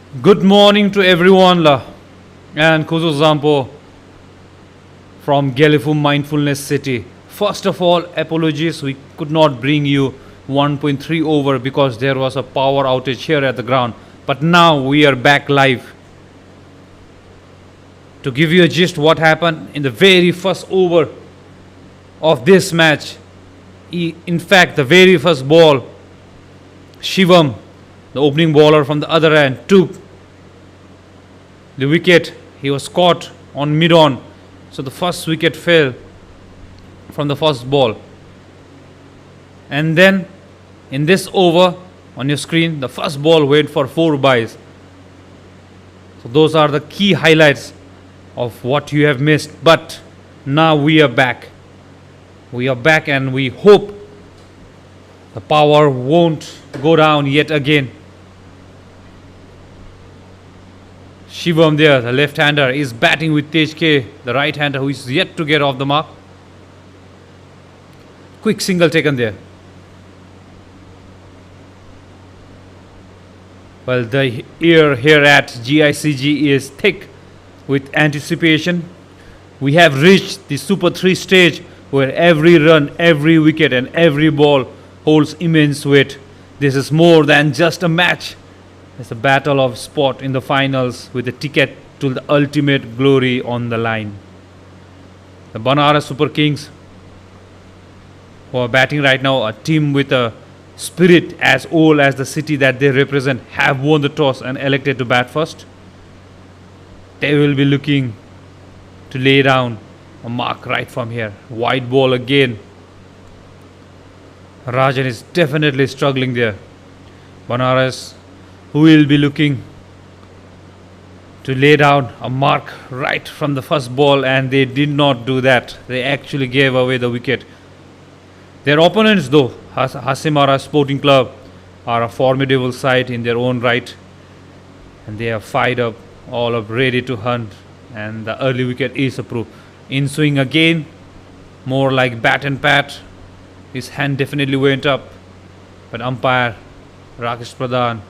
Good morning to everyone and Kuzo Zampo from Gelephu Mindfulness City. First of all, apologies, we could not bring you 1.3 over because there was a power outage here at the ground. But now we are back live to give you a gist what happened in the very first over of this match. In fact, the very first ball, Shivam, the opening bowler from the other end, took the wicket. He was caught on mid-on, so the first wicket fell from the first ball. And then in this over on your screen, the first ball went for 4 byes. So those are the key highlights of what you have missed. But now we are back. We are back and we hope the power won't go down yet again. Shivam there, the left-hander, is batting with Tej K, the right-hander, who is yet to get off the mark. Quick single taken there. Well, the air here at GICG is thick with anticipation. We have reached the Super 3 stage where every run, every wicket and every ball holds immense weight. This is more than just a match. It's a battle of sport in the finals with a ticket to the ultimate glory on the line. The Banaras Super Kings, who are batting right now, a team with a spirit as old as the city that they represent, have won the toss and elected to bat first. They will be looking to lay down a mark right from here. Wide ball again. Rajan is definitely struggling there. Banaras, who will be looking to lay down a mark right from the first ball, and they did not do that. They actually gave away the wicket. Their opponents, though, Hasimara Sporting Club, are a formidable side in their own right, and they are fired up, all up, ready to hunt, and the early wicket is approved. In swing again, more like bat and pat. His hand definitely went up, but umpire Rakesh Pradhan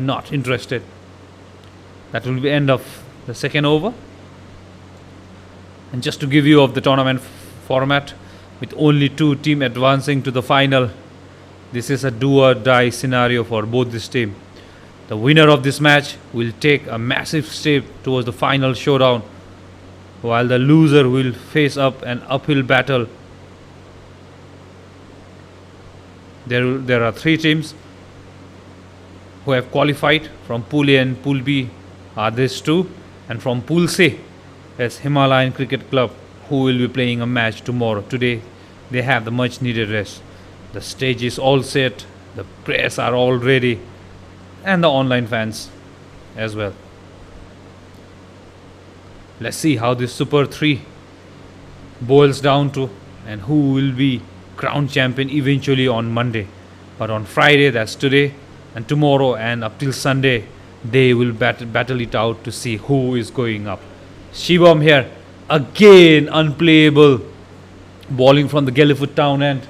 not interested. That will be the end of the second over. And just to give you of the tournament format, with only 2 teams advancing to the final, this is a do or die scenario for both this team. The winner of this match will take a massive step towards the final showdown, while the loser will face up an uphill battle. There are 3 teams who have qualified from Pool A and Pool B are these 2, and from Pool C is Himalayan Cricket Club, who will be playing a match tomorrow. Today they have the much needed rest. The stage is all set, the press are all ready, and the online fans as well. Let's see how this Super 3 boils down to, and who will be crowned champion eventually on Monday. But on Friday, that's today, and tomorrow and up till Sunday, they will battle it out to see who is going up. Shivam here, again unplayable, bowling from the Gelephu town end.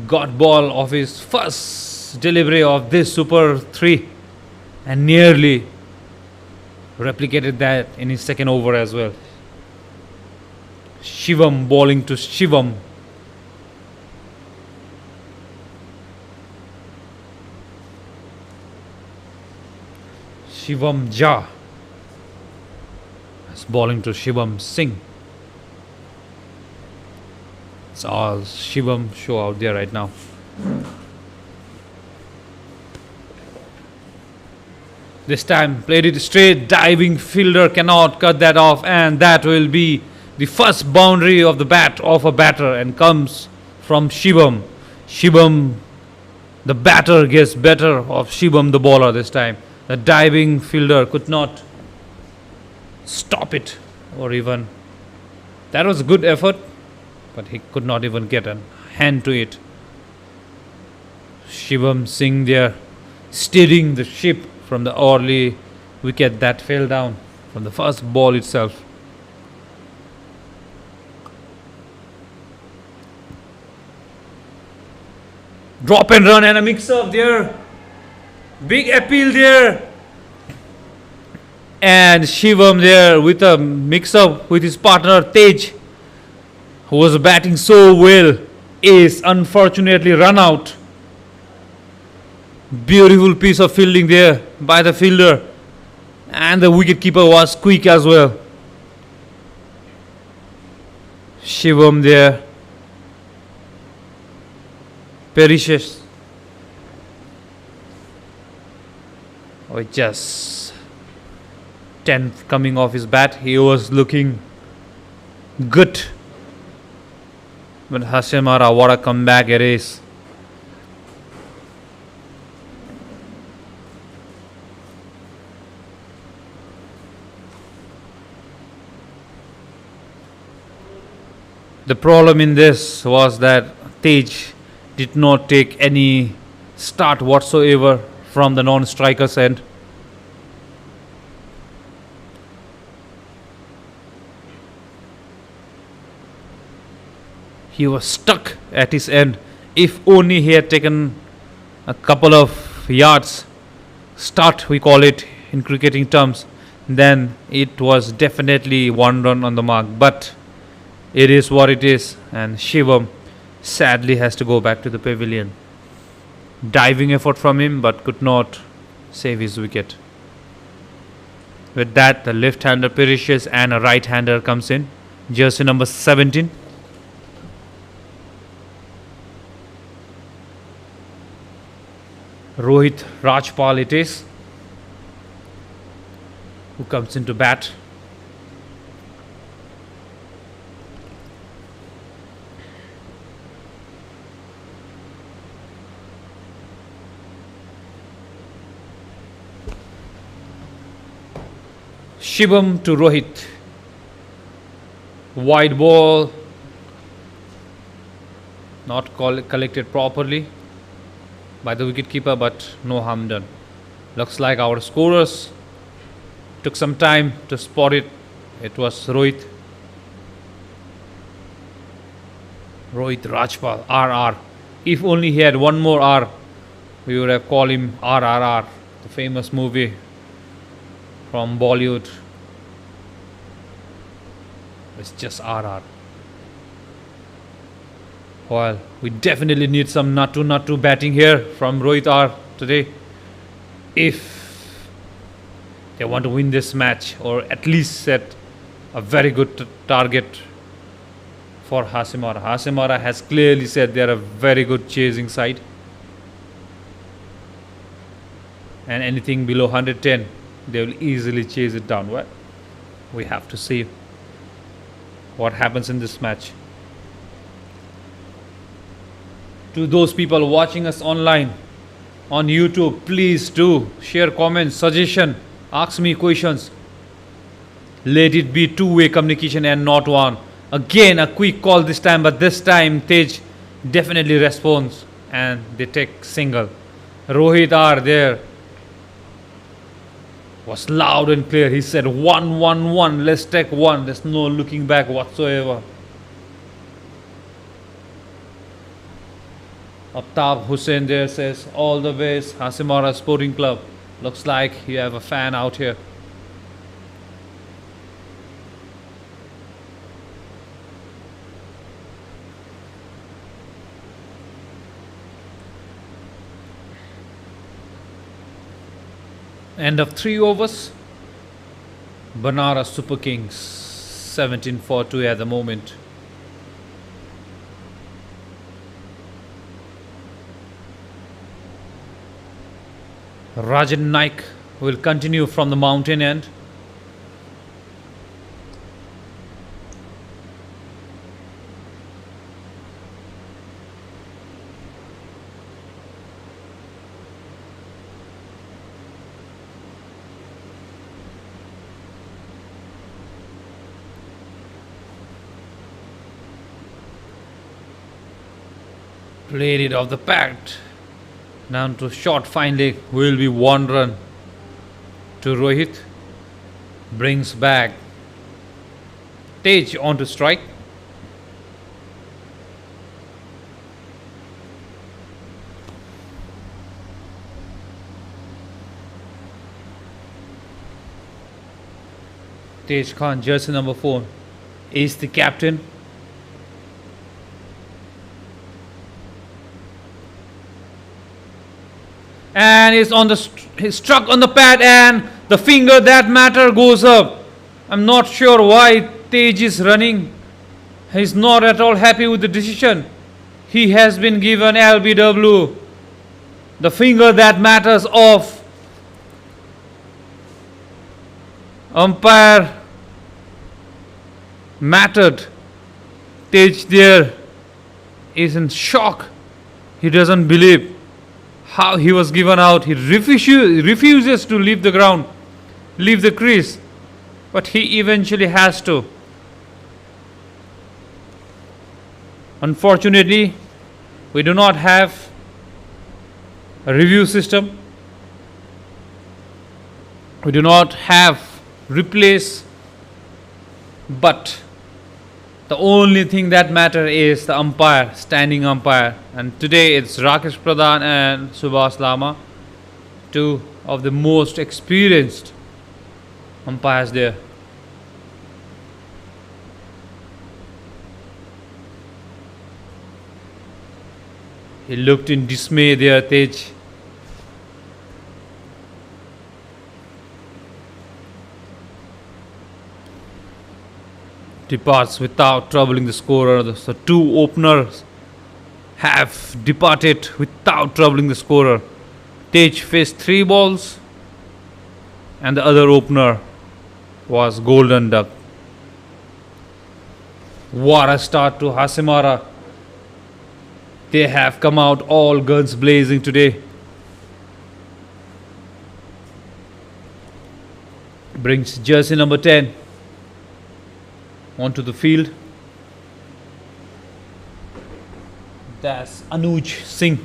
Got ball of his first delivery of this Super 3 and nearly replicated that in his second over as well. Shivam bowling to Shivam. Shivam Jha is bowling to Shivam Singh. It's all Shivam show out there right now. This time played it straight, diving fielder cannot cut that off, and that will be the first boundary of the bat of a batter, and comes from Shivam. Shivam, the batter, gets better of Shivam the bowler this time. The diving fielder could not stop it, or even, that was a good effort, but he could not even get a hand to it. Shivam Singh there steering the ship from the early wicket that fell down from the first ball itself. Drop and run and a mix up there. Big appeal there. And Shivam there with a mix up with his partner Tej, who was batting so well, is unfortunately run out. Beautiful piece of fielding there by the fielder, and the wicketkeeper was quick as well. Shivam there perishes with just 10th coming off his bat. He was looking good. But Hasimara, what a comeback it is. The problem in this was that Tej did not take any start whatsoever from the non-striker's end. He was stuck at his end. If only he had taken a couple of yards start, we call it in cricketing terms, then it was definitely one run on the mark. But it is what it is, and Shivam sadly has to go back to the pavilion. Diving effort from him, but could not save his wicket. With that, the left-hander perishes and a right-hander comes in. Jersey number 17. Rohit Rajpal it is, who comes into bat. Shivam to Rohit. Wide ball, not collected properly by the wicketkeeper, but no harm done. Looks like our scorers took some time to spot it. It was Rohit Rajpal, RR. If only he had one more R, we would have called him RRR, the famous movie from Bollywood. It's just RR. Well, we definitely need some Natu batting here from Rohit R today, if they want to win this match, or at least set a very good target for Hasimara. Hasimara has clearly said they are a very good chasing side, and anything below 110 they will easily chase it down. Well, we have to see what happens in this match. To those people watching us online on YouTube, please do share comments, suggestion, ask me questions. Let it be two-way communication and not one. Again, a quick call this time, but this time Tej definitely responds and they take single. Rohit R there was loud and clear. He said 1-1-1, let's take one. There's no looking back whatsoever. Aftab Hussain there says, all the best, Hasimara Sporting Club. Looks like you have a fan out here. End of 3 overs. Banaras Super Kings 17 for 2 at the moment. Rajan Naik will continue from the mountain end. Played it off the pad. Down to short fine leg, will be 1 run to Rohit. Brings back Tej on to strike. Tej Khan, jersey number 4, is the captain. And he's struck on the pad, and the finger that matter goes up. I'm not sure why Tej is running. He's not at all happy with the decision. He has been given LBW. The finger that matters off. Umpire mattered. Tej there is in shock. He doesn't believe how he was given out. He refuses to leave the ground, leave the crease. But he eventually has to. Unfortunately, we do not have a review system. We do not have replays. But the only thing that matters is the umpire, standing umpire. And today it's Rakesh Pradhan and Subhas Lama, two of the most experienced umpires there. He looked in dismay there, Tej. Departs without troubling the scorer. The two openers have departed without troubling the scorer. Tej faced 3 balls, and the other opener was Golden Duck. What a start to Hasimara. They have come out all guns blazing today. Brings jersey number 10 onto the field. That's Anuj Singh,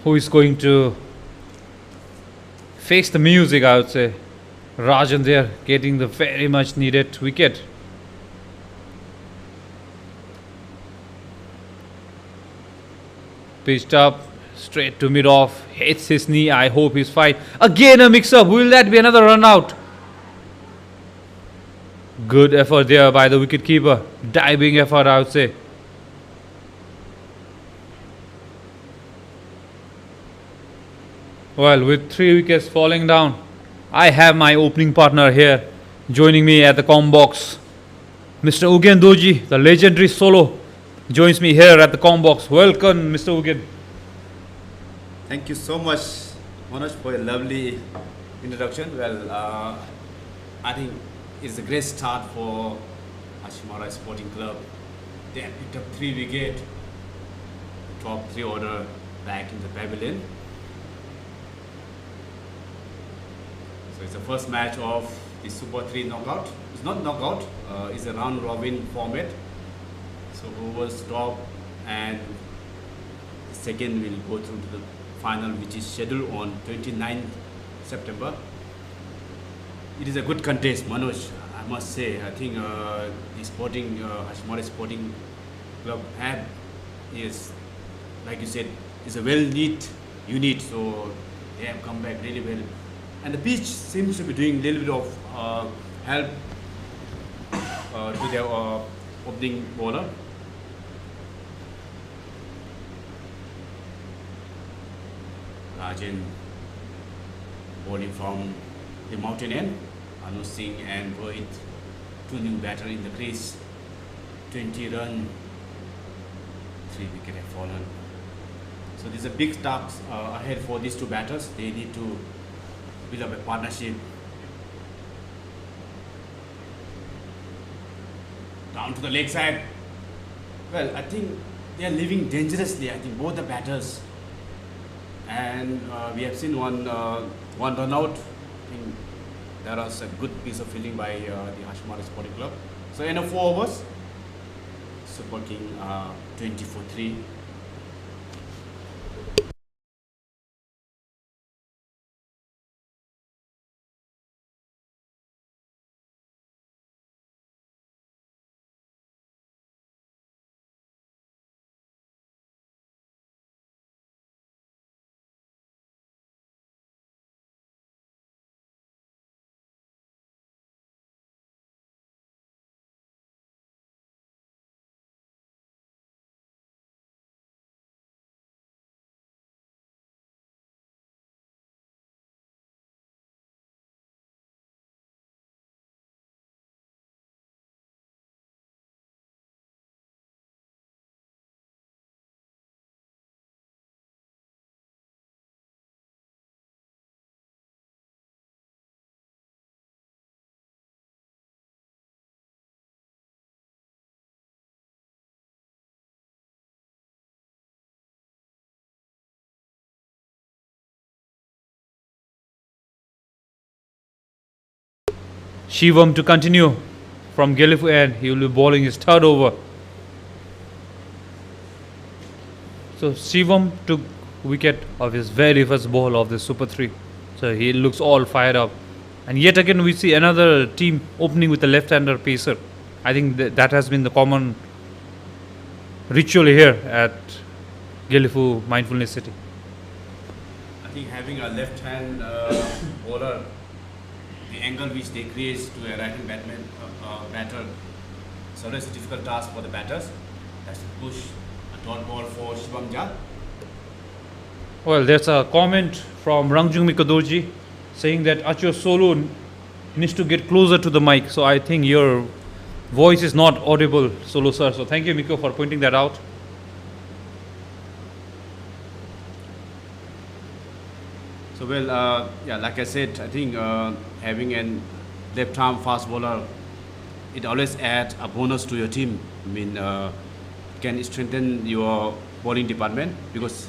who is going to face the music, I would say. Rajan there getting the very much needed wicket. Pitched up, straight to mid off, hits his knee. I hope he's fine. Again a mix up. Will that be another run out? Good effort there by the wicketkeeper. Diving effort, I would say. Well, with 3 wickets falling down, I have my opening partner here joining me at the com box. Mr. Ugen Doji, the legendary solo, joins me here at the com box. Welcome, Mr. Ugen. Thank you so much, Manoj, for a lovely introduction. Well, I think it's a great start for Hasimara Sporting Club. They have picked up 3 wickets, top 3 order back in the pavilion. So it's the first match of the Super 3 knockout. It's not knockout, it's a round robin format. So who was top and the second will go through to the final, which is scheduled on 29th September. It is a good contest, Manoj, I must say. I think the Hasimara Sporting Club is, like you said, is a well-knit unit, so they have come back really well. And the pitch seems to be doing a little bit of help to their opening bowler. Rajan bowling from the mountain end. Anu Singh and Rohit, 2 new batter in the crease. 20 run, 3 wickets have fallen. So there's a big task ahead for these 2 batters. They need to build up a partnership. Down to the leg side. Well, I think they are living dangerously. I think both the batters. And we have seen one run out. I think that was a good piece of fielding by the Hasimara Sporting Club. So in a 4 overs, Super King 20 for 3. Shivam to continue from Gelephu end. He will be bowling his third over. So Shivam took wicket of his very first ball of the Super 3. So he looks all fired up. And yet again we see another team opening with a left-hander pacer. I think that has been the common ritual here at Gelephu Mindfulness City. I think having a left-hand bowler, the angle which they create to a right-hand batter, it's always a difficult task for the batters. That's to push a dot ball for Shivam Jha. Well, there's a comment from Rangjung Mikadorji saying that Acho Solo needs to get closer to the mic. So I think your voice is not audible, Solo sir. So thank you, Miko, for pointing that out. So well, yeah, like I said, I think having a left-arm fast bowler, it always adds a bonus to your team. I mean, can strengthen your bowling department because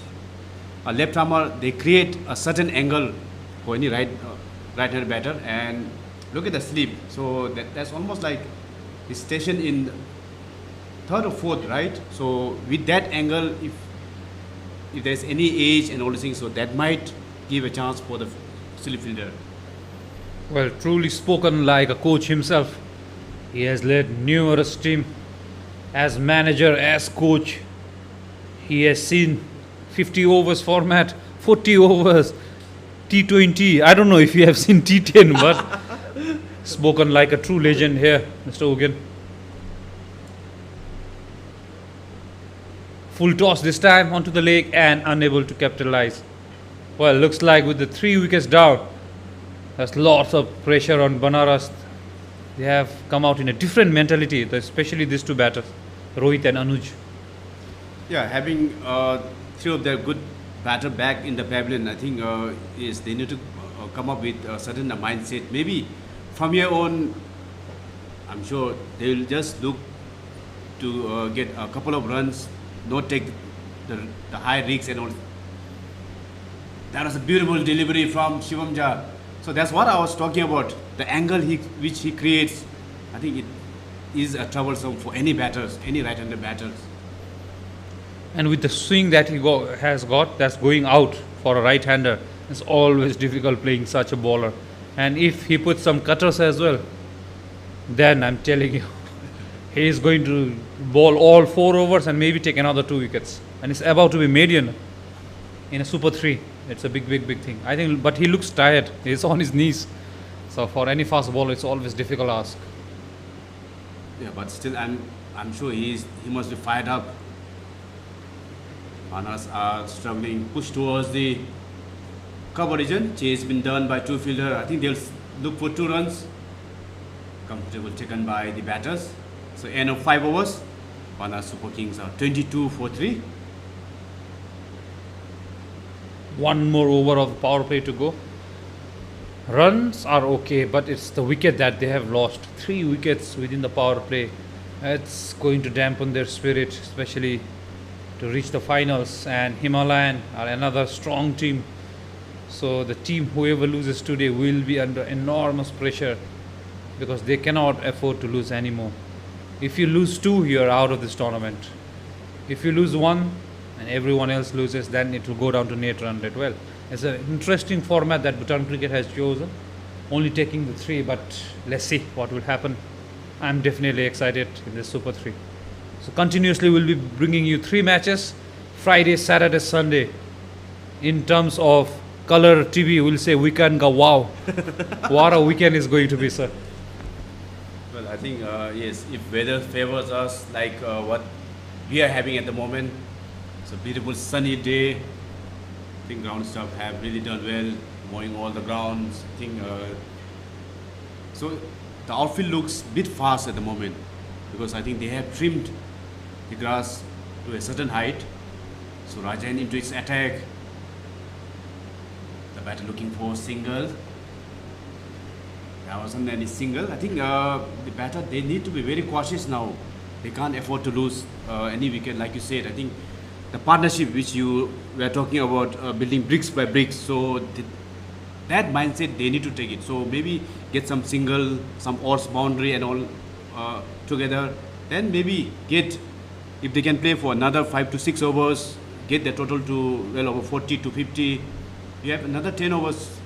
a left-armer, they create a certain angle for any right-hand batter. And look at the sleep. So that's almost like he's stationed in third or fourth, right? So with that angle, if there's any age and all these things, so that might give a chance for the slip fielder. Well, truly spoken like a coach himself. He has led numerous teams as manager, as coach. He has seen 50 overs format, 40 overs, T20. I don't know if you have seen T10, but spoken like a true legend here, Mr. Hogan. Full toss this time onto the leg and unable to capitalize. Well, looks like with the 3 wickets down, there's lots of pressure on Banaras. They have come out in a different mentality, especially these two batters, Rohit and Anuj. Yeah, having three of their good batter back in the pavilion, I think is they need to come up with a certain mindset. Maybe from here on, I'm sure they will just look to get a couple of runs, not take the high risks and all. That was a beautiful delivery from Shivam Jha. So that's what I was talking about. The angle which he creates, I think it is a troublesome for any batters, any right-handed batters. And with the swing that he has got, that's going out for a right-hander. It's always difficult playing such a bowler. And if he puts some cutters as well, then I'm telling you, he is going to bowl all 4 overs and maybe take another 2 wickets. And it's about to be median in a Super 3. It's a big thing. I think, but he looks tired. He's on his knees. So for any fast bowler, it's always difficult to ask. Yeah, but still, I'm sure he must be fired up. Banaras are struggling, push towards the cover region. Chase been done by 2 fielder. I think they'll look for 2 runs. Comfortable taken by the batters. So end of 5 overs. Banaras Super Kings are 22 for 3. One more over of power play to go. Runs are okay, but it's the wicket that they have lost. 3 wickets within the power play. It's going to dampen their spirit, especially to reach the finals. And Himalayan are another strong team. So the team, whoever loses today, will be under enormous pressure because they cannot afford to lose anymore. If you lose 2, you're out of this tournament. If you lose 1, and everyone else loses, then it will go down to net run rate. Well, it's an interesting format that Bhutan Cricket has chosen, only taking the 3, but let's see what will happen. I'm definitely excited in this Super 3. So continuously we'll be bringing you 3 matches, Friday, Saturday, Sunday. In terms of color TV, we'll say weekend ka wow. What a weekend is going to be, sir. Well, I think, yes, if weather favors us like what we are having at the moment, it's a beautiful sunny day. I think ground staff have really done well, mowing all the grounds. I think so. The outfield looks a bit fast at the moment because I think they have trimmed the grass to a certain height. So Rajan into its attack. The batter looking for single. There wasn't any single. I think the batter, they need to be very cautious now. They can't afford to lose any wicket, like you said. I think the partnership which you were talking about, building bricks by bricks, so that mindset they need to take it. So maybe get some single, some odds boundary and all together. Then maybe get, if they can play for another 5 to 6 overs, get the total to well over 40 to 50. You have another 10 overs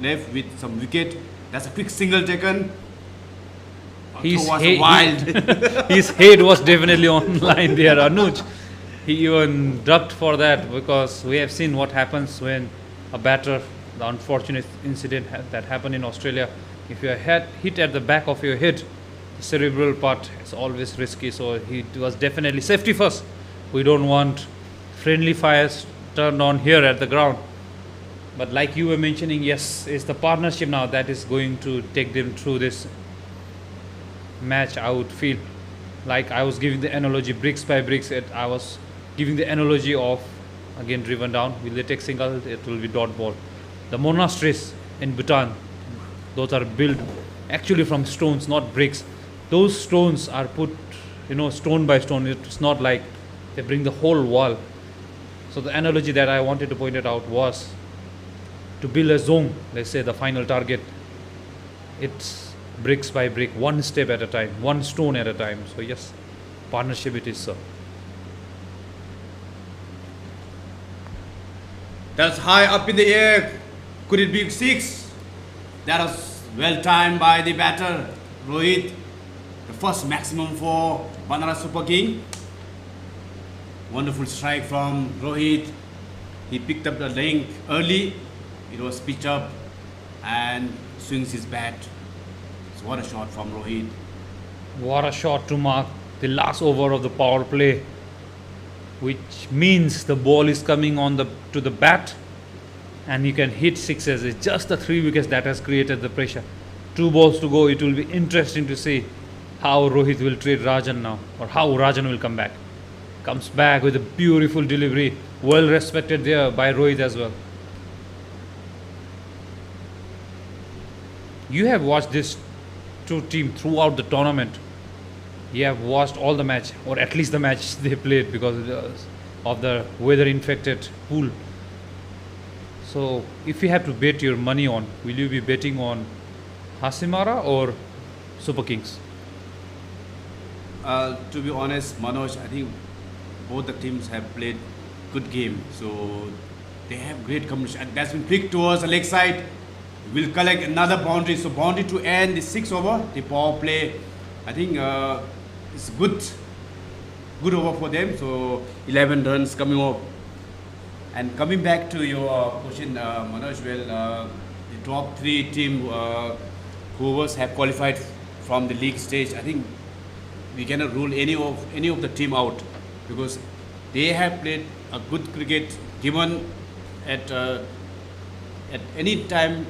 left with some wicket. That's a quick single taken. His, Was he- wild. his head was definitely on line there, Anuj. He even ducked for that because we have seen what happens when a batter, the unfortunate incident that happened in Australia, if you are hit at the back of your head, the cerebral part is always risky. So he was definitely safety first. We don't want friendly fires turned on here at the ground. But like you were mentioning, yes, it's the partnership now that is going to take them through this match. I would feel like I was giving the analogy bricks by bricks. I was giving the analogy of again driven down. Will they take single? It will be dot ball. The monasteries in Bhutan, those are built actually from stones, not bricks. Those stones are put, stone by stone. It's not like they bring the whole wall. So the analogy that I wanted to point it out was to build a zone. Let's say the final target. It's bricks by brick, one step at a time, one stone at a time. So yes, partnership it is, sir. That's high up in the air. Could it be six? That was well timed by the batter, Rohit. The first maximum for Banaras Super King. Wonderful strike from Rohit. He picked up the length early. It was pitched up and swings his bat. So what a shot from Rohit. What a shot to mark the last over of the power play, which means the ball is coming on to the bat and you can hit sixes. It's just the 3 wickets that has created the pressure. 2 balls to go. It will be interesting to see how Rohit will treat Rajan now, or how Rajan will come back. Comes back with a beautiful delivery, well respected there by Rohit as well. You have watched this two team throughout the tournament. You have watched all the match, or at least the match they played, because of the weather infected pool. So if you have to bet your money on, will you be betting on Hasimara or Super Kings? To be honest, Manoj, I think both the teams have played good game. So they have great combination. That's been picked towards the leg side. Will collect another boundary. So boundary to end the 6 over. The power play, I think it's good over for them. So 11 runs coming up. And coming back to your question, Manoj, well, the top 3 team who have qualified from the league stage, I think we cannot rule any of the team out, because they have played a good cricket. Given at any time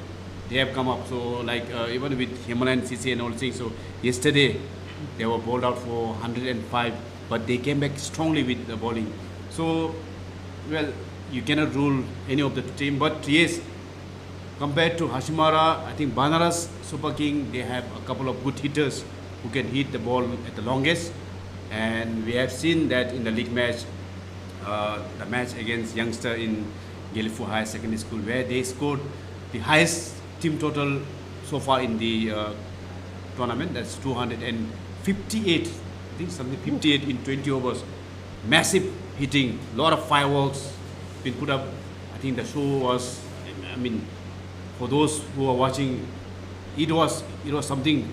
they have come up. So like even with Himara and CC and all things. So yesterday they were bowled out for 105, but they came back strongly with the bowling. So well, you cannot rule any of the team. But yes, compared to Hasimara, I think Banaras Super King, they have a couple of good hitters who can hit the ball at the longest. And we have seen that in the league match, the match against youngster in Gelephu High Secondary School, where they scored the highest team total so far in the tournament. That's 258, I think something 58 in 20 overs. Massive hitting, lot of fireworks been put up. I think the show was, I mean, for those who are watching, it was something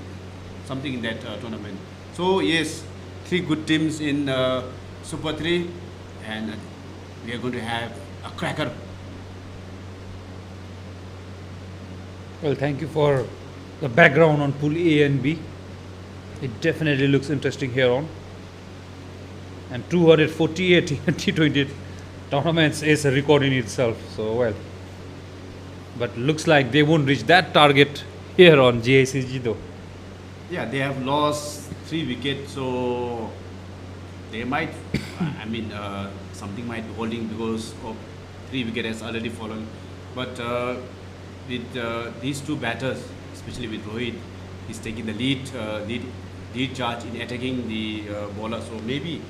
in that tournament. So yes, 3 good teams in Super 3, and we are going to have a cracker. Well, thank you for the background on Pool A and B. It definitely looks interesting here on. And 248 T20 tournaments is a record in itself. So well, but looks like they won't reach that target here on GICG though. Yeah, they have lost 3 wickets, so they might, I mean, something might be holding because of 3 wickets has already fallen. But with these 2 batters, especially with Rohit, he's taking the lead charge in attacking the bowler. So maybe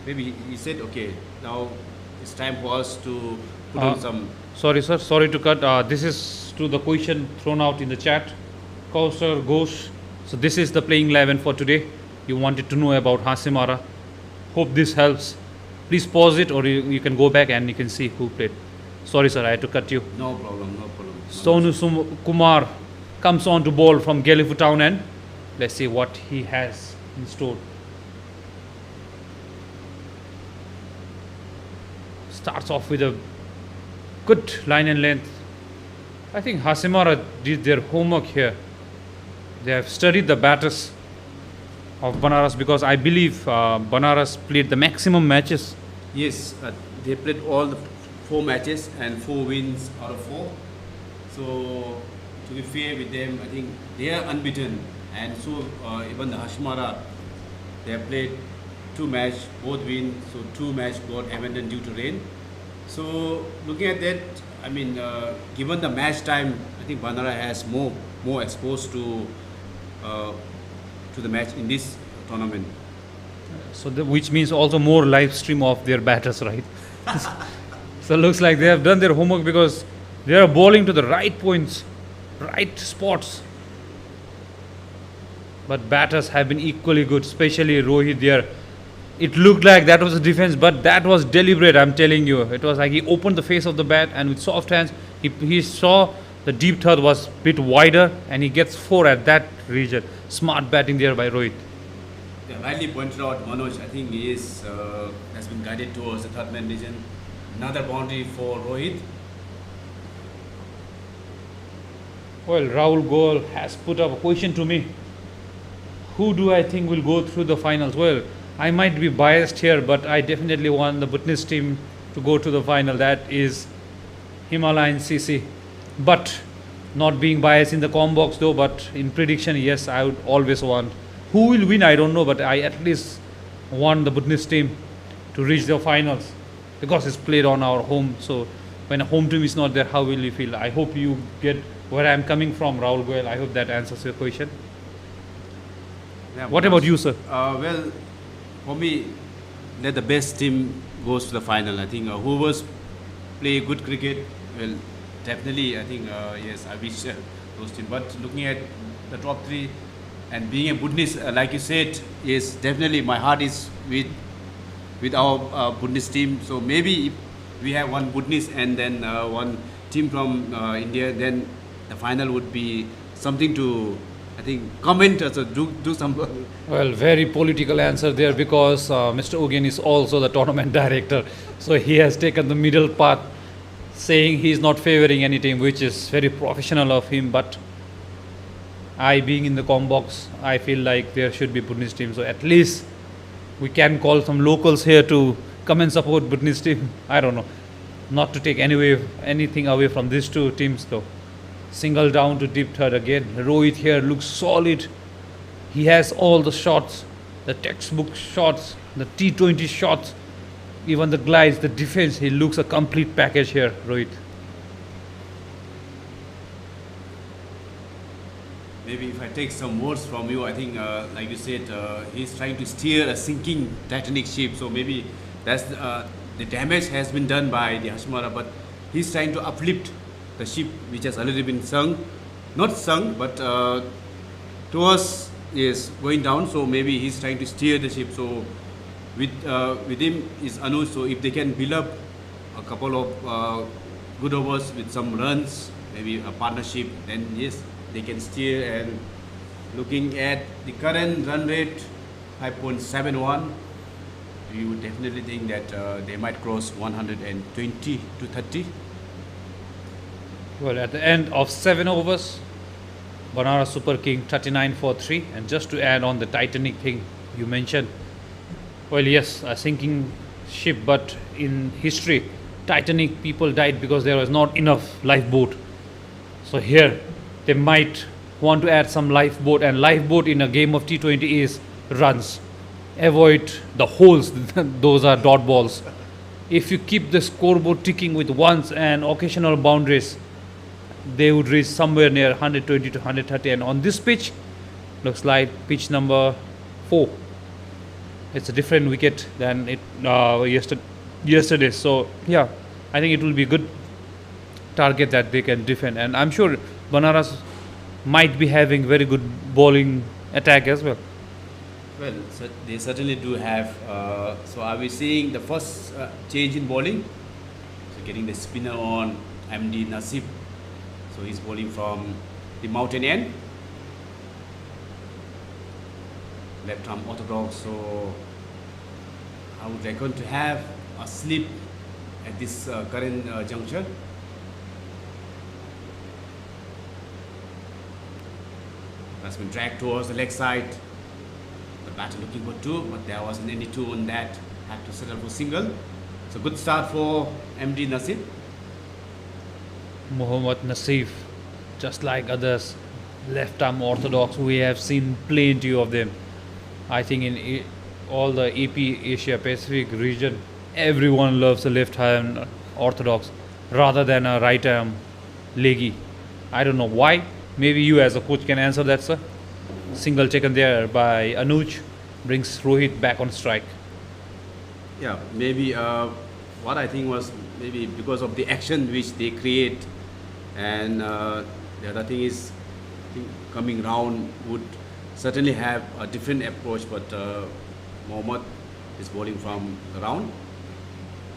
he said, okay, now it's time for us to put on some. Sorry, sir. Sorry to cut. This is to the question thrown out in the chat. Kausar Ghosh. So this is the playing 11 for today. You wanted to know about Hasimara. Hope this helps. Please pause it, or you can go back and you can see who played. Sorry, sir, I had to cut you. No problem, no problem. Sonu Kumar comes on to bowl from Gelephu Town end. Let's see what he has in store. Starts off with a good line and length. I think Hasimara did their homework here. They have studied the batters of Banaras, because I believe Banaras played the maximum matches. Yes, they played all the 4 matches and 4 wins out of 4. So, to be fair with them, I think they are unbeaten. And so, even the Hasimara, they have played 2 matches, both win. So, 2 matches got abandoned due to rain. So, looking at that, I mean, given the match time, I think Banara has more exposed to the match in this tournament. So, which means also more live stream of their batters, right? So, looks like they have done their homework, because they are bowling to the right points, right spots. But batters have been equally good, especially Rohit there. It looked like that was a defense, but that was deliberate, I'm telling you. It was like he opened the face of the bat, and with soft hands, he saw the deep third was a bit wider, and he gets 4 at that region. Smart batting there by Rohit. Yeah, rightly pointed out, Manoj, I think he has been guided towards the third man region. Another boundary for Rohit. Well, Rahul Goel has put up a question to me. Who do I think will go through the finals? Well, I might be biased here, but I definitely want the Bhutanese team to go to the final. That is Himara and CC. But not being biased in the box though, but in prediction, yes, I would always want. Who will win, I don't know, but I at least want the Bhutanese team to reach the finals, because it's played on our home. So when a home team is not there, how will you feel? I hope you get where I'm coming from, Rahul Goel. I hope that answers your question. Yeah, What about you, sir? Well, for me, let the best team goes to the final. I think whoever's play good cricket, well, definitely, I think, yes, I wish those teams. But looking at the top 3 and being a Bhutanese, like you said, yes, definitely my heart is with our Bhutanese team. So maybe if we have one Bhutanese and then one team from India, then the final would be something to, I think, comment, so do some. Well, very political answer there, because Mr. Ugen is also the tournament director. So he has taken the middle path, saying he is not favoring any team, which is very professional of him. But I, being in the box, I feel like there should be Bhutanese team. So at least we can call some locals here to come and support Bhutanese team. I don't know. Not to take anything away from these 2 teams though. Single down to deep third again. Rohit here looks solid. He has all the shots, the textbook shots, the T20 shots, even the glides, the defense. He looks a complete package here, Rohit. Maybe if I take some words from you, I think, like you said, he's trying to steer a sinking Titanic ship. So maybe that's the damage has been done by the Hasimara, but he's trying to uplift the ship which has already been sunk, not sunk, but towards is going down. So maybe he's trying to steer the ship. So with him is Anuj. So if they can build up a couple of good overs with some runs, maybe a partnership, then yes, they can steer. And looking at the current run rate, 5.71, you would definitely think that they might cross 120 to 30. Well, at the end of 7 overs, Banaras Super King 39 for 3. And just to add on the Titanic thing you mentioned, well, yes, a sinking ship, but in history, Titanic people died because there was not enough lifeboat. So here, they might want to add some lifeboat, and lifeboat in a game of T20 is runs. Avoid the holes, those are dot balls. If you keep the scoreboard ticking with ones and occasional boundaries, they would reach somewhere near 120 to 130. And on this pitch, looks like pitch number 4. It's a different wicket than it yesterday. So yeah, I think it will be good. target that they can defend. And I'm sure Banaras might be having very good bowling attack as well. Well, so they certainly do have. So are we seeing the first change in bowling? So getting the spinner on MD Nasib. So he's bowling from the mountain end. Left arm orthodox. So I would reckon to have a slip at this current juncture. That's been dragged towards the leg side. The batter looking for two, but there wasn't any two on that. Had to settle for single. So good start for MD Nasib. Mohammad Nasif, just like others, left arm orthodox, we have seen plenty of them. I think in all the AP Asia Pacific region, everyone loves a left arm orthodox rather than a right arm leggy. I don't know why. Maybe you as a coach can answer that, sir. Single taken there by Anuj brings Rohit back on strike. Yeah, maybe what I think was maybe because of the action which they create, and the other thing is, I think coming round would certainly have a different approach. But Mohammad is bowling from the round.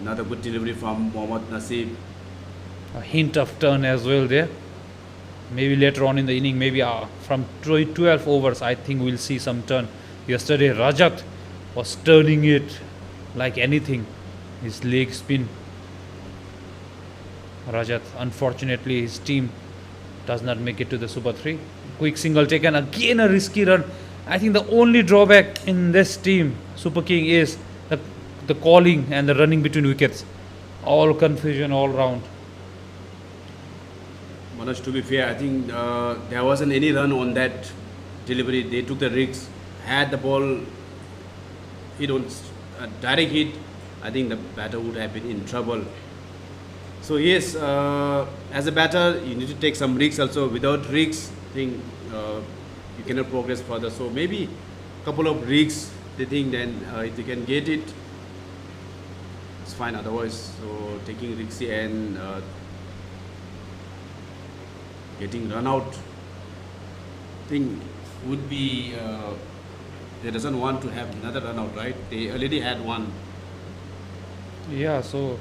Another good delivery from Mohammad Nasib. A hint of turn as well there. Maybe later on in the inning, maybe from 12 overs, I think we'll see some turn. Yesterday, Rajat was turning it like anything. His leg spin. Rajat, unfortunately, his team does not make it to the Super 3. Quick single taken, again a risky run. I think the only drawback in this team, Super King, is the calling and the running between wickets. All confusion all round. Manoj, to be fair, I think there wasn't any run on that delivery. They took the risks, had the ball hit on direct hit. I think the batter would have been in trouble. So yes, as a batter, you need to take some risks also. Without risks, I think you cannot progress further. So maybe a couple of risks. They think then if they can get it, it's fine. Otherwise, so taking risky and getting run out, I think would be. They doesn't want to have another run out, right? They already had one. Yeah, so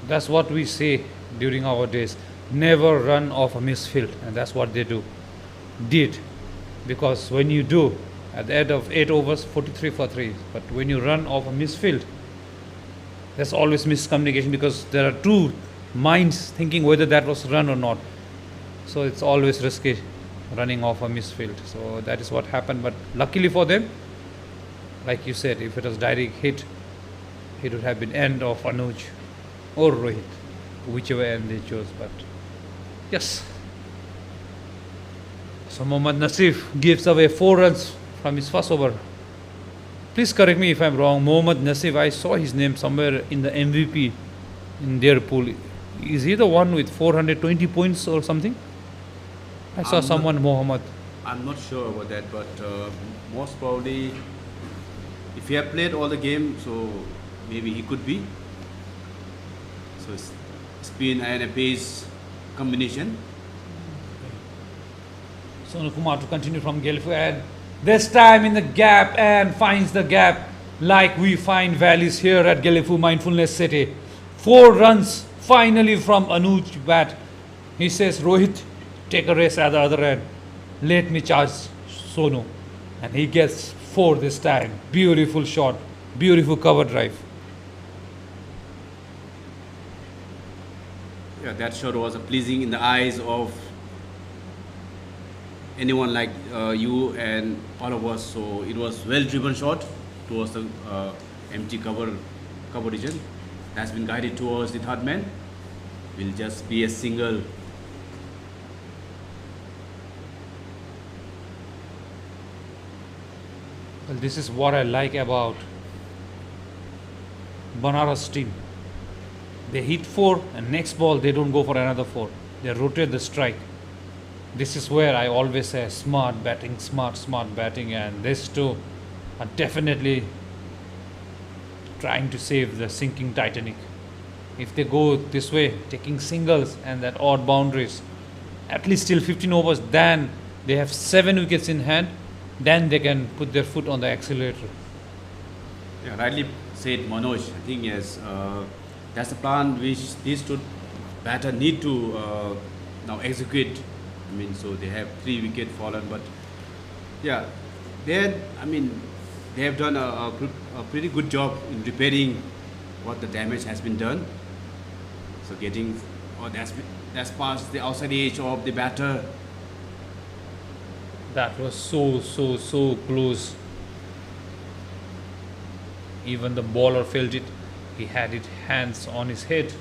that's what we say during our days. Never run off a misfield, and that's what they did. Because when you do, at the end of 8 overs, 43 for 3. But when you run off a misfield, there's always miscommunication because there are two minds thinking whether that was run or not. So it's always risky running off a misfield. So that is what happened. But luckily for them, like you said, if it was direct hit, it would have been end of Anuj or Rohit, whichever end they chose. But yes. So Mohammad Nasif gives away 4 runs from his first over. Please correct me if I'm wrong. Mohammad Nasif, I saw his name somewhere in the MVP in their pool. Is he the one with 420 points or something? I saw someone, Mohammad. I'm not sure about that, but most probably, if he had played all the game, so maybe he could be. So it's spin and a pace combination. Sonu Kumar to continue from Gelephu, and this time in the gap and finds the gap like we find valleys here at Gelephu Mindfulness City. 4 runs finally from Anuj bat. He says, Rohit, take a race at the other end. Let me charge Sonu. And he gets 4 this time. Beautiful shot. Beautiful cover drive. Yeah, that shot was pleasing in the eyes of anyone like you and all of us. So it was well-driven shot towards the empty cover region. That's been guided towards the third man. Will just be a single. Well, this is what I like about Banaras team. They hit 4 and next ball they don't go for another 4. They rotate the strike. This is where I always say smart batting, smart batting, and these two are definitely trying to save the sinking Titanic. If they go this way, taking singles and that odd boundaries, at least till 15 overs, then they have 7 wickets in hand, then they can put their foot on the accelerator. Yeah, rightly said Manoj. I think yes, that's the plan which these two batter need to now execute. I mean, so they have 3 wicket fallen, but yeah, they have done a pretty good job in repairing what the damage has been done. So getting, or that's past the outside edge of the batter. That was so close. Even the bowler felt it. He had his hands on his head.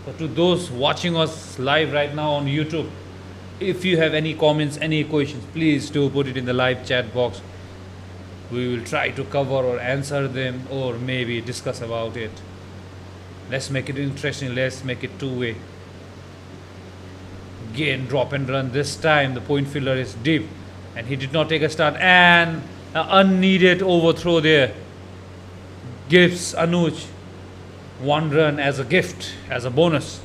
So to those watching us live right now on YouTube, if you have any comments, any questions, please do put it in the live chat box. We will try to cover or answer them or maybe discuss about it. Let's make it interesting. Let's make it two-way. Again, drop and run. This time the point fielder is deep and he did not take a start, and an unneeded overthrow there gives Anuj 1 run as a gift, as a bonus.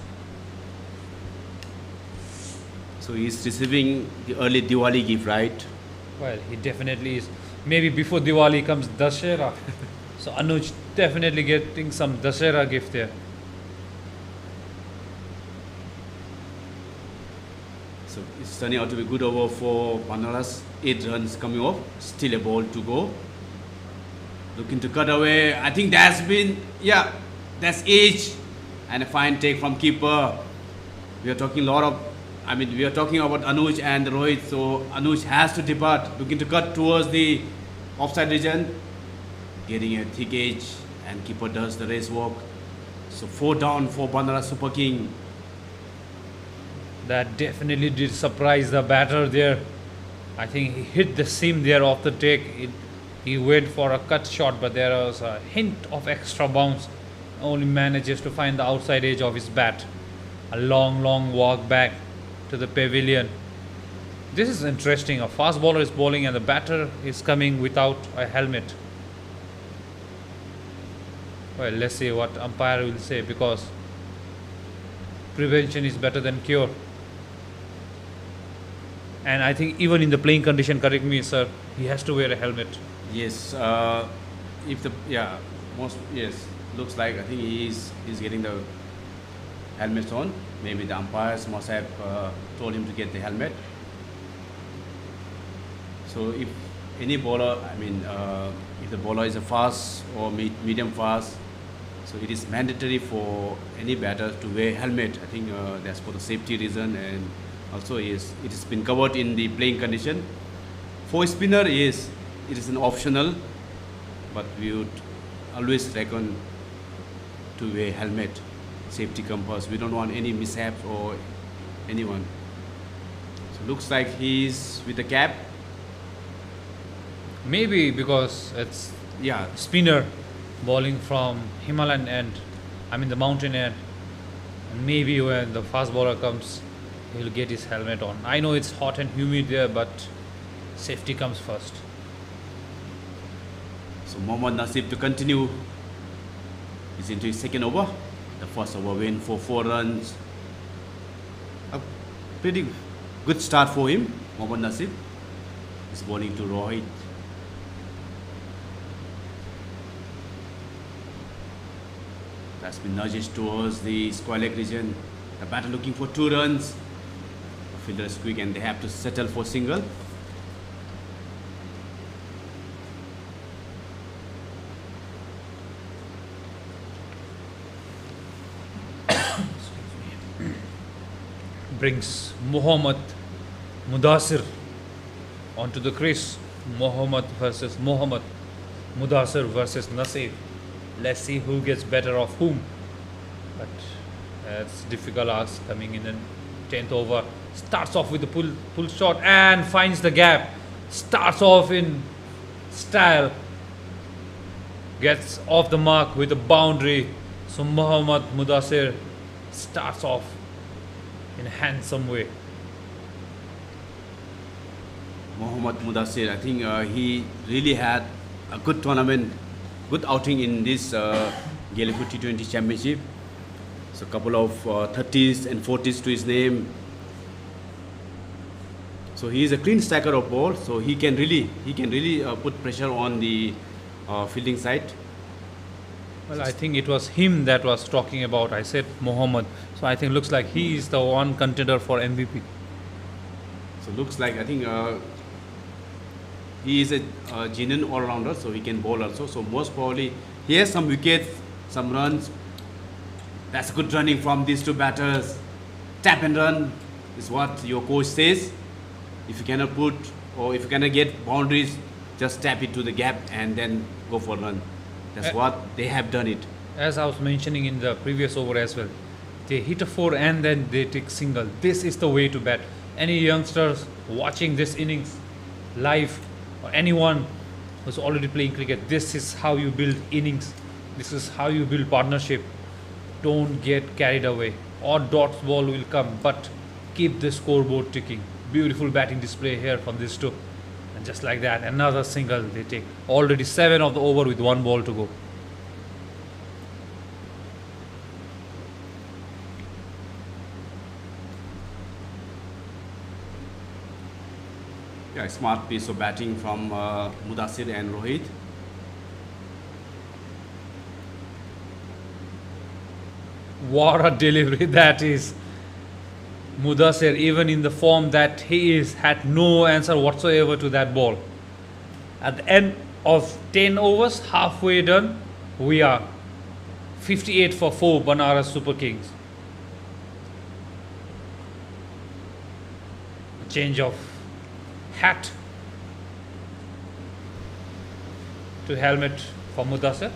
So he's receiving the early Diwali gift, right? Well, he definitely is. Maybe before Diwali comes Dashera. So Anuj definitely getting some Dashera gift there. So it's turning out to be good over for Banaras. 8 runs coming off, still a ball to go. Looking to cut away. I think that's age and a fine take from keeper. We are talking about Anuj and Rohit. So Anuj has to depart, looking to cut towards the offside region, getting a thick edge, and keeper does the race walk. So 4 down for Banaras Super King. That definitely did surprise the batter there. I think he hit the seam there off the take. He went for a cut shot, but there was a hint of extra bounce. Only manages to find the outside edge of his bat. A long walk back to the pavilion. This is interesting. A fast bowler is bowling and the batter is coming without a helmet. Well, let's see what umpire will say, because prevention is better than cure. And I think even in the playing condition, correct me sir, he has to wear a helmet. Yes, looks like I think he's getting the helmet on. Maybe the umpires must have told him to get the helmet. So if any bowler, if the bowler is a fast or medium fast, so it is mandatory for any batter to wear helmet. I think that's for the safety reason, and also it has been covered in the playing condition. For spinner, it is an optional, but we would always reckon to wear helmet, safety compass. We don't want any mishaps or anyone. So looks like he's with the cap. Maybe because it's spinner bowling from Himalayan end, the mountain end. And maybe when the fast bowler comes, he'll get his helmet on. I know it's hot and humid there, but safety comes first. So Mohammad Nasib to continue. He's into his second over. The first over win for 4 runs. A pretty good start for him. Mohammad Nasib is bowling to Rohit. That's been nudged towards the square leg region. The batter looking for 2 runs. The fielder is quick and they have to settle for single. Brings Mohammad Mudassir onto the crease. Mohammad versus Mohammad. Mudassir versus Nasib. Let's see who gets better of whom. But it's difficult ask coming in the 10th over. Starts off with the pull shot and finds the gap. Starts off in style. Gets off the mark with a boundary. So Mohammad Mudassir starts off in a handsome way. Mohammad Mudassir, I think he really had a good tournament, good outing in this Gelephu T20 Championship. So a couple of 30s and 40s to his name. So he is a clean stacker of ball. So he can really put pressure on the fielding side. Well, I think it was him that was talking about. I said Mohammed. So I think looks like he is the one contender for MVP. So looks like I think he is a genuine all-rounder. So he can bowl also. So most probably he has some wickets, some runs. That's good running from these two batters. Tap and run is what your coach says. If you cannot put or if you cannot get boundaries, just tap it to the gap and then go for a run. That's Uh, what they have done it. As I was mentioning in the previous over as well, they hit a four and then they take single. This is the way to bat. Any youngsters watching this innings live or anyone who's already playing cricket, this is how you build innings. This is how you build partnership. Don't get carried away. Odd dots ball will come, but keep the scoreboard ticking. Beautiful batting display here from these two. And just like that, another single they take. Already 7 of the over with 1 ball to go. Yeah, smart piece of batting from Mudassir and Rohit. What a delivery that is. Mudassir, even in the form that he is, had no answer whatsoever to that ball. At the end of 10 overs, halfway done, we are 58 for 4 Banaras Super Kings. A change of hat to helmet for Mudassir.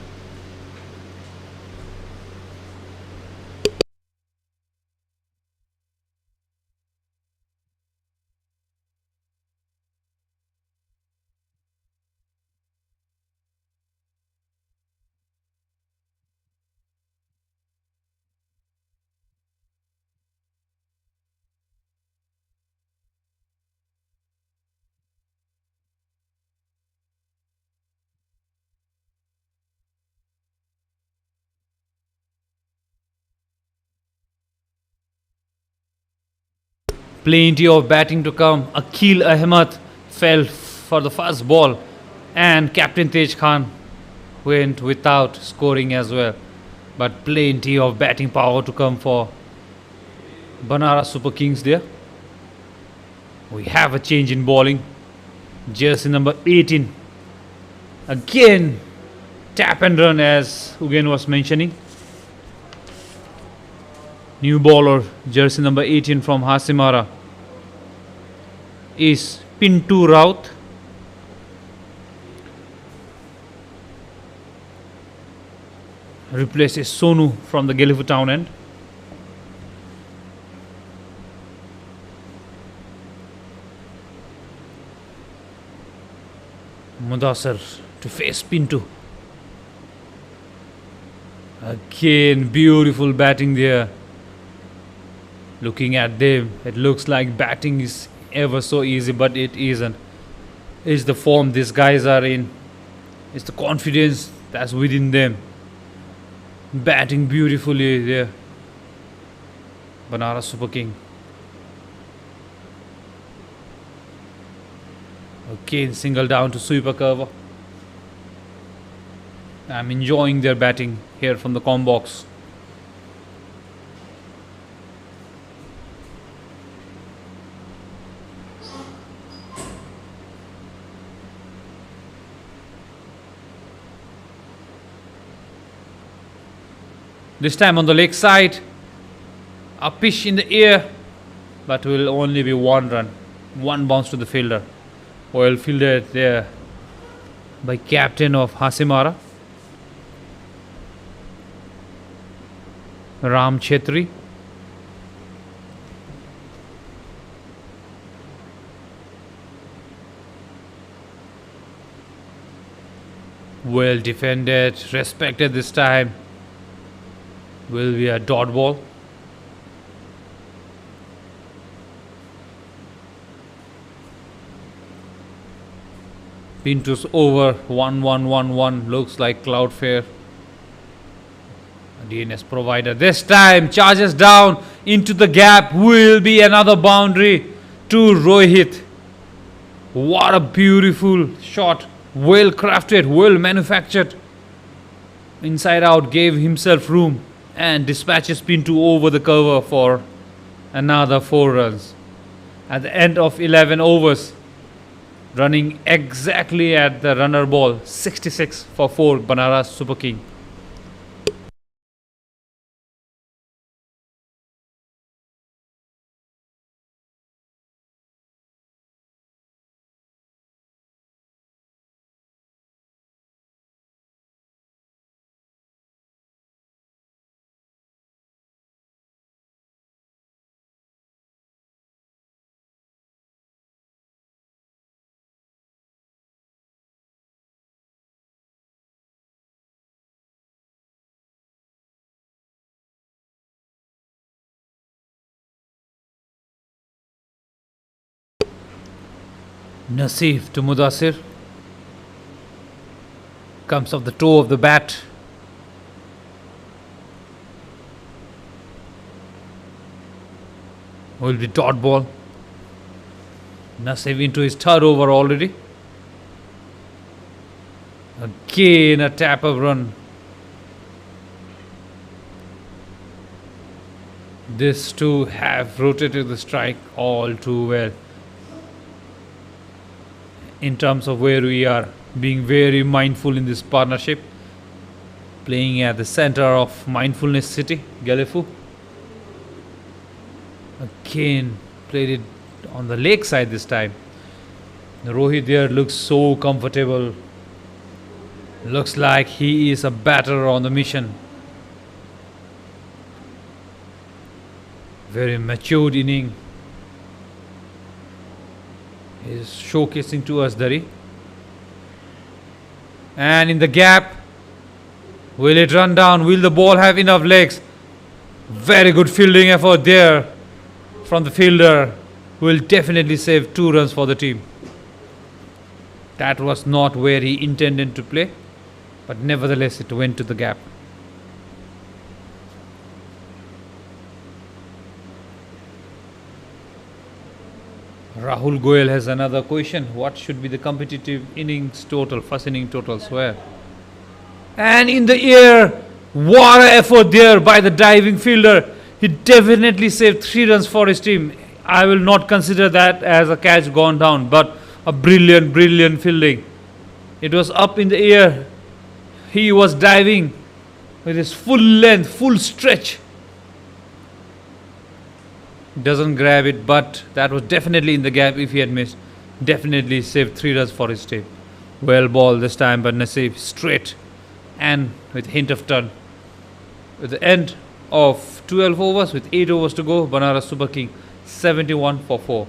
Plenty of batting to come. Akil Ahmed fell for the first ball, and Captain Tej Khan went without scoring as well. But plenty of batting power to come for Banaras Super Kings there. We have a change in bowling. Jersey number 18. Again, tap and run as Ugen was mentioning. New bowler, jersey number 18 from Hasimara, is Pintu Raut. Replaces Sonu from the Gelephu town end. Mudassir to face Pintu. Again, beautiful batting there. Looking at them, it looks like batting is ever so easy, but it isn't. It's the form these guys are in. It's the confidence that's within them. Batting beautifully there. Banaras Super King. Again, single down to sweeper cover. I'm enjoying their batting here from the com box. This time on the leg side, a pitch in the air, but will only be 1 run. 1 bounce to the fielder. Well fielded there by captain of Hasimara, Ram Chetri. Well defended, respected this time. Will be a dot ball. Pintu's over 1-1-1-1 looks like Cloudfare. DNS provider this time charges down into the gap. Will be another boundary to Rohit. What a beautiful shot. Well crafted, well manufactured. Inside out, gave himself room and dispatches Pinto over the cover for another 4 runs. At the end of 11 overs, running exactly at the runner ball, 66 for 4, Banaras Super King. Naseef to Mudassir. Comes off the toe of the bat. Will be dot ball. Naseef into his third over already. Again a tap up run. This two have rotated the strike all too well. In terms of where we are, being very mindful in this partnership, playing at the center of mindfulness city, Gelephu. Again played it on the leg side this time. Rohit there looks so comfortable. Looks like he is a batter on the mission. Very matured inning. Is showcasing to us Dari. And in the gap, will it run down? Will the ball have enough legs? Very good fielding effort there from the fielder. Will definitely save 2 runs for the team. That was not where he intended to play, but nevertheless it went to the gap. Rahul Goyal has another question. What should be the competitive innings total, first inning total, swear? And in the air, what an effort there by the diving fielder. He definitely saved 3 runs for his team. I will not consider that as a catch gone down, but a brilliant, brilliant fielding. It was up in the air. He was diving with his full length, full stretch. Doesn't grab it, but that was definitely in the gap. If he had missed, definitely saved 3 runs for his team. Well ball this time, but Naseef straight and with hint of turn. At the end of 12 overs with 8 overs to go, Banaras Super King 71 for 4.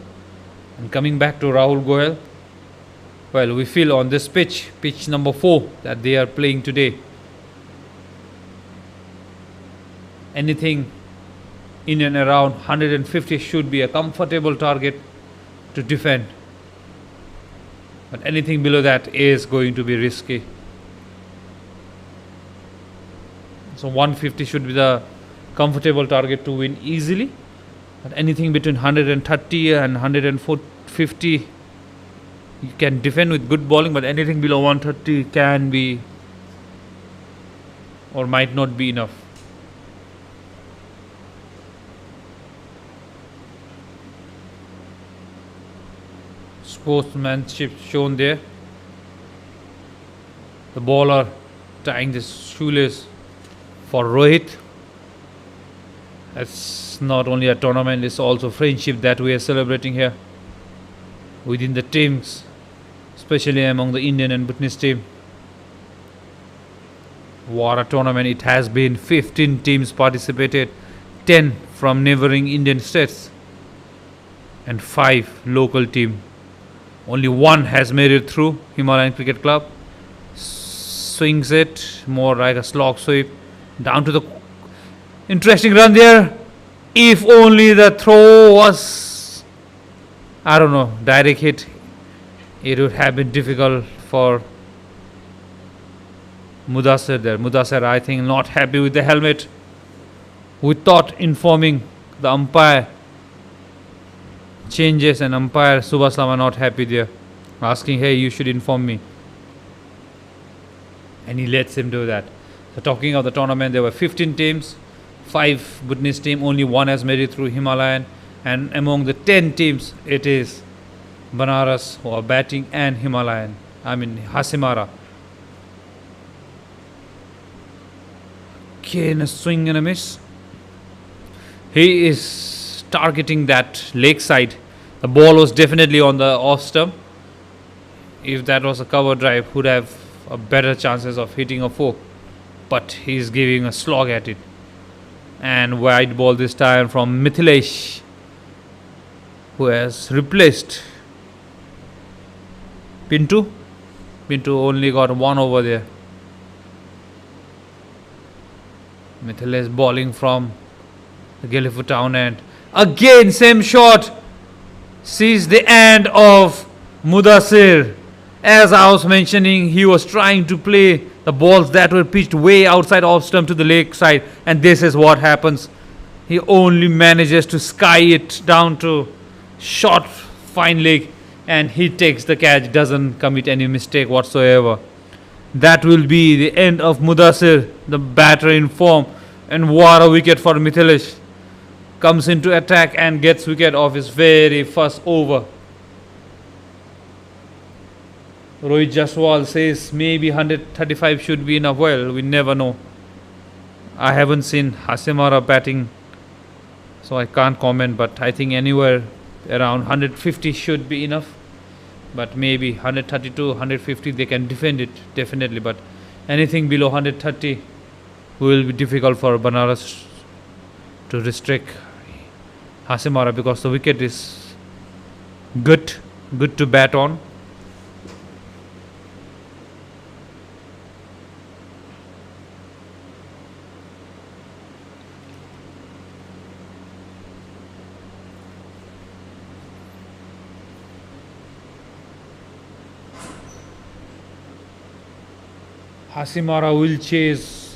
And coming back to Rahul Goyal, well, we feel on this pitch number 4 that they are playing today, anything in and around 150 should be a comfortable target to defend. But anything below that is going to be risky. So 150 should be the comfortable target to win easily. But anything between 130 and 150, you can defend with good bowling, but anything below 130 can be or might not be enough. Sportsmanship shown there. The bowler tying this shoelace for Rohit. It's not only a tournament, it's also friendship that we are celebrating here within the teams, especially among the Indian and Bhutanese team. What a tournament it has been. 15 teams participated, 10 from neighboring Indian states and 5 local team. Only 1 has made it through. Himara Cricket Club swings it more like a slog sweep down to the interesting run there. If only the throw was, I don't know, direct hit, it would have been difficult for Mudasir there. Mudasir, I think, not happy with the helmet. Without informing the umpire changes, and umpire Subhash Lama not happy there, asking, hey, you should inform me. And he lets him do that. So talking of the tournament, there were 15 teams, 5 Bhutanese team, only one has made it through Himalayan, and among the 10 teams, it is Banaras who are batting and Himalayan. I mean Hasimara. Again a swing and a miss. He is targeting that leg side. The ball was definitely on the off stump. If that was a cover drive, would have a better chances of hitting a 4. But he's giving a slog at it. And wide ball this time from Mithilesh, who has replaced Pintu. Pintu only got 1 over there. Mithilesh bowling from the Gelephu town end. Again, same shot. Sees the end of Mudasir. As I was mentioning, he was trying to play the balls that were pitched way outside off stump to the leg side, and this is what happens. He only manages to sky it down to short fine leg, and he takes the catch, doesn't commit any mistake whatsoever. That will be the end of Mudasir, the batter in form, and what a wicket for Mithilesh. Comes into attack and gets wicket off his very first over. Rohit Jaswal says maybe 135 should be enough. Well, we never know. I haven't seen Hasimara batting, so I can't comment, but I think anywhere around 150 should be enough. But maybe 132, 150 they can defend it, definitely. But anything below 130 will be difficult for Banaras to restrict Hasimara, because the wicket is good to bat on. Hasimara will chase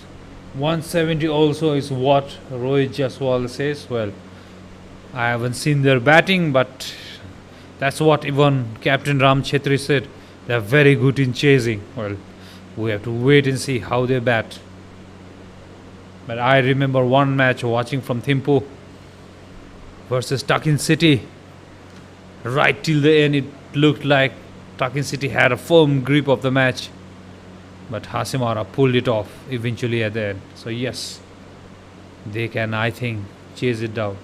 170 also, is what Rohit Jaswal says. Well, I haven't seen their batting, but that's what even Captain Ram Chetri said. They're very good in chasing. Well, we have to wait and see how they bat. But I remember one match watching from Thimphu versus Takin City. Right till the end, it looked like Takin City had a firm grip of the match. But Hasimara pulled it off eventually at the end. So yes, they can, I think, chase it down.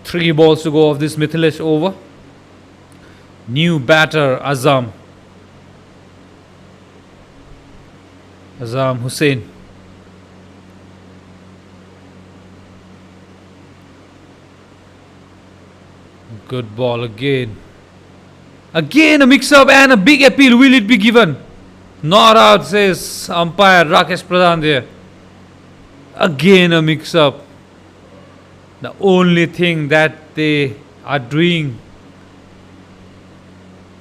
Three balls to go of this Mithilesh over. New batter Azam Hussain. Good ball again. Again a mix-up and a big appeal. Will it be given? Not out, says umpire Rakesh Pradhan there. Again a mix-up. The only thing that they are doing,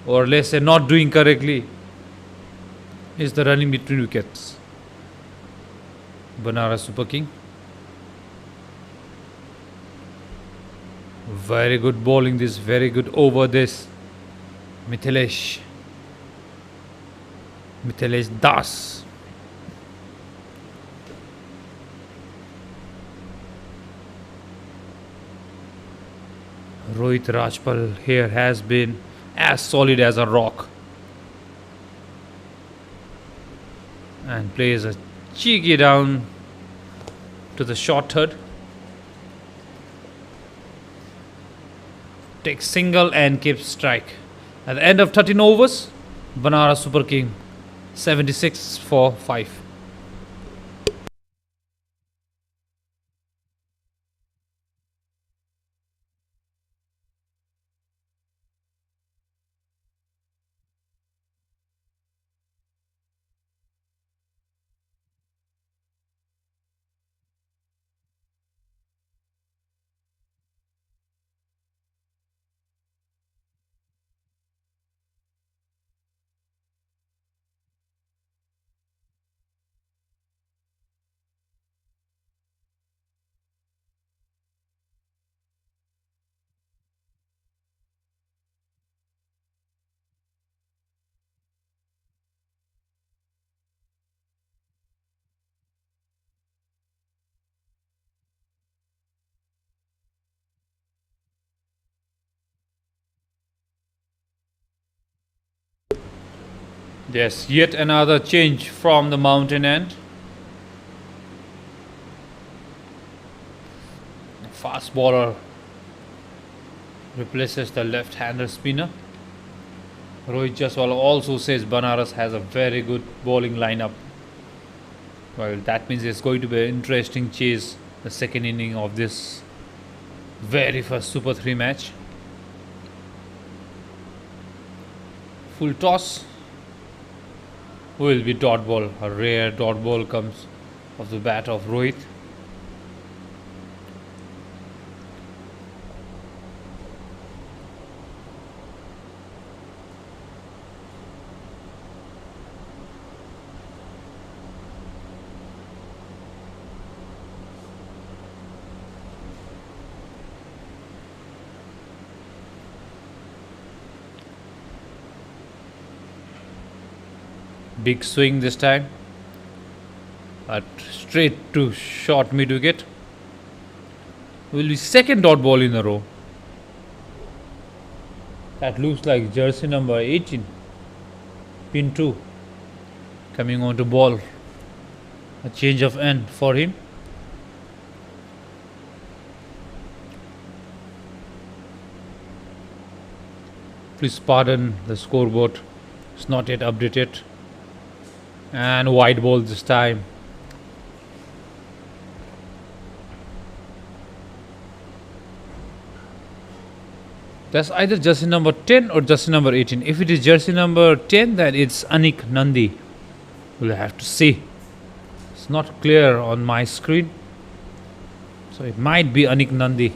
or let's say not doing correctly, is the running between wickets. Banaras Super King. Very good bowling this, very good over this. Mithilesh Das. Rohit Rajpal here has been as solid as a rock and plays a cheeky down to the short third. Takes single and keeps strike. At the end of 13 overs, Banaras Super King 76 for 5. Yes, yet another change from the mountain end. Fast bowler replaces the left-hander spinner. Rohit Jaswal also says Banaras has a very good bowling lineup. Well, that means it's going to be an interesting chase, the second inning of this very first Super 3 match. Full toss will be dot ball. A rare dot ball comes off the bat of Rohit. Big swing this time, but straight to short mid wicket. Will be second dot ball in a row. That looks like jersey number 18, pin 2, coming on to ball. A change of end for him. Please pardon the scoreboard, it's not yet updated. And wide ball this time. That's either jersey number 10 or jersey number 18. If it is jersey number 10, then it's Anik Nandi. We'll have to see. It's not clear on my screen, so it might be Anik Nandi.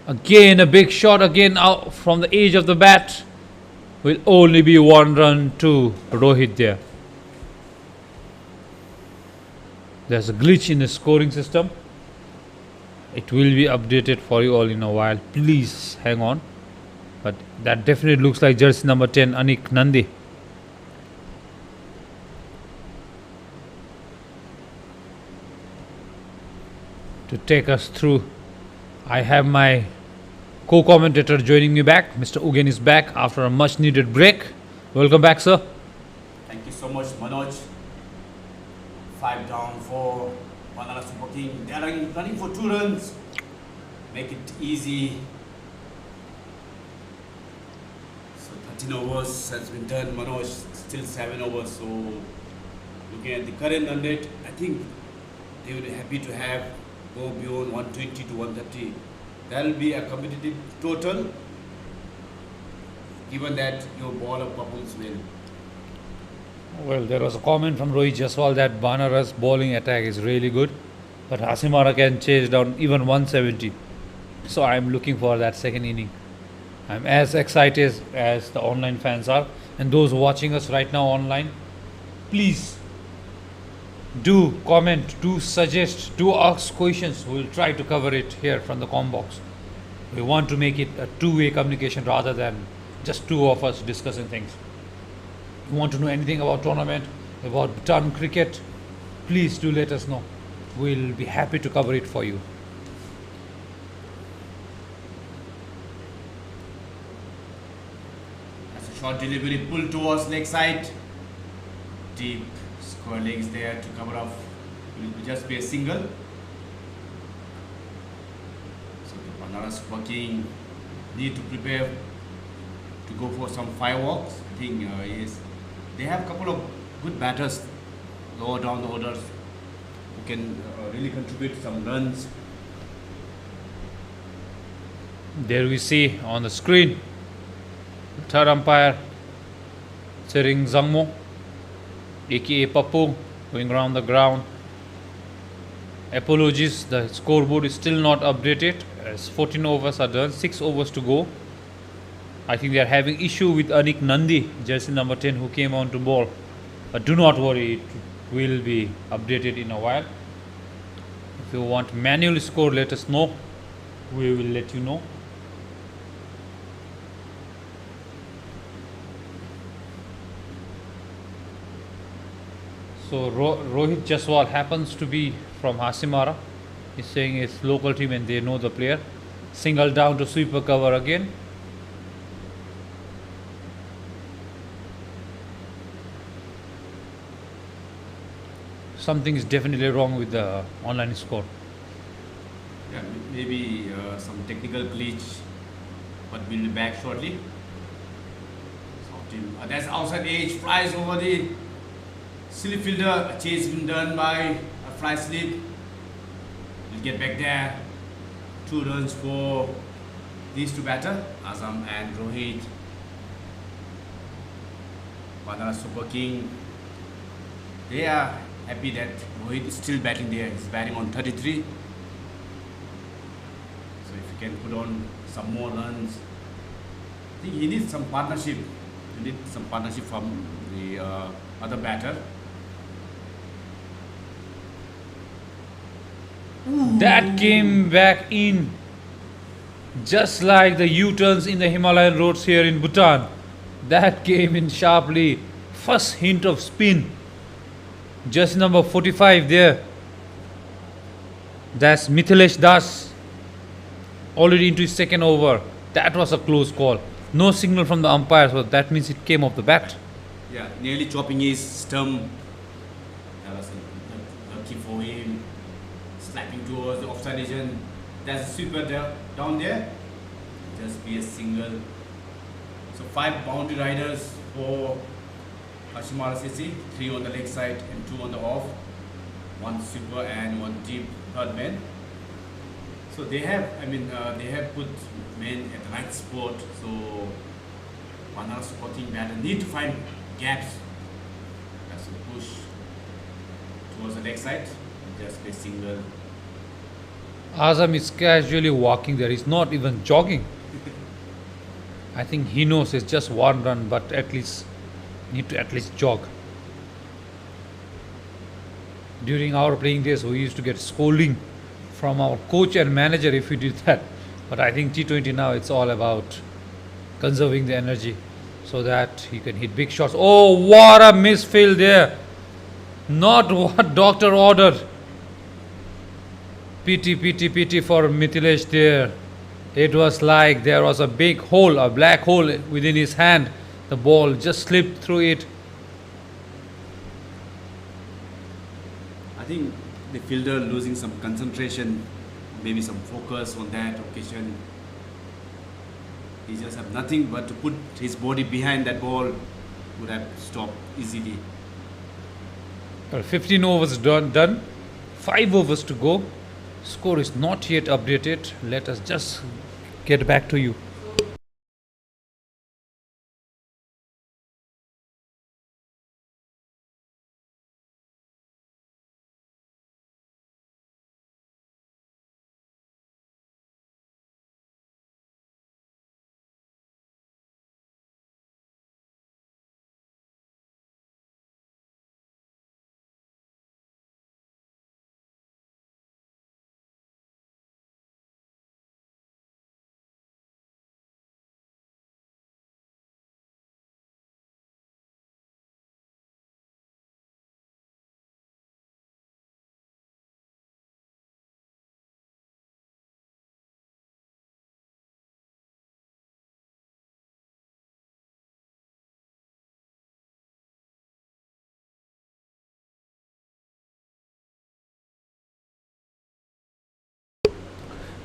Again a big shot, again out from the edge of the bat. Will only be one run to Rohit there. There's a glitch in the scoring system. It will be updated for you all in a while. Please hang on. But that definitely looks like jersey number 10, Anik Nandi. To take us through, I have my co-commentator joining me back. Mr. Ugen is back after a much needed break. Welcome back, sir. Thank you so much, Manoj. 5 down for Banaras Super Kings. They are running for 2 runs. Make it easy. So 13 overs has been done, Manoj. Still 7 overs. So looking at the current run rate, I think they will be happy to have go beyond 120 to 130. That will be a competitive total, given that your bowler performs well. Well, there was a comment from Rohit Jaswal that Banaras bowling attack is really good, but Hasimara can chase down even 170. So I'm looking for that second inning. I'm as excited as the online fans are, and those watching us right now online, please do comment, do suggest, do ask questions. We'll try to cover it here from the com box. We want to make it a two-way communication rather than just two of us discussing things. If you want to know anything about tournament, about Bhutan cricket, please do let us know. We'll be happy to cover it for you. That's a short delivery, pull towards leg side. Deep square legs there to cover off. Will just be a single. So the Banaras Super Kings need to prepare to go for some fireworks. I think yes, they have a couple of good batters lower down the orders who can really contribute some runs. There we see on the screen, third umpire, Tsering Zangmo, aka Papu, going around the ground. Apologies, the scoreboard is still not updated as 14 overs are done, 6 overs to go. I think they are having issue with Anik Nandi, jersey number 10, who came on to bowl. But do not worry, it will be updated in a while. If you want manual score, let us know. We will let you know. So Rohit Jaswal happens to be from Hasimara. He's saying it's local team and they know the player. Single down to sweeper cover again. something is definitely wrong with the online score. Yeah, maybe some technical glitch, but we'll be back shortly. That's outside edge, flies over the slip fielder. A chase been done by a fly slip. We'll get back there. 2 runs for these two batters, Azam and Rohit. Banaras Super King. They are happy that Rohit is still batting there. He's batting on 33. So if he can put on some more runs, I think he needs some partnership. He needs some partnership from the other batter. That came back in just like the U-turns in the Himalayan roads here in Bhutan. That came in sharply. First hint of spin. Just number 45 there. That's Mithilesh Das. Already into his second over. That was a close call. No signal from the umpire, so that means it came off the bat. Yeah, nearly chopping his stump. That was lucky for him. Slapping towards the offside region. That's a sweeper down there. Just be a single. So 5 boundary riders for Hasimara CC. 3 on the leg side and 2 on the off. 1 sweeper and 1 deep third man. So they have, they have put men at the right spot. So Banaras Sporting batter need to find gaps. That's a push towards the leg side. Just be single. Azam is casually walking there. He's not even jogging. I think he knows it's just 1 run, but at least need to at least jog. During our playing days, we used to get scolding from our coach and manager if we did that. But I think T20 now it's all about conserving the energy so that he can hit big shots. Oh, what a misfield there! Not what doctor ordered. Pity for Mithilesh there. It was like there was a big hole, a black hole within his hand. The ball just slipped through it. I think the fielder losing some concentration, maybe some focus on that occasion. He just have nothing but to put his body behind that ball, would have stopped easily. Well, 15 overs done, 5 overs to go. Score is not yet updated. Let us just get back to you.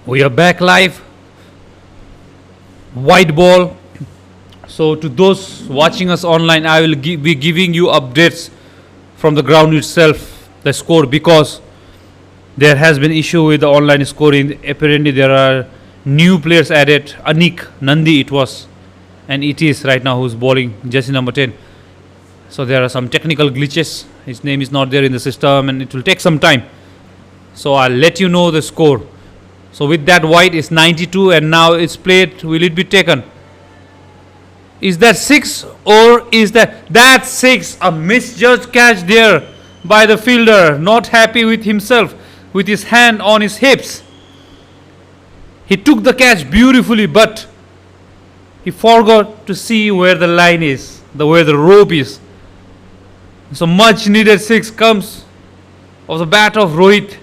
We are back live. White ball. So to those watching us online, I will be giving you updates from the ground itself, the score, because there has been issue with the online scoring. Apparently there are new players added. Anik Nandi it was, and it is right now who's bowling, jersey number 10. So there are some technical glitches. His name is not there in the system and it will take some time. So I'll let you know the score. So with that, white is 92 and now it's played. Will it be taken? Is that 6 or is that's 6? A misjudged catch there by the fielder. Not happy with himself, with his hand on his hips. He took the catch beautifully, but he forgot to see where the line is, where the rope is. So much needed 6 comes of the bat of Rohit.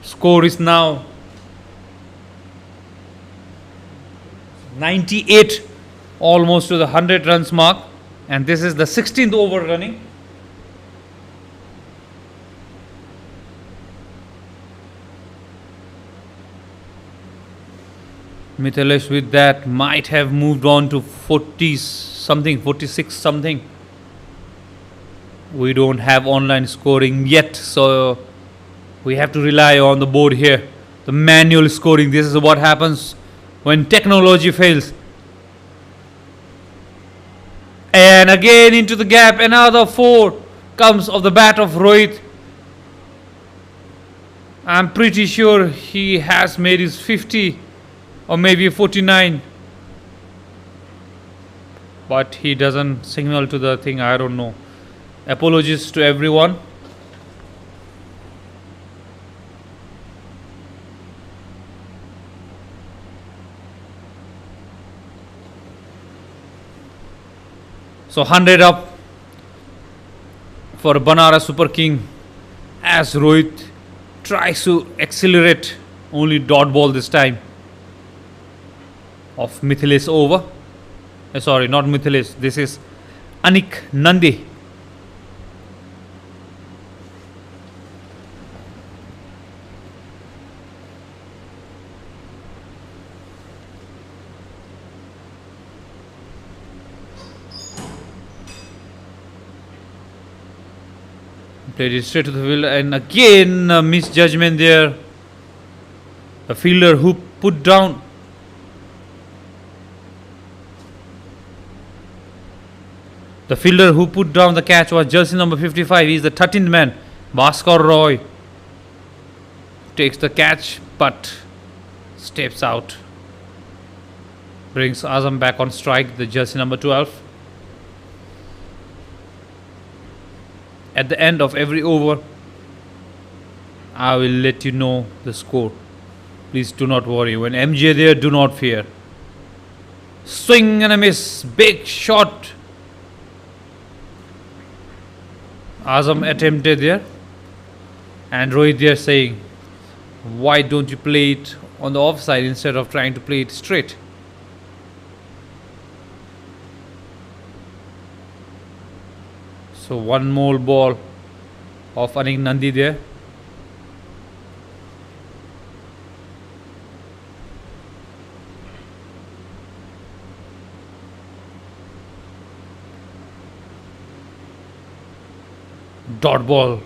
Score is now 98, almost to the 100 runs mark. And this is the 16th over running. Mithilesh with that might have moved on to 40 something, 46 something. We don't have online scoring yet, so we have to rely on the board here. The manual scoring. This is what happens when technology fails. And again into the gap. Another 4 comes off the bat of Rohit. I'm pretty sure he has made his 50 or maybe 49. But he doesn't signal to the thing. I don't know. Apologies to everyone. So 100 up for Banaras Super King as Rohit tries to accelerate. Only dot ball this time of Mithilesh over. Sorry, not Mithilesh. This is Anik Nandi. Played it straight to the field, and again a misjudgment there. The fielder who put down the catch was jersey number 55. He is the 13th man. Bhaskar Roy takes the catch but steps out. Brings Azam back on strike, the jersey number 12. At the end of every over, I will let you know the score. Please do not worry. When MJ there, do not fear. Swing and a miss. Big shot. Azam attempted there. And Rohit there saying, why don't you play it on the offside instead of trying to play it straight? So one more ball of Anik Nandi there. Dot ball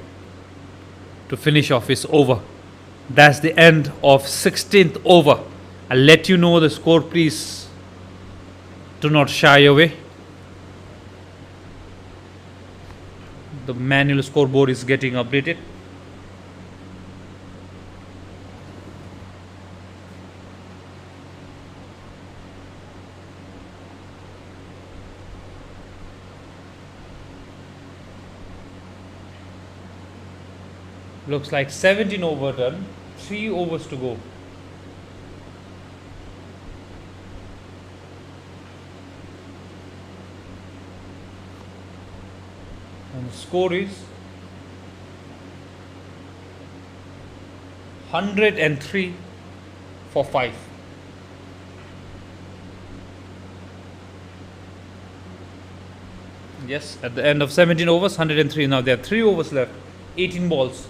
to finish off his over. That's the end of 16th over. I'll let you know the score, please. Do not shy away. The manual scoreboard is getting updated. Looks like 17 over done, 3 overs to go. And the score is 103 for 5. Yes, at the end of 17 overs, 103. Now there are 3 overs left, 18 balls.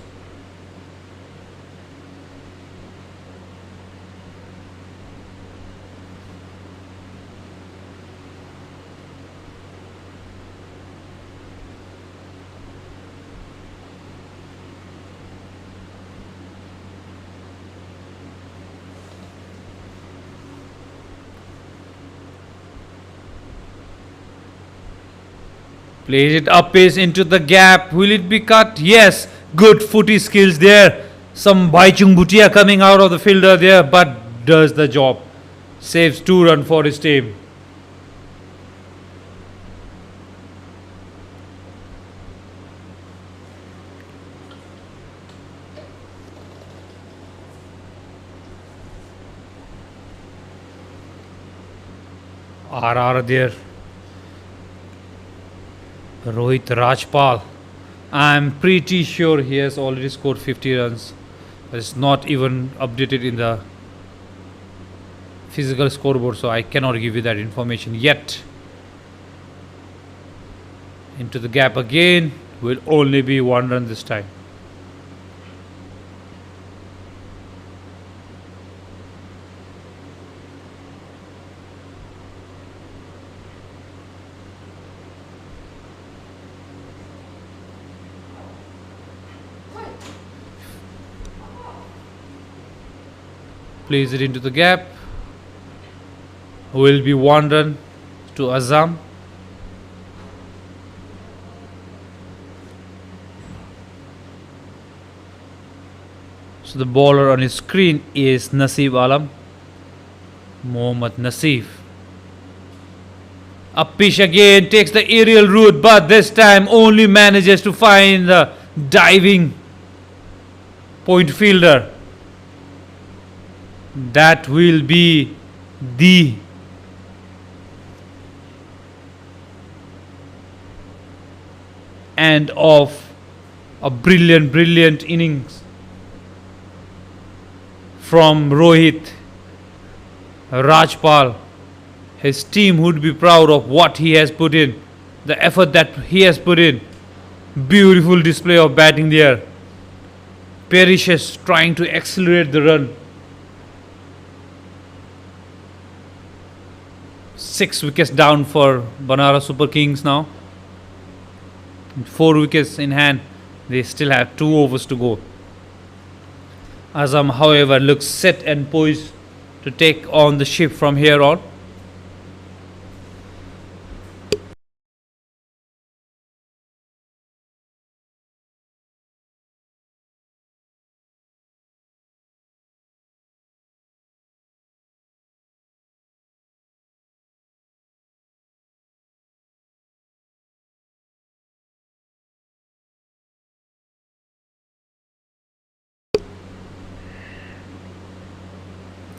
Plays it up pace into the gap. Will it be cut? Yes. Good footy skills there. Some Baichung Bhutia coming out of the fielder there, but does the job. Saves 2 runs for his team. RR there. Rohit Rajpal. I'm pretty sure he has already scored 50 runs. It's not even updated in the physical scoreboard, so I cannot give you that information yet. Into the gap again. Will only be 1 run this time. Plays it into the gap. Will be 1 run to Azam. So the bowler on his screen is Naseeb Alam. Mohammad Naseef. Up pitch again, takes the aerial route, but this time only manages to find the diving point fielder. That will be the end of a brilliant innings from Rohit Rajpal. His team would be proud of what he has put in, the effort that he has put in. Beautiful display of batting there. Perishes trying to accelerate the run. 6 wickets down for Banaras Super Kings now. 4 wickets in hand. They still have 2 overs to go. Azam, however, looks set and poised to take on the ship from here on.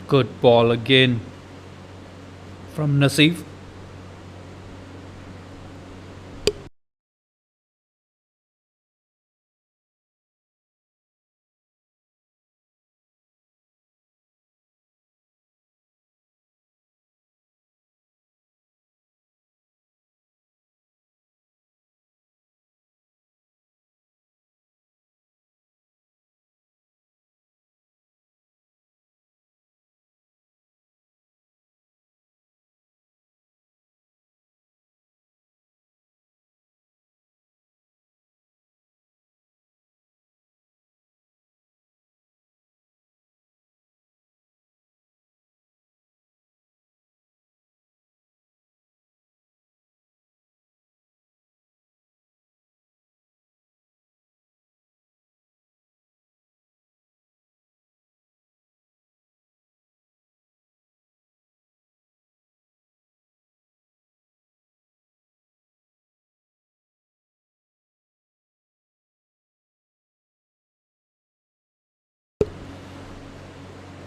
Good ball again from Naseef.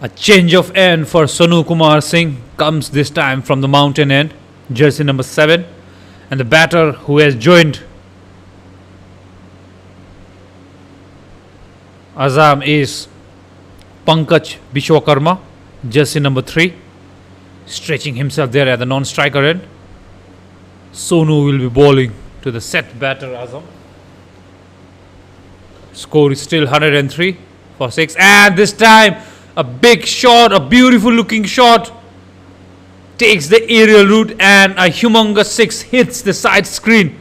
A change of end for Sonu Kumar Singh comes this time from the mountain end, jersey number 7, and the batter who has joined Azam is Pankaj Bishwakarma, jersey number 3, stretching himself there at the non-striker end. Sonu will be bowling to the set batter Azam. Score is still 103 for 6, and this time a big shot, a beautiful looking shot, takes the aerial route and a humongous 6 hits the side screen.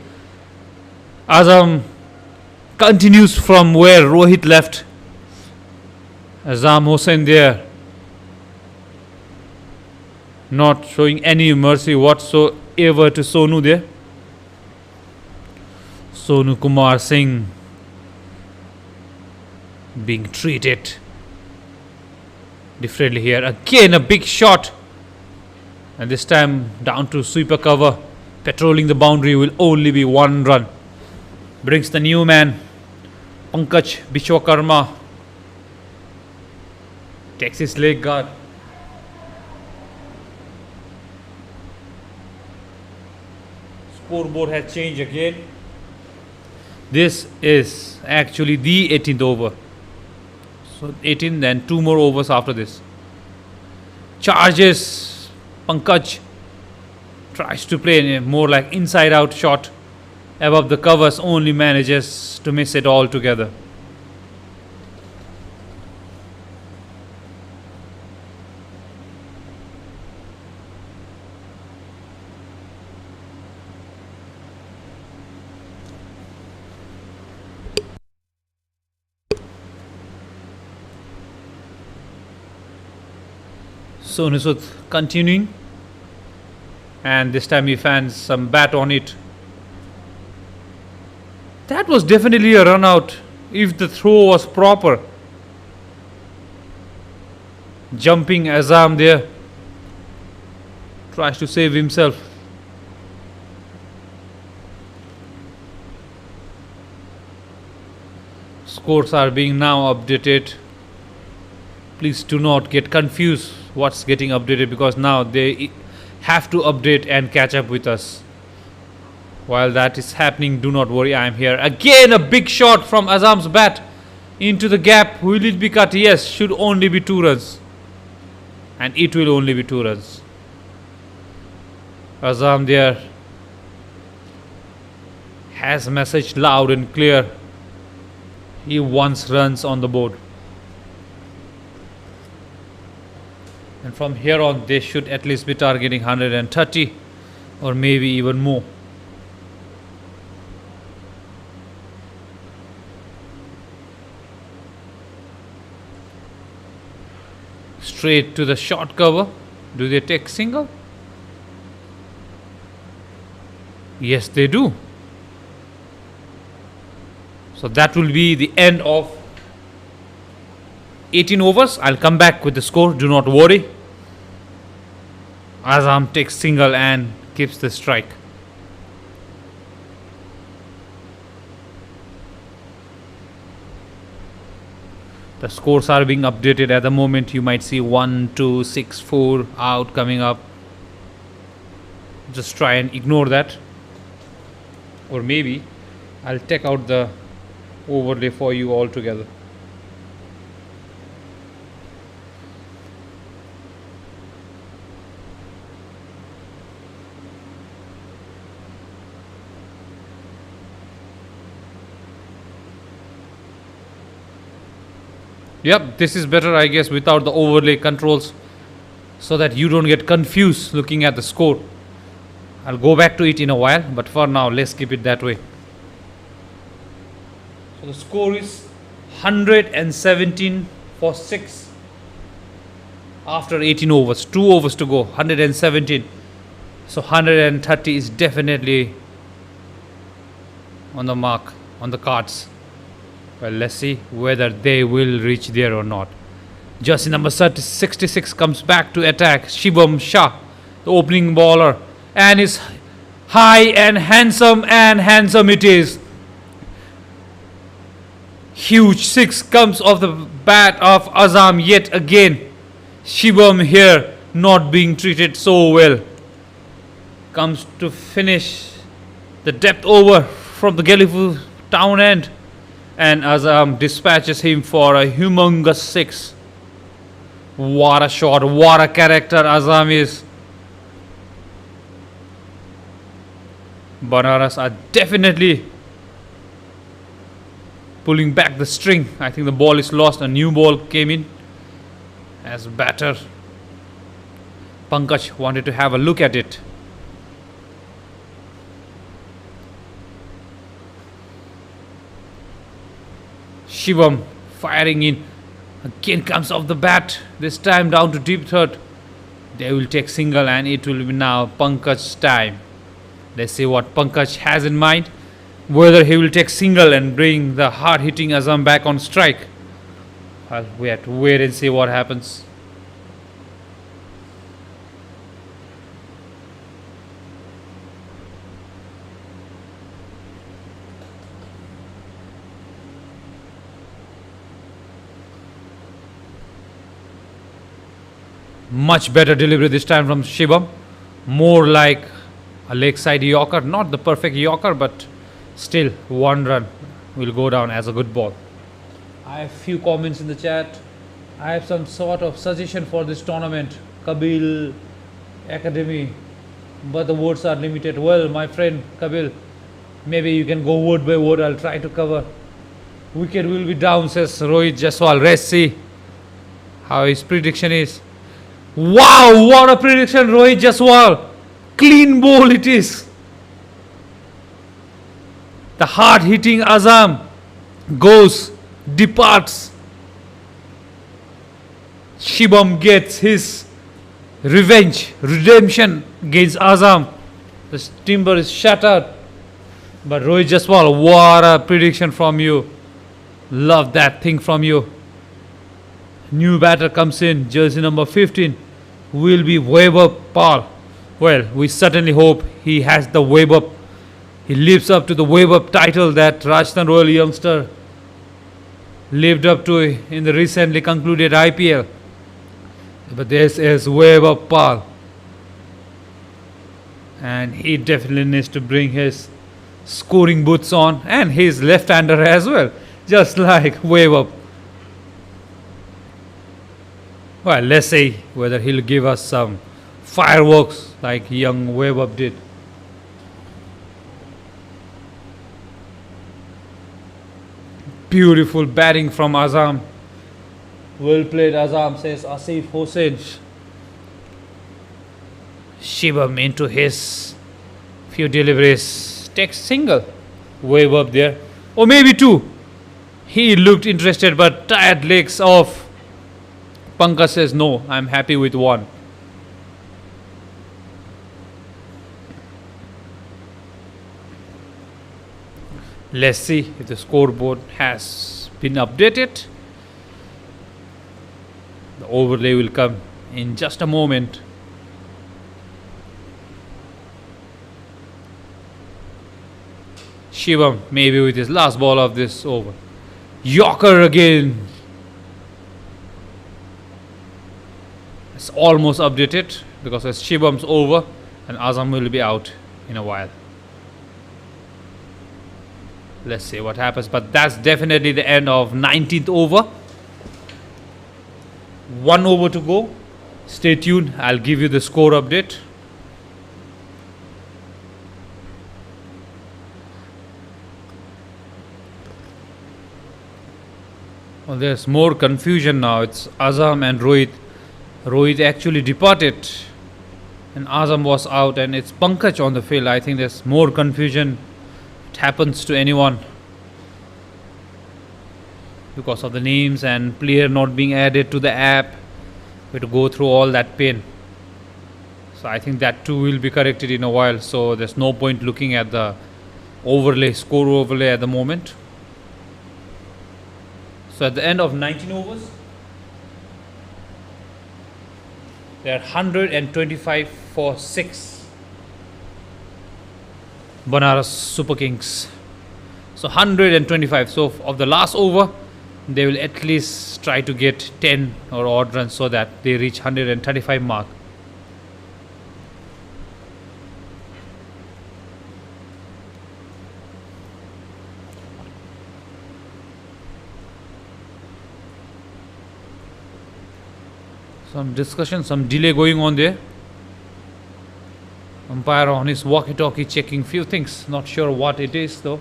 Azam continues from where Rohit left. Azam Hossain there, not showing any mercy whatsoever to Sonu there. Sonu Kumar Singh being treated differently here. Again a big shot, and this time down to sweeper cover. Patrolling the boundary will only be 1 run. Brings the new man Pankaj Bishwakarma. Takes his leg guard. Scoreboard has changed again. This is actually the 18th over. So 18, then 2 more overs after this. Charges Pankaj, tries to play a more like inside out shot, above the covers, only manages to miss it altogether. So Nusut continuing, and this time he fans some bat on it. That was definitely a run out if the throw was proper. Jumping Azam there, tries to save himself. Scores are being now updated. Please do not get confused what's getting updated, because now they have to update and catch up with us. While that is happening, do not worry, I am here. Again a big shot from Azam's bat into the gap. Will it be cut? Yes, should only be 2 runs. And it will only be 2 runs. Azam there has message loud and clear. He wants runs on the board. And from here on, they should at least be targeting 130 or maybe even more. Straight to the short cover. Do they take single? Yes, they do. So that will be the end of 18 overs. I'll come back with the score, do not worry. Azam takes single and keeps the strike. The scores are being updated at the moment. You might see 1, 2, 6, 4 out coming up. Just try and ignore that. Or maybe I'll take out the overlay for you altogether. Yep, this is better, I guess, without the overlay controls, so that you don't get confused looking at the score. I'll go back to it in a while, but for now, let's keep it that way. So the score is 117 for 6 after 18 overs. 2 overs to go, 117. So 130 is definitely on the mark, on the cards. Well, let's see whether they will reach there or not. Jersey number 66 comes back to attack. Shivam Shah, the opening bowler, and is high and handsome it is. Huge 6 comes off the bat of Azam yet again. Shivam here not being treated so well. Comes to finish the depth over from the Gelephu town end. And Azam dispatches him for a humongous 6. What a shot, what a character Azam is. Banaras are definitely pulling back the string. I think the ball is lost. A new ball came in as batter. Pankaj wanted to have a look at it. Shivam firing in. Again comes off the bat. This time down to deep third. They will take single and it will be now Pankaj's time. Let's see what Pankaj has in mind. Whether he will take single and bring the hard-hitting Azam back on strike. Well, we have to wait and see what happens. Much better delivery this time from Shivam. More like a lakeside Yorker. Not the perfect Yorker, but still 1 run will go down as a good ball. I have few comments in the chat. I have some sort of suggestion for this tournament. Kabil Academy. But the words are limited. Well, my friend Kabil, Maybe you can go word by word. I'll try to cover. Wicket will be down, says Rohit Jaiswal. Let's see how his prediction is. Wow, what a prediction, Rohit Jaiswal. Clean ball it is. The hard hitting Azam goes, departs. Shivam gets his revenge, redemption against Azam. The timber is shattered. But Rohit Jaiswal, what a prediction from you. Love that thing from you. New batter comes in, jersey number 15. Will be Weber Paul. Well, we certainly hope he has the Weber. He lives up to the Weber title that Rajasthan Royal youngster lived up to in the recently concluded IPL. But this is Weber Paul. And he definitely needs to bring his scoring boots on and his left-hander as well, just like Weber. Well, let's see whether he'll give us some fireworks like young Weber did. Beautiful batting from Azam. Well played, Azam, says Asif Hossain. Shivam into his few deliveries. Takes single. Wave up there. Or maybe two. He looked interested, but tired legs off. Pankaj says no, I'm happy with one. Let's see if the scoreboard has been updated. The overlay will come in just a moment. Shivam maybe with his last ball of this over. Yorker again. It's almost updated because it's Shivam's over and Azam will be out in a while. Let's see what happens, but that's definitely the end of 19th over. 1 over to go. Stay tuned, I'll give you the score update. Well, there's more confusion now. It's Azam and Rohit. Rohit actually departed and Azam was out, and it's Pankaj on the field. I think there's more confusion. It happens to anyone because of the names and player not being added to the app. We have to go through all that pain. So I think that too will be corrected in a while. So there's no point looking at the overlay, score overlay at the moment. So at the end of 19 overs, they are 125 for 6. Banaras Super Kings. So 125. So of the last over, they will at least try to get 10 or odd runs so that they reach 135 mark. Some discussion, some delay going on there. Umpire on his walkie-talkie checking few things. Not sure what it is though.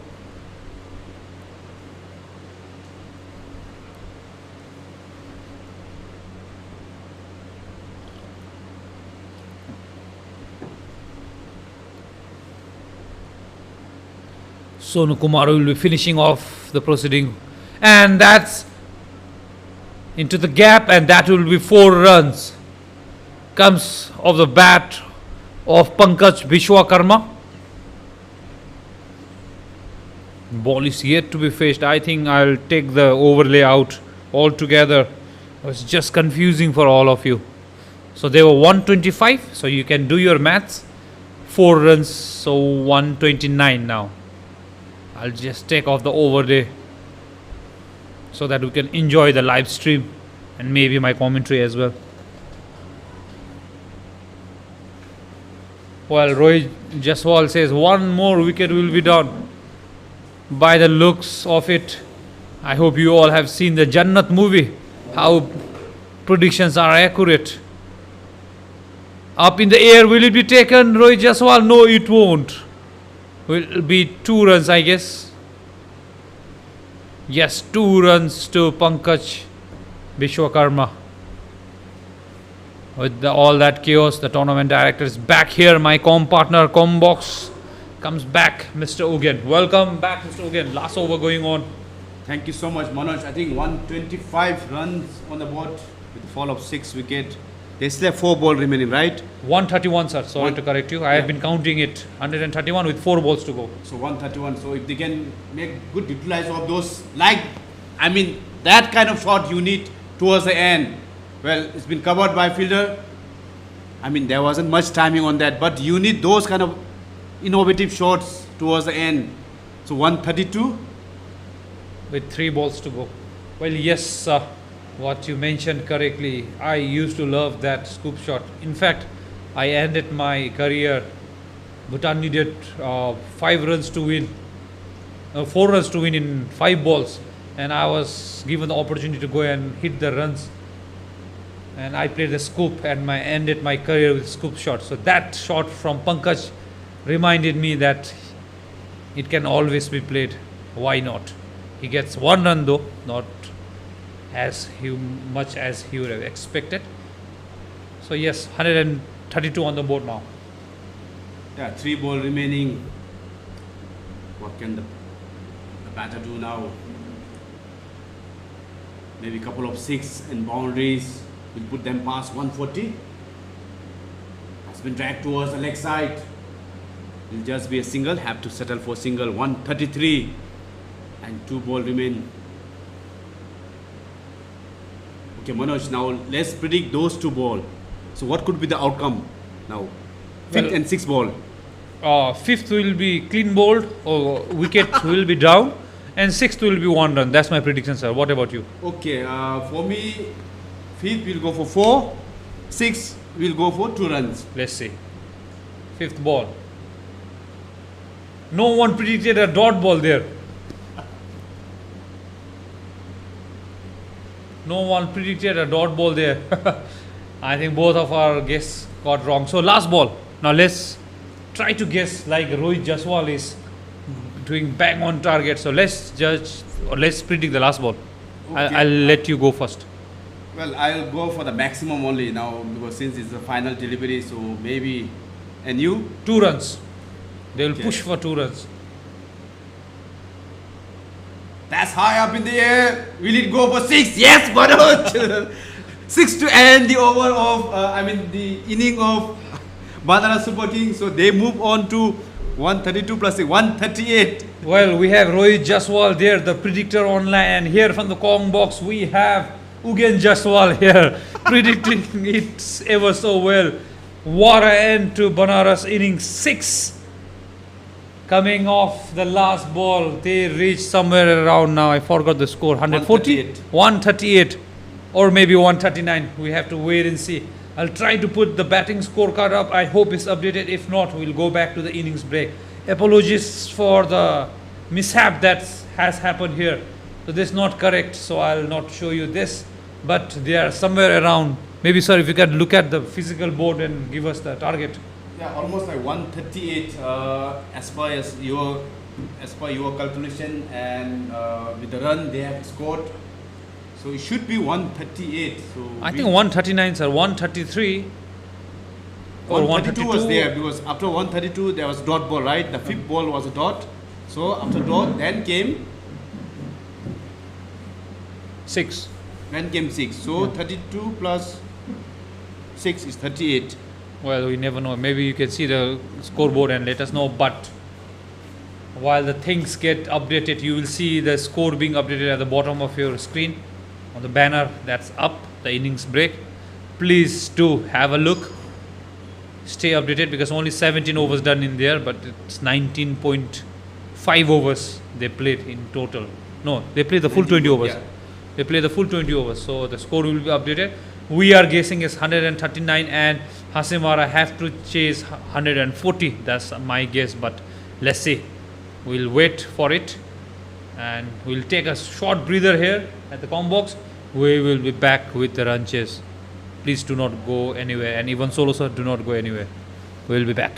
Sonu Kumar will be finishing off the proceeding, and that's into the gap, and that will be 4 runs. Comes off the bat of Pankaj Vishwakarma. Ball is yet to be faced. I think I'll take the overlay out altogether. It's just confusing for all of you. So they were 125, so you can do your maths. 4 runs, so 129 now. I'll just take off the overlay so that we can enjoy the live stream and maybe my commentary as well. Well, Rohit Jaiswal says one more wicket will be done. By the looks of it, I hope you all have seen the Jannat movie, how predictions are accurate. Up in the air, will it be taken, Rohit Jaiswal? No, it won't. Will be 2 runs, I guess. Yes, 2 runs to Pankaj Vishwakarma. With all that chaos, the tournament director is back here. My partner, Combox, comes back. Mr. Ugen. Welcome back, Mr. Ugen. Last over going on. Thank you so much, Manoj. I think 125 runs on the board with the fall of 6 wickets. There's still 4 balls remaining, right? 131, sir. Sorry to correct you. I have been counting it. 131 with 4 balls to go. So 131. So if they can make good utilize of those, that kind of shot you need towards the end. Well, it's been covered by fielder. There wasn't much timing on that, but you need those kind of innovative shots towards the end. So 132. With 3 balls to go. Well, yes, what you mentioned correctly. I used to love that scoop shot. In fact, I ended my career. Bhutan needed 5 runs to win, 4 runs to win in 5 balls, and I was given the opportunity to go and hit the runs. And I played the scoop and ended my career with scoop shot. So that shot from Pankaj reminded me that it can always be played. Why not? He gets 1 run though, not as much as he would have expected. So yes, 132 on the board now. Yeah, 3 balls remaining. What can the batter do now? Maybe a couple of 6 and boundaries will put them past 140. Has been dragged towards the leg side. Will just be a single. Have to settle for single. 133 and 2 balls remain. Okay, Manoj, now let's predict those 2 balls. So what could be the outcome now? 5th and 6th ball. 5th will be clean bowled or wicket will be down, and 6th will be 1 run. That's my prediction, sir. What about you? Okay, for me, 5th will go for 4, 6th will go for 2 runs. Let's see. 5th ball. No one predicted a dot ball there. No one predicted a dot ball there. I think both of our guests got wrong. So last ball. Now let's try to guess like Rohit Jaswal is doing bang on target. So let's judge or let's predict the last ball. Okay. I'll let you go first. Well, I'll go for the maximum only now because since it's the final delivery, so maybe. And you? 2 runs. They will Okay. push for 2 runs. That's high up in the air. Will it go for 6? Yes, Manoj. 6 to end the over of, the inning of Banaras Super Kings. So they move on to 132 plus 6, 138. Well, we have Rohit Jaswal there, the predictor online, and here from the Kong box we have Ugen Jaswal here predicting it ever so well. What an end to Banaras inning 6. Coming off the last ball, they reached somewhere around now. I forgot the score. 140, 138, or maybe 139. We have to wait and see. I'll try to put the batting scorecard up. I hope it's updated. If not, we'll go back to the innings break. Apologies for the mishap that has happened here. So this is not correct. So I'll not show you this, but they are somewhere around. Maybe sir, if you can look at the physical board and give us the target. Yeah, almost like 138 as per your calculation, and with the run they have scored. So it should be 138. So I think 139, sir. 133 or 132 132 was there because after 132 there was dot ball, right? The 5th ball was a dot. So after dot, then came 6. 6. So 32 plus 6 is 38. Well, we never know. Maybe you can see the scoreboard and let us know. But while the things get updated, you will see the score being updated at the bottom of your screen on the banner that's up, the innings break. Please do have a look. Stay updated because only 17 overs done in there, but it's 19.5 overs they played in total. No, they played the full 20 overs. Yeah. They play the full 20 overs, so the score will be updated. We are guessing is 139 and Hasimara have to chase 140. That's my guess, but let's see. We'll wait for it and we'll take a short breather here at the com box. We will be back with the run chase. Please do not go anywhere, and even solo sir, do not go anywhere. We'll be back.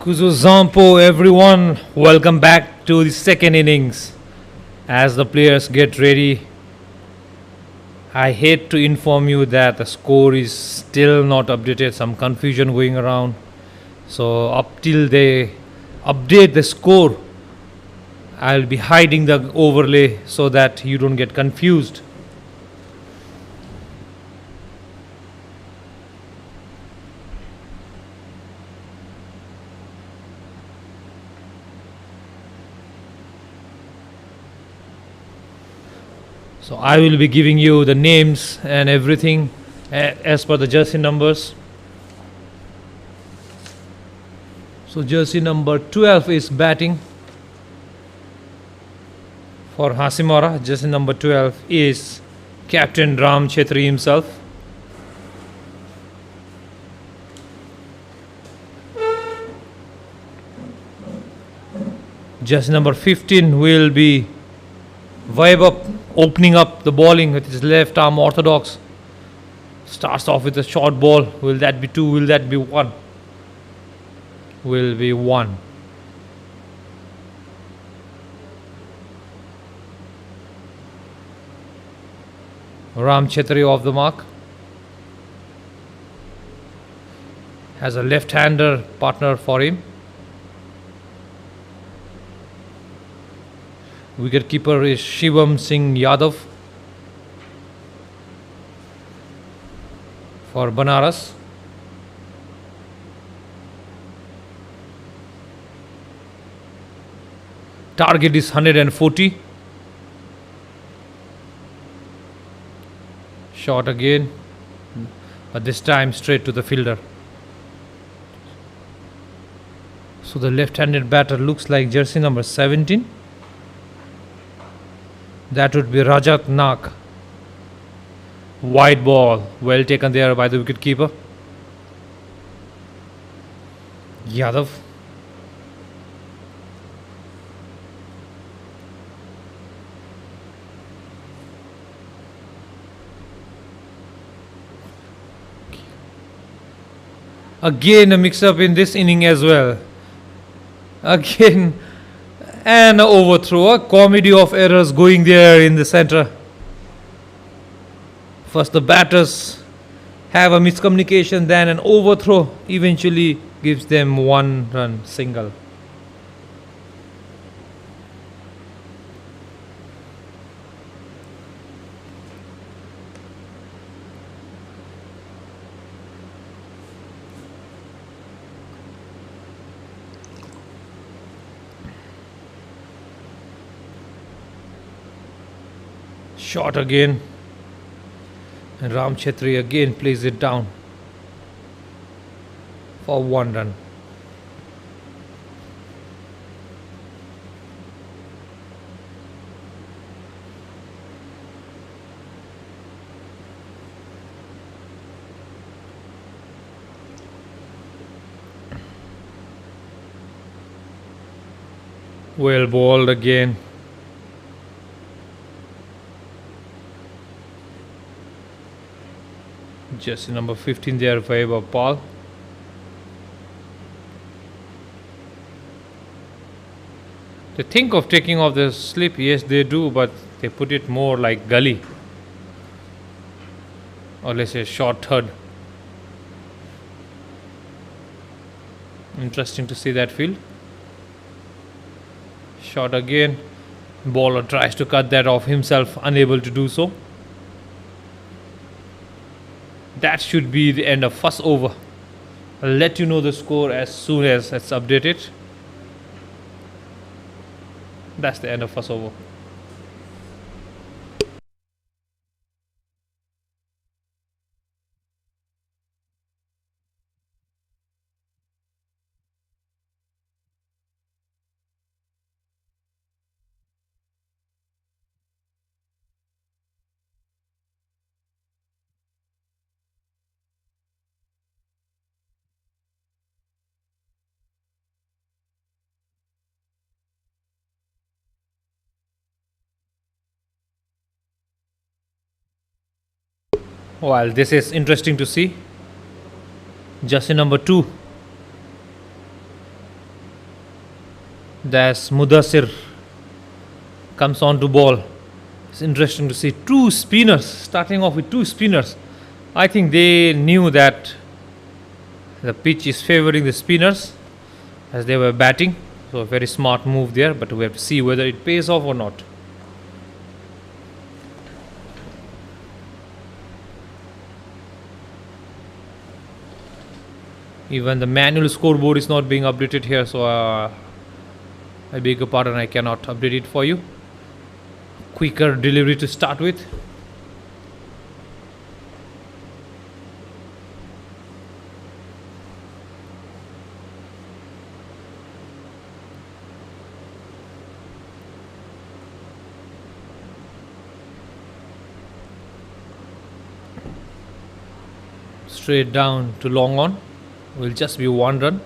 Kuzuzampo, everyone, welcome back to the second innings. As the players get ready, I hate to inform you that the score is still not updated, some confusion going around. So, up till they update the score, I'll be hiding the overlay so that you don't get confused. So I will be giving you the names and everything as per the jersey numbers. So jersey number 12 is batting for Hasimara. Jersey number 12 is Captain Ram Chetri himself. Jersey number 15 will be Vaibhav opening up the bowling with his left arm orthodox. Starts off with a short ball. Will that be 2? Will that be 1? Will be 1. Ram Chetri off the mark. Has a left-hander partner for him. Wicketkeeper is Shivam Singh Yadav for Banaras. Target is 140. Shot again, but this time straight to the fielder. So the left-handed batter looks like jersey number 17. That would be Rajat Nak. Wide ball, well taken there by the wicketkeeper. Yadav. Again a mix-up in this inning as well. Again an overthrow, a comedy of errors going there in the center. First the batters have a miscommunication, then an overthrow eventually gives them 1 run single. Shot again, and Ram Chetri again plays it down for 1 run. Well bowled again. Jersey number 15 there, Vaibhav Pal. They think of taking off the slip, yes they do, but they put it more like gully, or let's say short third. Interesting to see that field. Shot again. Bowler tries to cut that off himself, unable to do so. That should be the end of first over. I'll let you know the score as soon as it's updated. That's the end of first over. Well, this is interesting to see. Jersey number 2 That's Mudassir comes on to ball. It's interesting to see two spinners, starting off with two spinners. I think they knew that the pitch is favoring the spinners as they were batting. So a very smart move there, but we have to see whether it pays off or not. Even the manual scoreboard is not being updated here, so I beg your pardon, I cannot update it for you. Quicker delivery to start with. Straight down to long on. Will just be one run.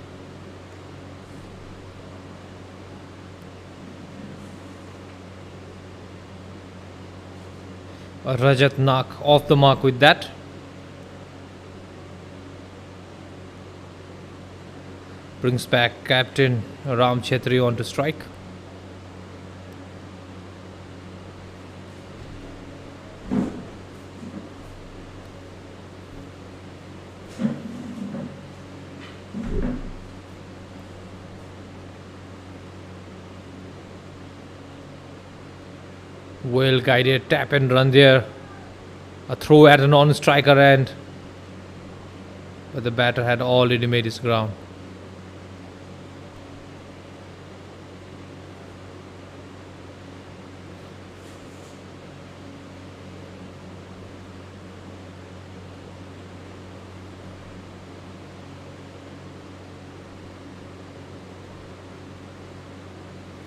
Rajat knock off the mark with that. Brings back captain Ram Chetri on to strike. Well guided tap and run there. A throw at a non-striker end. But the batter had already made his ground.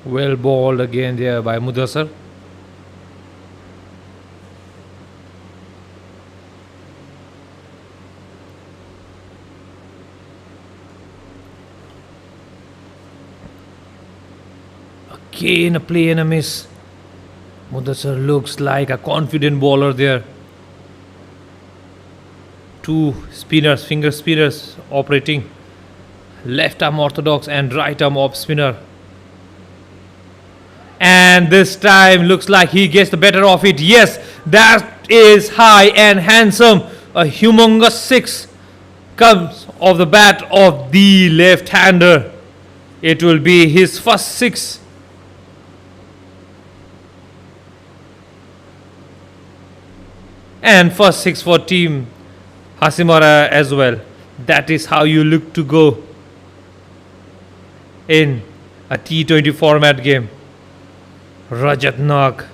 Well bowled again there by Mudassir. Again a play and a miss. Mudassir looks like a confident bowler there. Two spinners, finger spinners operating. Left arm orthodox and right arm off spinner. And this time looks like he gets the better of it. Yes, that is high and handsome. A humongous six comes off the bat of the left-hander. It will be his first six. And first six for team Hasimara as well. That is how you look to go in a T20 format game. Rajat Nag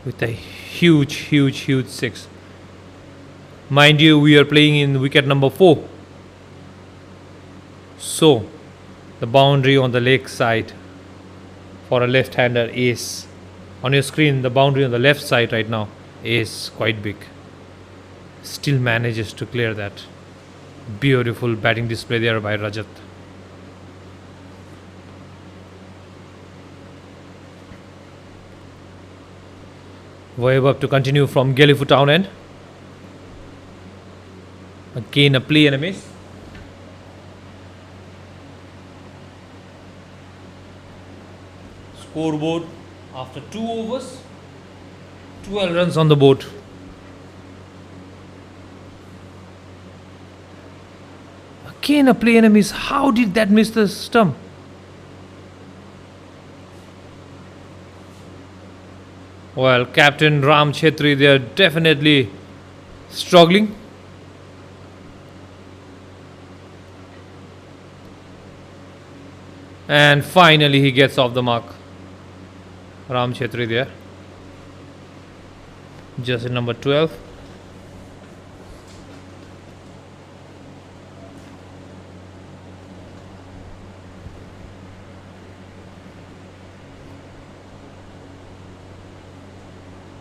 with a huge six. Mind you, we are playing in wicket number 4. So, the boundary on the leg side for a left-hander is, on your screen, the boundary on the left side right now is quite big. Still manages to clear that. Beautiful batting display there by Rajat. Wave to continue from Gelephu Town end. Again a play and a miss. Scoreboard after 2 overs, 12 runs on the board. Again a play and a miss. How did that miss the stump? Well, Captain Ram Chetri, they are definitely struggling. And finally he gets off the mark. Ram Chetri there. Jersey number 12.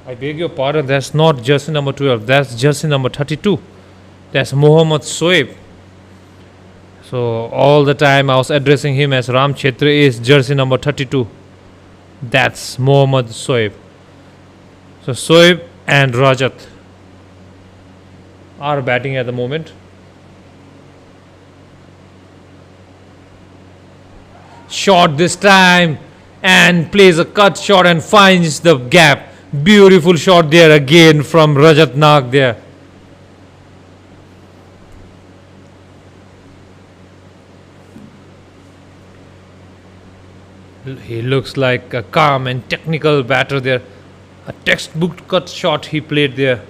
I beg your pardon, that's not jersey number 12, that's jersey number 32. That's Mohammad Soeb. So all the time I was addressing him as Ram Chetri is jersey number 32. That's Mohammad Soeb. So Soeb and Rajat are batting at the moment. shot this time and plays a cut shot and finds the gap. Beautiful shot there again from Rajat Nag there. He looks like a calm and technical batter there. A textbook cut shot he played there.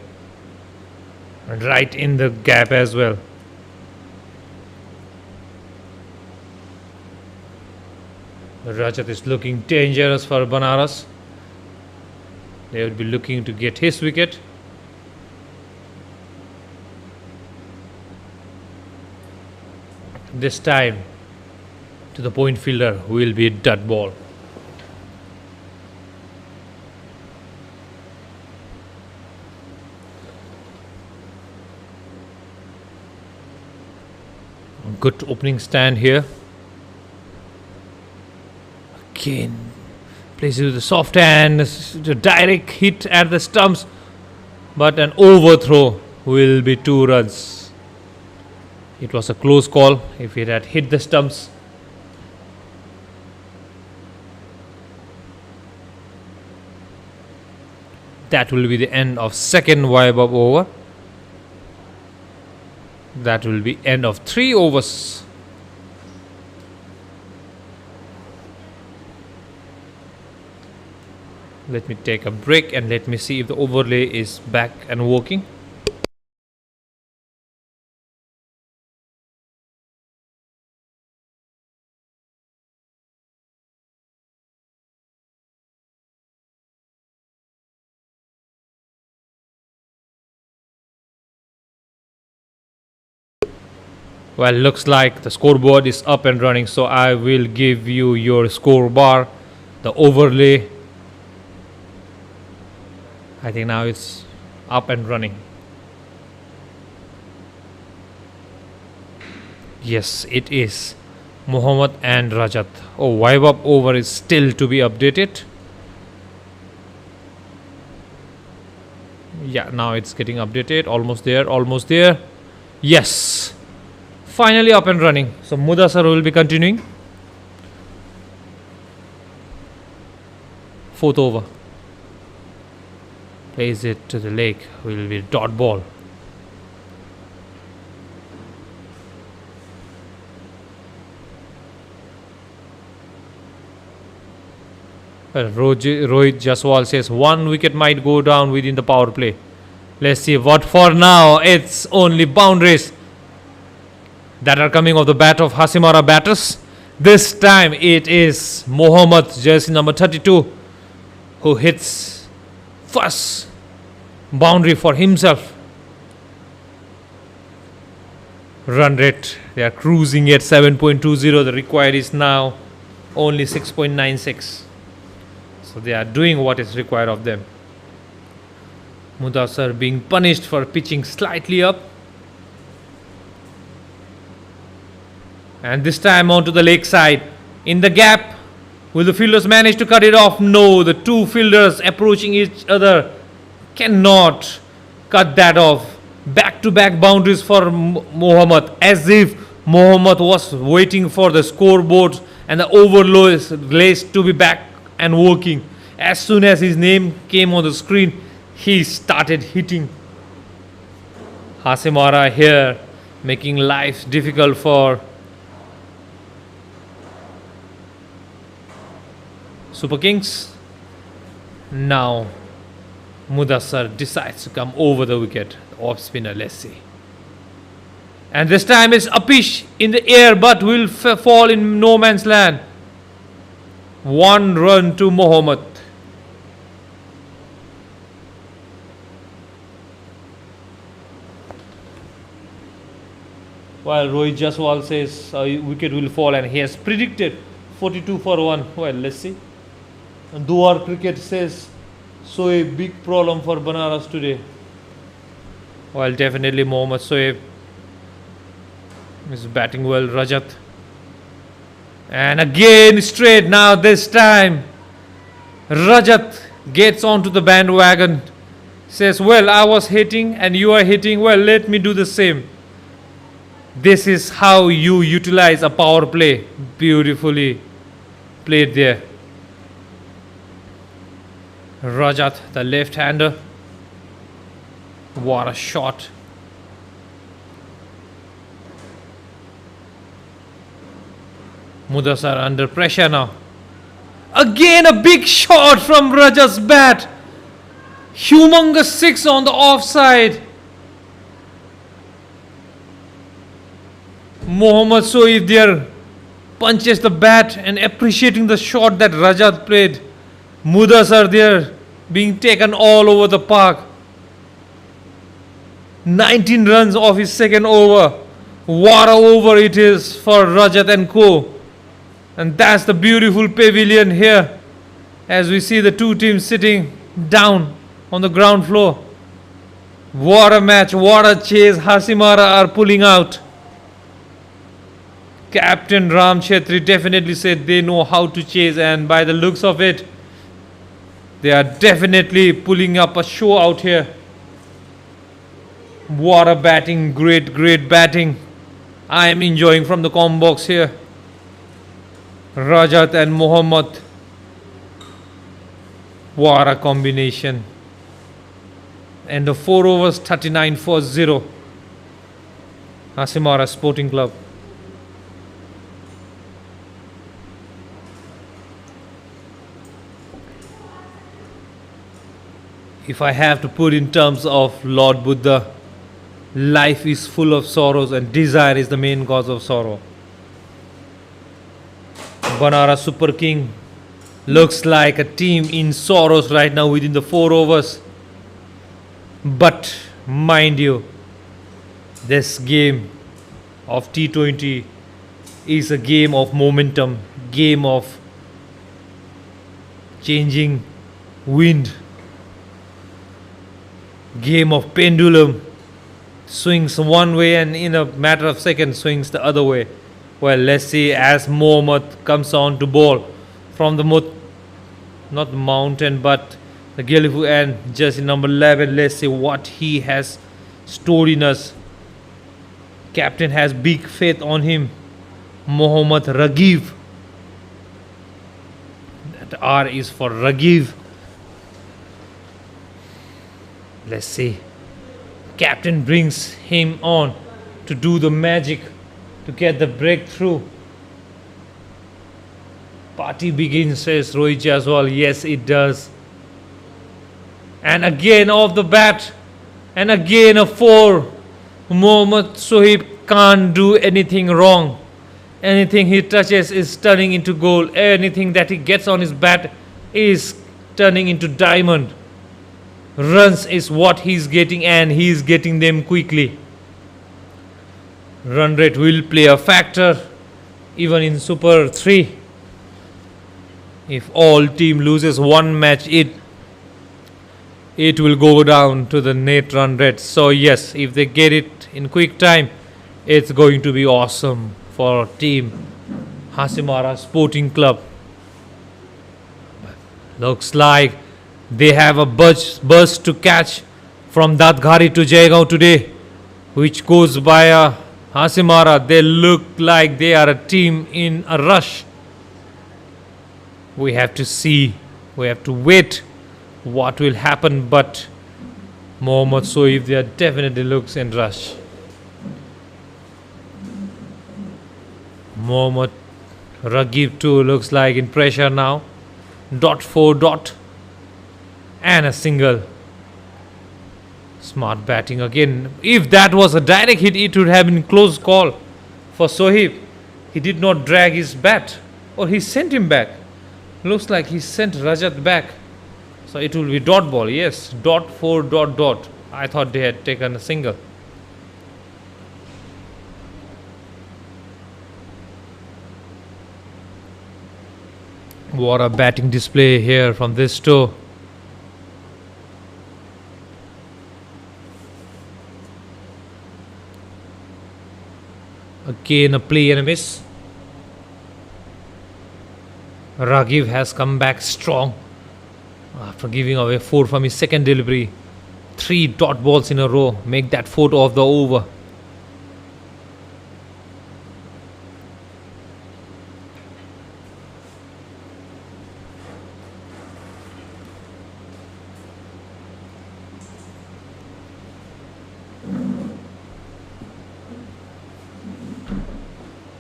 And right in the gap as well. Rajat is looking dangerous for Banaras. They would be looking to get his wicket. This time to the point fielder who will be dot ball. Good opening stand here. Again, plays it with a soft hand, a direct hit at the stumps, but an overthrow will be 2 runs. It was a close call if it had hit the stumps. That will be the end of second wipe up over. That will be end of 3 overs. Let me take a break and let me see if the overlay is back and working. Well, looks like the scoreboard is up and running, so I will give you your score bar, the overlay. I think now it's up and running. Yes, it is. Mohammad and Rajat. Oh, wipe up over is still to be updated. Yeah, now it's getting updated. Almost there, almost there. Yes. Finally up and running. So Mudassar will be continuing. 4th over. Plays it to the leg. Will be dot ball. Well, Rohit Jaswal says 1 wicket might go down within the power play. Let's see. What for now? It's only boundaries that are coming off the bat of Hasimara batters. This time it is Mohammad, jersey number 32, who hits first boundary for himself. Run rate, they are cruising at 7.20. The required is now only 6.96. So they are doing what is required of them. Mudassar being punished for pitching slightly up. And this time onto the leg side. In the gap, will the fielders manage to cut it off? No, the 2 fielders approaching each other cannot cut that off. Back-to-back boundaries for Mohammad, as if Mohammad was waiting for the scoreboard and the overlays to be back and working. As soon as his name came on the screen, he started hitting. Hasimara here making life difficult for Super Kings. Now Mudassar decides to come over the wicket. The off spinner, let's see. And this time it's Apish in the air, but will fall in no man's land. 1 run to Mohammad. While Rohit Jaswal says a wicket will fall, and he has predicted 42 for 1. Well, let's see. And Duar Cricket says, so a big problem for Banaras today. Well, definitely Mohammad Soeb is batting well. Rajat. And again straight now this time. Rajat gets onto the bandwagon. Says, well, I was hitting and you are hitting. Well, let me do the same. This is how you utilize a power play beautifully. played there. Rajat, the left-hander. What a shot. Mudassar under pressure now. Again a big shot from Rajat's bat. Humongous six on the offside. Mohammad Sohaib there punches the bat and appreciating the shot that Rajat played. Mudassar there being taken all over the park. 19 runs off his second over. What a over it is for Rajat and co. And that's the beautiful pavilion here as we see the two teams sitting down on the ground floor. What a match, what a chase Hasimara are pulling out. Captain Ram Chetri definitely said they know how to chase, and by the looks of it, they are definitely pulling up a show out here. What a batting, great batting. I am enjoying from the com box here. Rajat and Mohammad. What a combination. And the 4 overs 39 for 0. Hasimara Sporting Club. If I have to put in terms of Lord Buddha, life is full of sorrows and desire is the main cause of sorrow. Banaras Super King looks like a team in sorrows right now within the 4 overs. But mind you, this game of T20 is a game of momentum, game of changing wind, game of pendulum, swings one way and in a matter of seconds swings the other way. Well, let's see as Mohammad comes on to bowl from the not the mountain but the Gelephu and jersey number 11. Let's see what he has stored in us. Captain has big faith on him. Mohammad Ragiv. That R is for Ragiv. Let's see. Captain brings him on to do the magic, to get the breakthrough. Party begins, says Rohit Jaiswal. Yes, it does. And again off the bat. And again a 4. Mohammad Sohaib can't do anything wrong. Anything he touches is turning into gold. Anything that he gets on his bat is turning into diamond. Runs is what he's getting, and he's getting them quickly. Run rate will play a factor even in Super 3. If all team loses one match, it will go down to the net run rate. So yes, if they get it in quick time, it's going to be awesome for team Hasimara Sporting Club. Looks like they have a burst to catch from Dadghari to Jaigaon today, which goes by Hasimara. They look like they are a team in a rush. We have to see, we have to wait what will happen, but Mohammad Sohaib there definitely looks in rush. Mohammad Ragiv too looks like in pressure now. .4 and a single. Smart batting again. If that was a direct hit, it would have been close call for Sohaib. He did not drag his bat, or he sent him back. Looks like he sent Rajat back. So it will be dot ball. Yes, .4 . I thought they had taken a single. What a batting display here from this toe. Again a play and a miss. Ragiv has come back strong after giving away 4 from his second delivery. 3 dot balls in a row make that 4th of the over.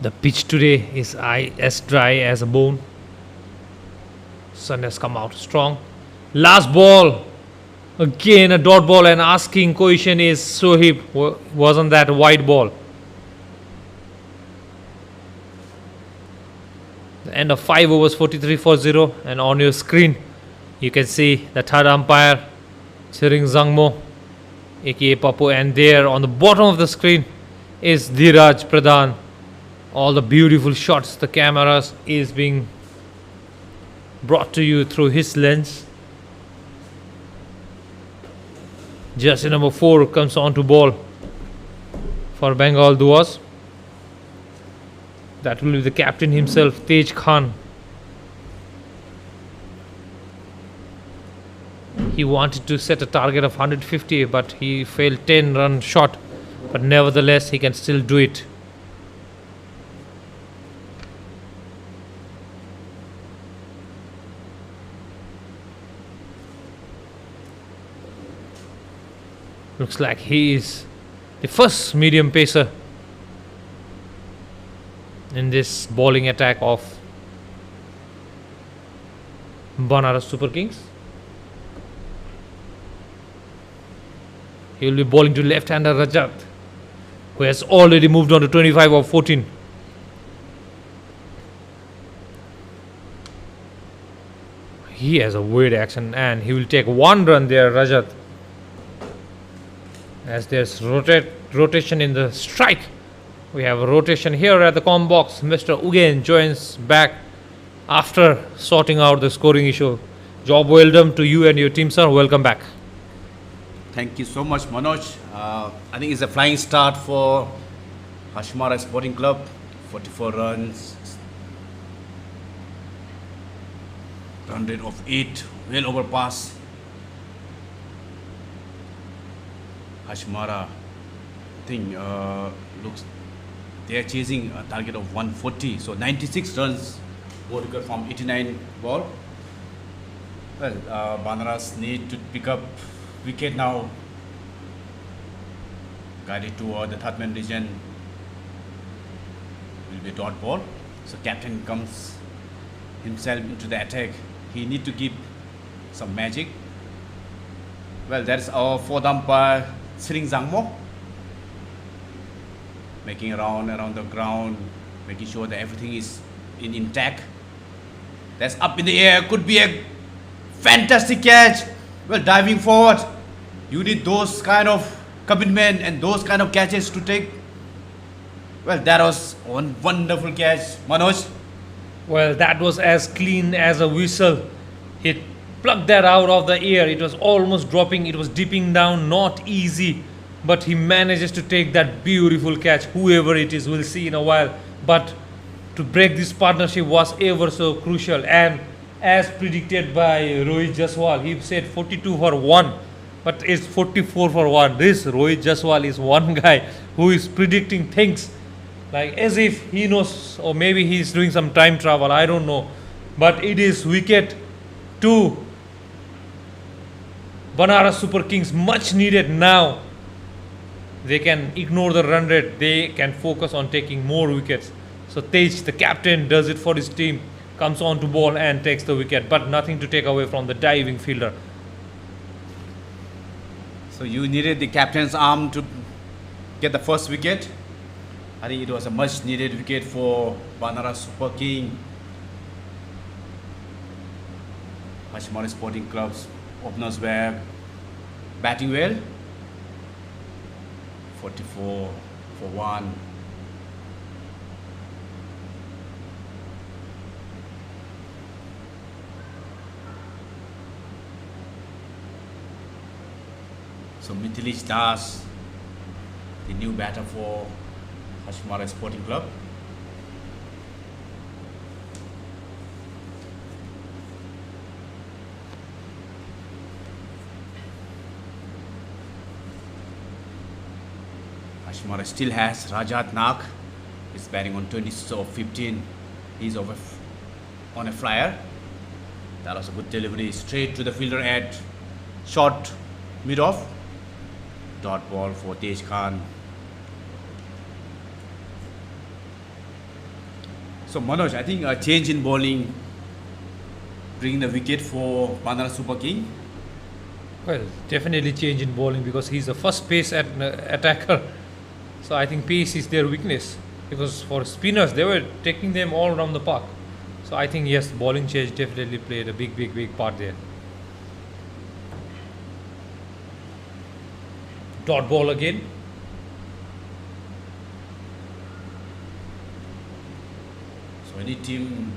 The pitch today is as dry as a bone. Sun has come out strong. Last ball. Again a dot ball, and asking question is Sohib, wasn't that a wide ball? The end of 5 overs, 43 for 0, and on your screen you can see the third umpire Chiring Zangmo aka Papu, and there on the bottom of the screen is Dhiraj Pradhan. All the beautiful shots, the cameras is being brought to you through his lens. Jersey number 4 comes on to ball for Bengal Duas. That will be the captain himself, Tej Khan. He wanted to set a target of 150, but he failed 10-run shot. But nevertheless, he can still do it. Looks like he is the first medium pacer in this bowling attack of Banaras Super Kings. He will be bowling to left-hander Rajat, who has already moved on to 25 of 14. He has a weird action, and he will take 1 run there, Rajat. As there's rotation in the strike, we have a rotation here at the com box. Mr. Ugain joins back after sorting out the scoring issue. Job well done to you and your team, sir. Welcome back. Thank you so much, Manoj. I think it's a flying start for Hasimara Sporting Club. 44 runs, run rate of 8, well over pass. Hashimara thing looks they are chasing a target of 140, so 96 runs Bodikar from 89 ball. Well, Banaras need to pick up wicket now, guided toward the third man region. Will be dot ball, so captain comes himself into the attack. He need to give some magic. Well, that's our fourth umpire Chiring Zangmo, making a round around the ground, making sure that everything is intact. That's up in the air, could be a fantastic catch. Well, diving forward, you need those kind of commitment and those kind of catches to take. Well, that was one wonderful catch, Manoj. Well, that was as clean as a whistle. He plucked that out of the air. It was almost dropping, it was dipping down, not easy, but he manages to take that beautiful catch. Whoever it is, we'll see in a while, but to break this partnership was ever so crucial. And as predicted by Rohit Jaswal, he said 42 for 1, but it's 44 for 1. This Rohit Jaswal is one guy who is predicting things like as if he knows, or maybe he's doing some time travel, I don't know. But it is wicket to Banaras Super Kings, much needed now. They can ignore the run rate, they can focus on taking more wickets. So Tej, the captain, does it for his team, comes on to ball and takes the wicket, but nothing to take away from the diving fielder. So you needed the captain's arm to get the first wicket. I think it was a much needed wicket for Banaras Super King. Hasimara Sporting Club's openers were batting well. 44 for 1. So Mithilesh Das, the new batter for Hasimara Sporting Club. Hasimara still has Rajat Nag. He's batting on 26 of 15. He's over on a flyer. That was a good delivery straight to the fielder at short mid off. Dot ball for Tej Khan. So Manoj, I think a change in bowling bringing the wicket for Banaras Super King. Well, definitely change in bowling because he's the first pace attacker. So I think pace is their weakness because for spinners they were taking them all around the park. So I think yes, bowling change definitely played a big part there. Dot ball again. So any team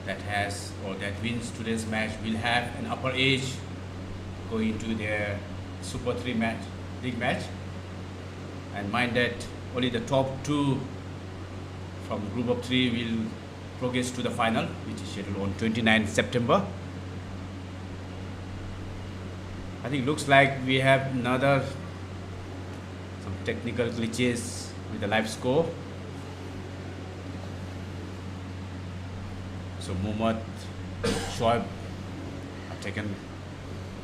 that has or that wins today's match will have an upper edge going into their Super 3 match, league match. And mind that only the top two from group of three will progress to the final, which is scheduled on 29 September. I think looks like we have another some technical glitches with the live score. So Mohammad Shoaib have taken.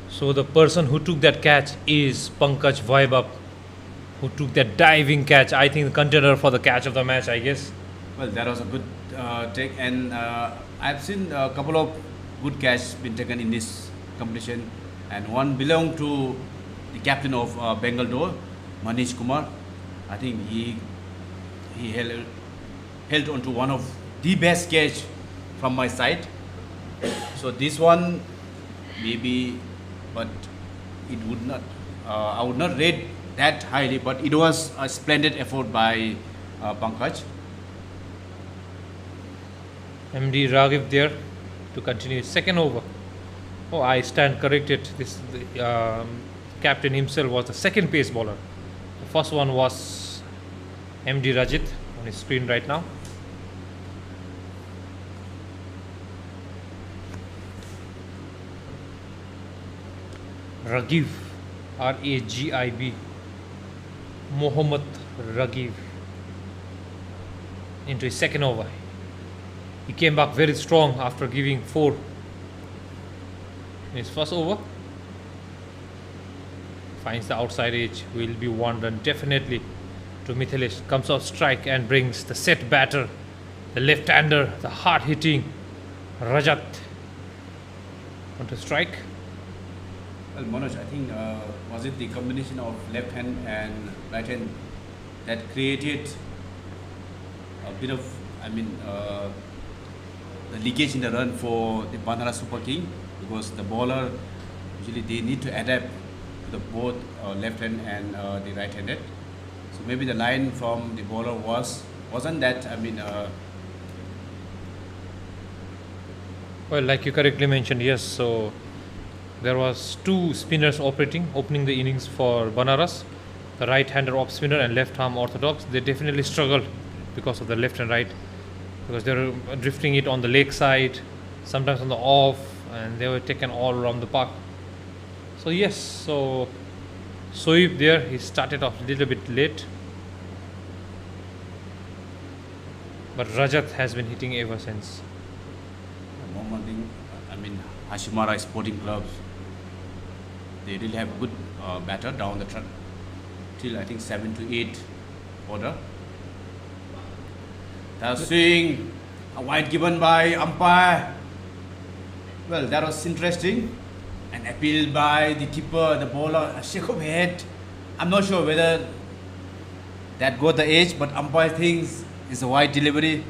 So the person who took that catch is Pankaj Vaibhav, who took that diving catch. I think the contender for the catch of the match, I guess. Well, that was a good take, and I've seen a couple of good catches been taken in this competition, and one belonged to the captain of Bengal Door, Manish Kumar. I think he held onto one of the best catch from my side. So this one maybe, but it would not. I would not rate that highly, but it was a splendid effort by Pankaj. MD Raghav there to continue second over. Oh, I stand corrected. This the captain himself was the second pace bowler. The first one was MD Rajit on his screen right now. Ragib, Ragib, Mohammad Ragib into his second over. He came back very strong after giving 4 in his first over. Finds the outside edge, will be one run definitely to Mithilesh. Comes out strike and brings the set batter, the left-hander, the hard-hitting Rajat onto strike. Well, Manoj, I think was it the combination of left hand and right hand that created a bit of, the leakage in the run for the Banaras Super King, because the bowler usually they need to adapt to the both left hand and the right handed. So maybe the line from the bowler wasn't that. Well, like you correctly mentioned, yes. So there was 2 spinners opening the innings for Banaras, the right-hander off spinner and left-arm orthodox. They definitely struggled because of the left and right, because they were drifting it on the leg side, sometimes on the off, and they were taken all around the park. So yes, so Soib there, he started off a little bit late, but Rajat has been hitting ever since. Hasimara Sporting Club, they really have a good batter down the track till I think 7 to 8 order. They swing, a wide given by umpire. Well, that was interesting. An appeal by the keeper, the bowler, a shake of head. I'm not sure whether that got the edge, but umpire thinks it's a wide delivery.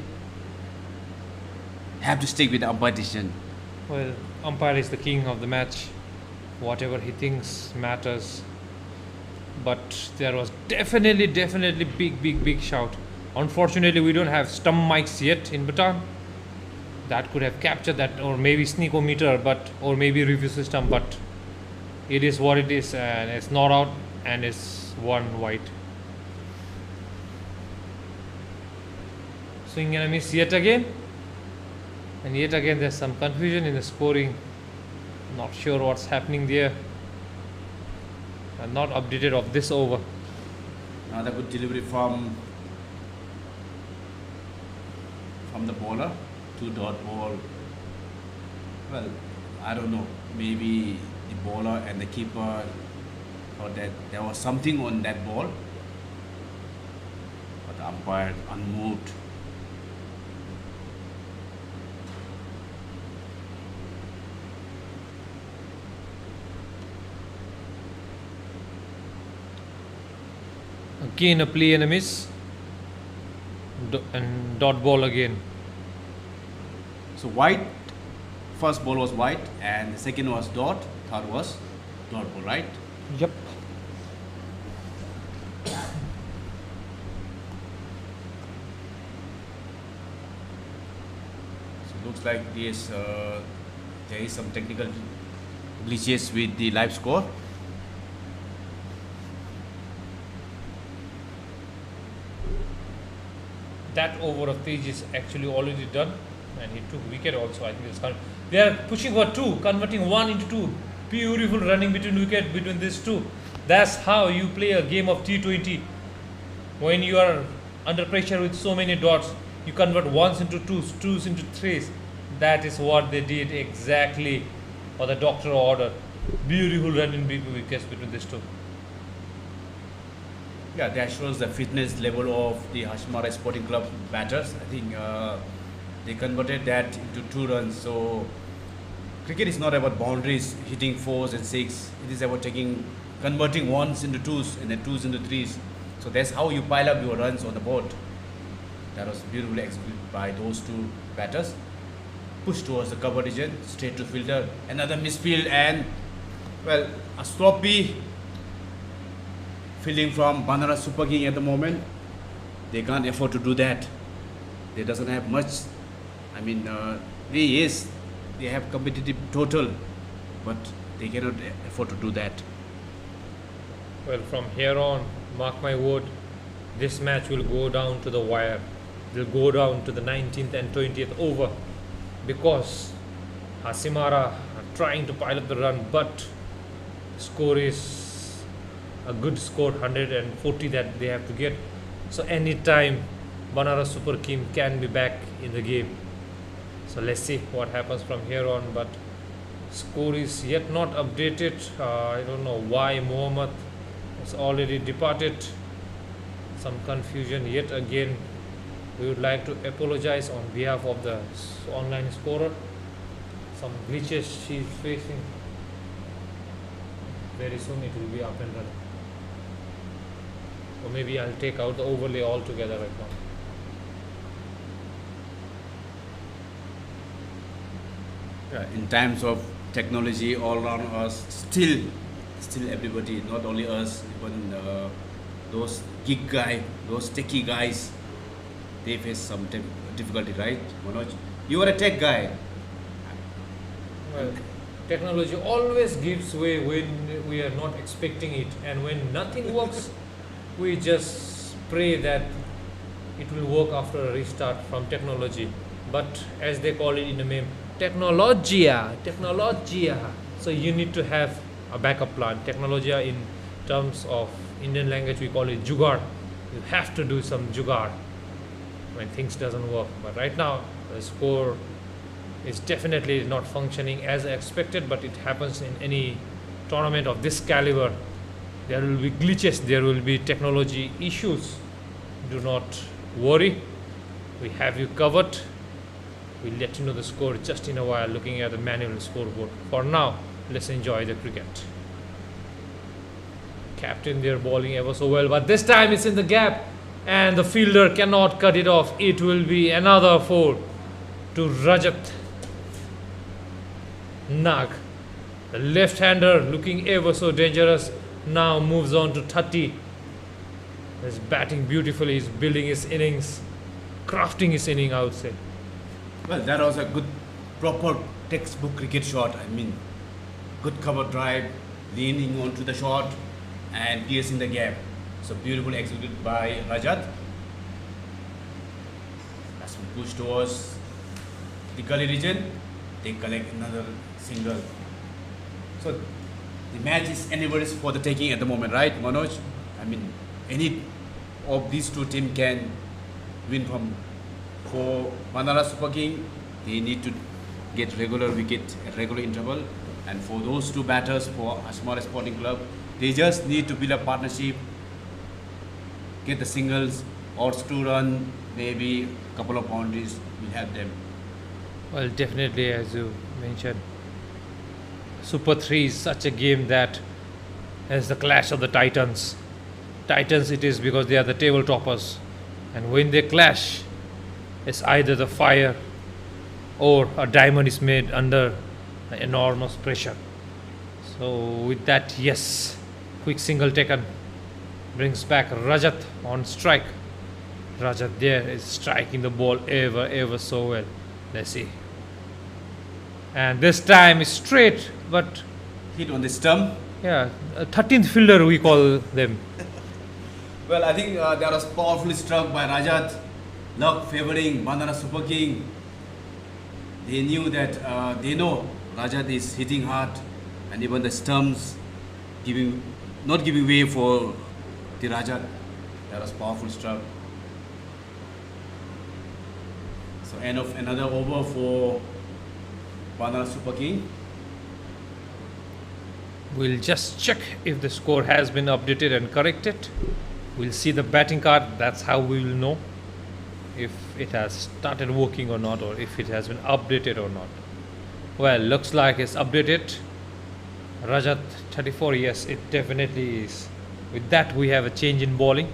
Have to stick with the umpire decision. Well, umpire is the king of the match. Whatever he thinks matters. But there was definitely big shout. Unfortunately, we don't have stump mics yet in Bhutan. That could have captured that, or maybe sneakometer, or maybe review system. But it is what it is, and it's not out, and it's 1 wide. Swing and a miss yet again. And yet again there's some confusion in the scoring. Not sure what's happening there. I'm not updated of this over. Another good delivery from the bowler. 2-dot ball. Well, I don't know. Maybe the bowler and the keeper thought that there was something on that ball. But the umpire unmoved. Again a play and a miss. And dot ball again. So white, first ball was white, and the second was dot, third was dot ball, right? Yep. So looks like there is some technical glitches with the live score. That over of Tej is actually already done, and he took wicket also. I think they are pushing for two, converting one into two. Beautiful running between wicket between these two. That's how you play a game of T20. When you are under pressure with so many dots, you convert ones into twos, twos into threes. That is what they did exactly, or the doctor ordered. Beautiful running wickets between these two. Yeah, that shows the fitness level of the Hasimara Sporting Club batters. I think they converted that into 2 runs. So cricket is not about boundaries, hitting 4s and 6. It is about converting 1s into 2s and then 2s into 3s. So that's how you pile up your runs on the board. That was beautifully executed by those 2 batters. Push towards the cover region, straight to fielder. Another misfield and, well, a sloppy fielding from Banaras Super Kings at the moment. They can't afford to do that. They doesn't have much. I mean, they have competitive total, but they cannot afford to do that. Well, from here on, mark my word, this match will go down to the wire. They'll go down to the 19th and 20th over, because Hasimara are trying to pile up the run, but score is a good score, 140 that they have to get. So anytime Banaras Super King can be back in the game. So let's see what happens from here on. But score is yet not updated. I don't know why Mohammed has already departed. Some confusion yet again. We would like to apologize on behalf of the online scorer. Some glitches she is facing. Very soon it will be up and running. Or maybe I'll take out the overlay altogether right now. Yeah, in times of technology all around us, still everybody, not only us, even those geek guy, those techie guys, they face some difficulty, right, Manoj? You are a tech guy. Well, technology always gives way when we are not expecting it, and when nothing works, we just pray that it will work after a restart from technology. But as they call it in the meme, technologia. So you need to have a backup plan. Technologia, in terms of Indian language, we call it jugaad. You have to do some jugaad when things doesn't work. But right now, the score is definitely not functioning as expected, but it happens in any tournament of this caliber. There will be glitches, there will be technology issues. Do not worry, we have you covered. We'll let you know the score just in a while, looking at the manual scoreboard. For now, let's enjoy the cricket. Captain there bowling ever so well, but this time it's in the gap and the fielder cannot cut it off. It will be another 4 to Rajat Nag. The left-hander, looking ever so dangerous, now moves on to 30. He's batting beautifully, he's building his innings, crafting his inning, I would say. Well, that was a good, proper textbook cricket shot. I mean, good cover drive, leaning onto the shot and piercing the gap. So beautifully executed by Rajat. As we push towards the gully region, they collect another single. So the match is anybody's for the taking at the moment, right, Manoj? I mean, any of these 2 teams can win from. For Banaras Super King, they need to get regular wicket at regular interval, and for those 2 batters for Hasimara Sporting Club, they just need to build a partnership, get the singles, or 2 run, maybe a couple of boundaries will help them. Well, definitely, as you mentioned, Super 3 is such a game that has the clash of the titans. Titans it is because they are the table toppers. And when they clash, it's either the fire or a diamond is made under enormous pressure. So with that, yes, quick single taken brings back Rajat on strike. Rajat there is striking the ball ever so well. Let's see. And this time is straight, but Hit on the stump. yeah, a 13th fielder we call them. Well, I think that was powerfully struck by Rajat. Luck favoring Banaras Super King. They knew that, they know Rajat is hitting hard, and even the stumps not giving way for the Rajat. That was powerful struck. So end of another over for Banaras Super King. We'll just check if the score has been updated and corrected. We'll see the batting card. That's how we will know if it has started working or not, or if it has been updated or not. Well, looks like it's updated. Rajat 34, yes, it definitely is. With that, we have a change in bowling.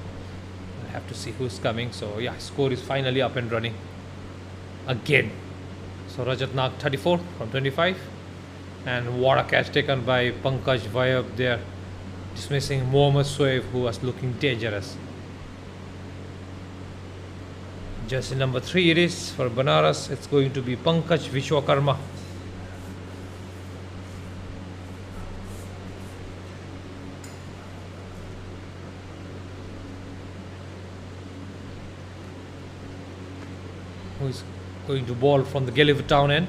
We'll have to see who's coming. So yeah, score is finally up and running again. So Rajat knocked 34 from 25. And what a catch taken by Pankaj Vayab there, dismissing Mohammad Shoaib, who was looking dangerous. Jersey number 3 it is for Banaras. It's going to be Pankaj Vishwakarma. Who is going to bowl from the Gelephu Town end.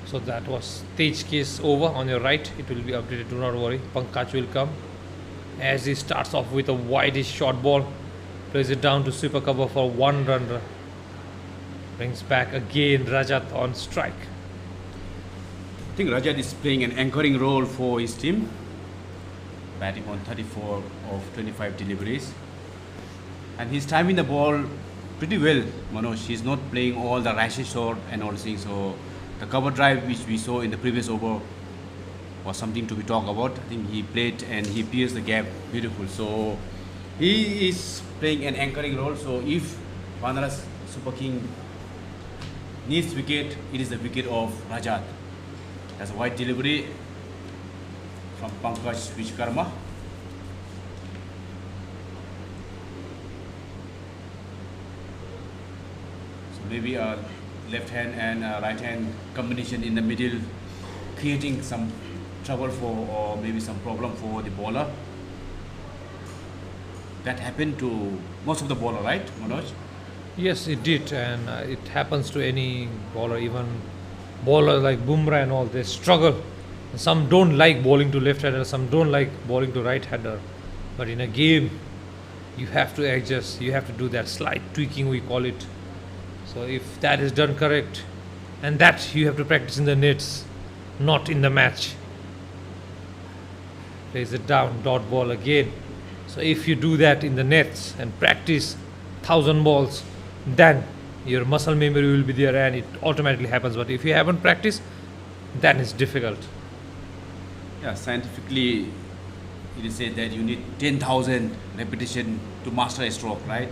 So that was Tej case over on your right. It will be updated, do not worry. Pankaj will come as he starts off with a wideish short ball. Plays it down to super cover for 1 run. Brings back again Rajat on strike. I think Rajat is playing an anchoring role for his team. Batting on 34 of 25 deliveries. And he's timing the ball pretty well, Manoj. He's not playing all the rashes shot and all things. So the cover drive which we saw in the previous over was something to be talked about. I think he played and he pierced the gap beautiful. So he is playing an anchoring role. So if Banaras Super King needs wicket, it is the wicket of Rajat. That's a wide delivery from Pankaj Vishwakarma. So maybe a left hand and right hand combination in the middle, creating some trouble for, or maybe some problem for the bowler. That happened to most of the bowler, right, Manoj? Yes, it did, and it happens to any bowler, even bowlers like Bumrah and all. They struggle. Some don't like bowling to left-hander, some don't like bowling to right-hander. But in a game, you have to adjust. You have to do that slight tweaking, we call it. So if that is done correct, and that you have to practice in the nets, not in the match. Plays it down, dot ball again. So if you do that in the nets and practice 1,000 balls, then your muscle memory will be there and it automatically happens. But if you haven't practiced, then it's difficult. Yeah, scientifically, it is said that you need 10,000 repetition to master a stroke, right?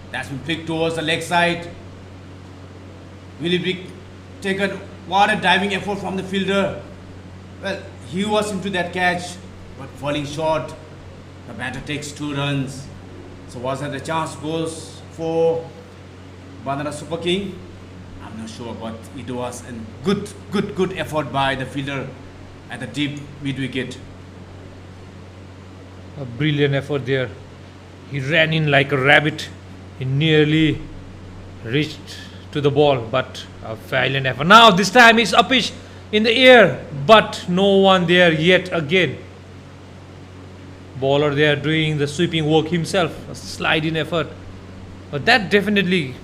That's been flicked towards the leg side. Will it be taken? What a diving effort from the fielder. Well, he was into that catch, but falling short. The batter takes 2 runs. So was that the chance goes for Banaras Super King? I'm not sure, but it was a good effort by the fielder at the deep mid wicket. A brilliant effort there. He ran in like a rabbit. He nearly reached to the ball, but a valiant effort. Now this time it's uppish in the air, but no one there yet again. Bowler there doing the sweeping work himself, a slide-in effort. But that definitely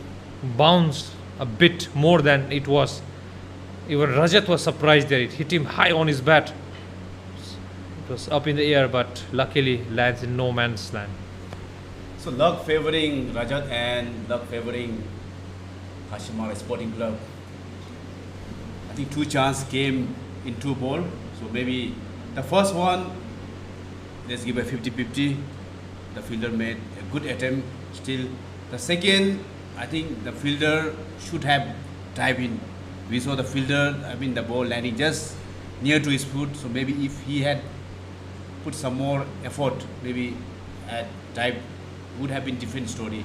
bounced a bit more than it was. Even Rajat was surprised there. It hit him high on his bat. It was up in the air, but luckily lands in no man's land. So luck favoring Rajat and luck favoring Hasimara Sporting Club. I think two chances came in two ball. So maybe the first one, let's give a 50-50. The fielder made a good attempt. Still, the second, I think the fielder should have dived in. We saw the fielder, the ball landing just near to his foot. So maybe if he had put some more effort, maybe at dive, would have been different story.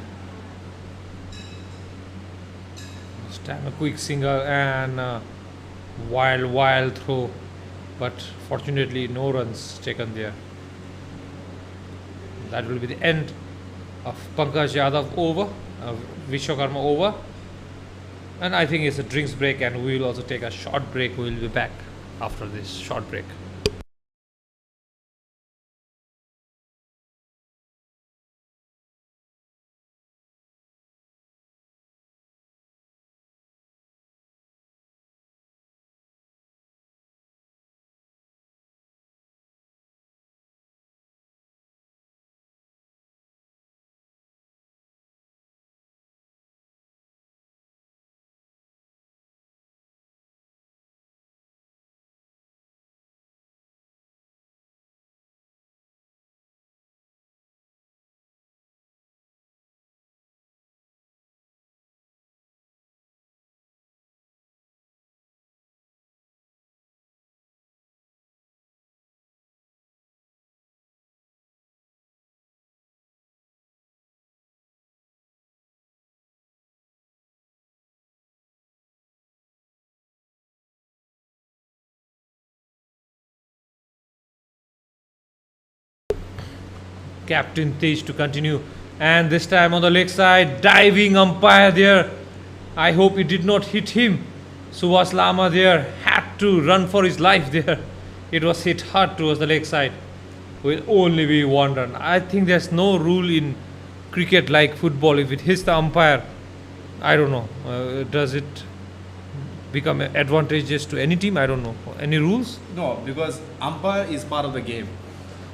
This time a quick single and wild throw, but fortunately no runs taken there. That will be the end of Pankaj Yadav over, Vishwakarma over. And I think it's a drinks break, and we will also take a short break. We will be back after this short break. Captain Tej to continue, and this time on the leg side, diving umpire there. I hope it did not hit him. Subhas Lama there had to run for his life there. It was hit hard towards the leg side. Will only be one run. I think there's no rule in cricket like football. If it hits the umpire, I don't know. Does it become advantageous to any team? I don't know. Any rules? No, because umpire is part of the game.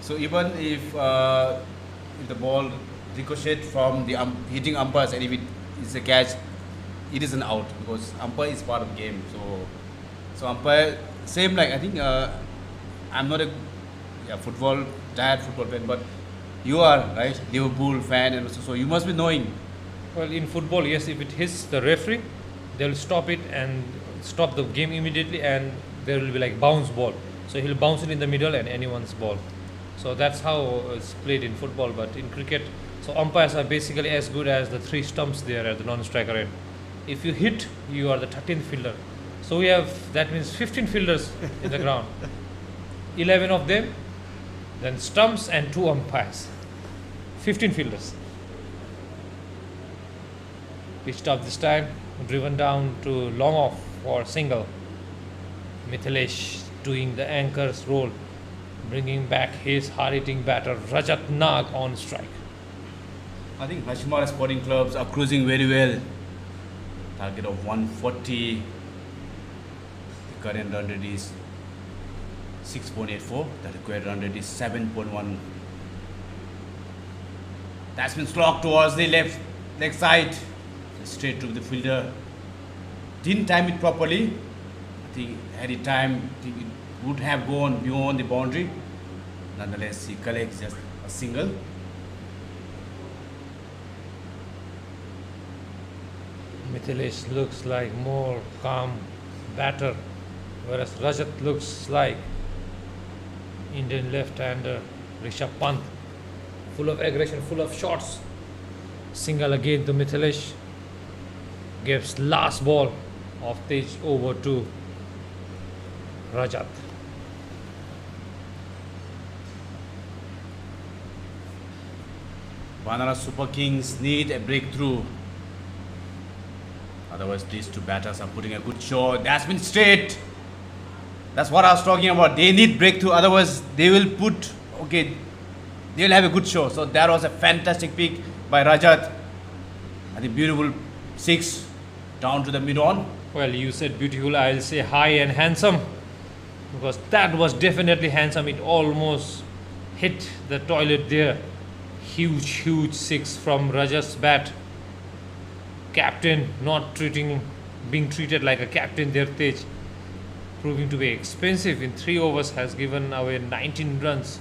So even if the ball ricocheted from the hitting umpires, and if it is a catch, it is an out, because umpire is part of the game. So umpire, same like, I think I'm not a diehard football fan, but you are, right, Liverpool fan, and so you must be knowing. Well, in football, yes, if it hits the referee, they'll stop it and stop the game immediately, and there will be like bounce ball. So he'll bounce it in the middle and anyone's ball. So that's how it's played in football. But in cricket, so umpires are basically as good as the three stumps there at the non-striker end. If you hit, you are the 13th fielder. So we have, that means 15 fielders in the ground. 11 of them, then stumps and 2 umpires. 15 fielders. Pitched up this time, driven down to long off for single. Mithilesh doing the anchor's role, bringing back his hard-hitting batter Rajat Nag on strike. I think Hasimara Sporting Clubs are cruising very well. Target of 140. The current run rate is 6.84. The required run rate is 7.1. That's been slogged towards the leg side, straight to the fielder. Didn't time it properly. I think had it timed, I think it would have gone beyond the boundary. Nonetheless, he collects just a single. Mithilesh looks like more calm batter, whereas Rajat looks like Indian left-hander Rishabh Pant, full of aggression, full of shots. Single again to Mithilesh. Gives last ball of Tej over to Rajat. Banaras Super Kings need a breakthrough. Otherwise, these two batters are putting a good show. That's been straight. That's what I was talking about. They need breakthrough. Otherwise, they will have a good show. So that was a fantastic pick by Rajat. I think beautiful 6 down to the mid-on. Well, you said beautiful, I'll say high and handsome, because that was definitely handsome. It almost hit the toilet there. Huge 6 from Rajat's bat. Captain not being treated like a captain there, Tej. proving to be expensive in 3 overs, has given away 19 runs.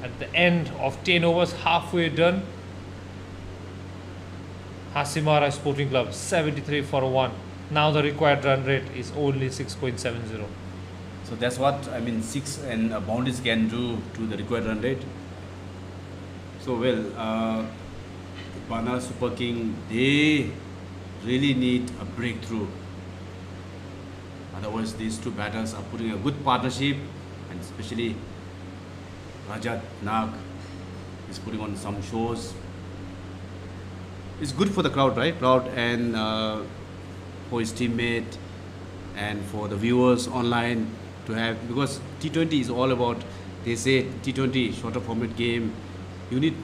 At the end of 10 overs, halfway done, Hasimara Sporting Club 73 for 1. Now the required run rate is only 6.70. So that's what I mean. 6 and boundaries can do to the required run rate. So Banaras Super King, they really need a breakthrough. Otherwise, these two batters are putting a good partnership, and especially Rajat Nag is putting on some shows. It's good for the crowd, right? Crowd and for his teammate and for the viewers online to have, because T20 is all about, they say T20 shorter format game, you need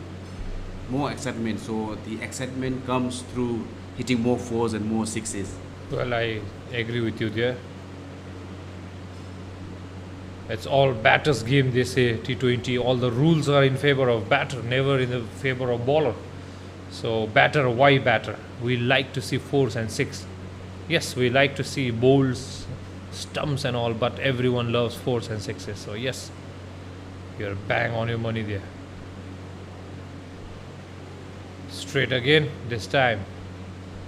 more excitement. So the excitement comes through hitting more fours and more sixes. Well, I agree with you there. It's all batter's game, they say, T20. All the rules are in favor of batter, never in the favor of bowler. So batter, why batter? We like to see fours and six. Yes, we like to see bowls, stumps and all, but everyone loves fours and sixes. So yes, you're bang on your money there. Straight again, this time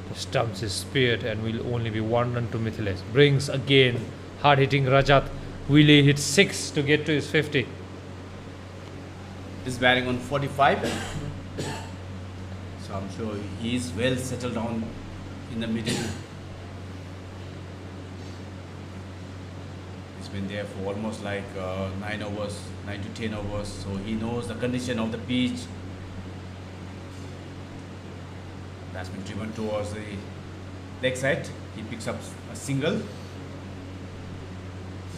the stumps is speared and will only be 1 run to Mithilesh. Brings again hard hitting Rajat. Will he hit 6 to get to his 50? He's batting on 45. So I'm sure he's well settled down in the middle. He's been there for almost like 9 overs, 9 to 10 overs. So he knows the condition of the pitch. That's been driven towards the leg side. He picks up a single.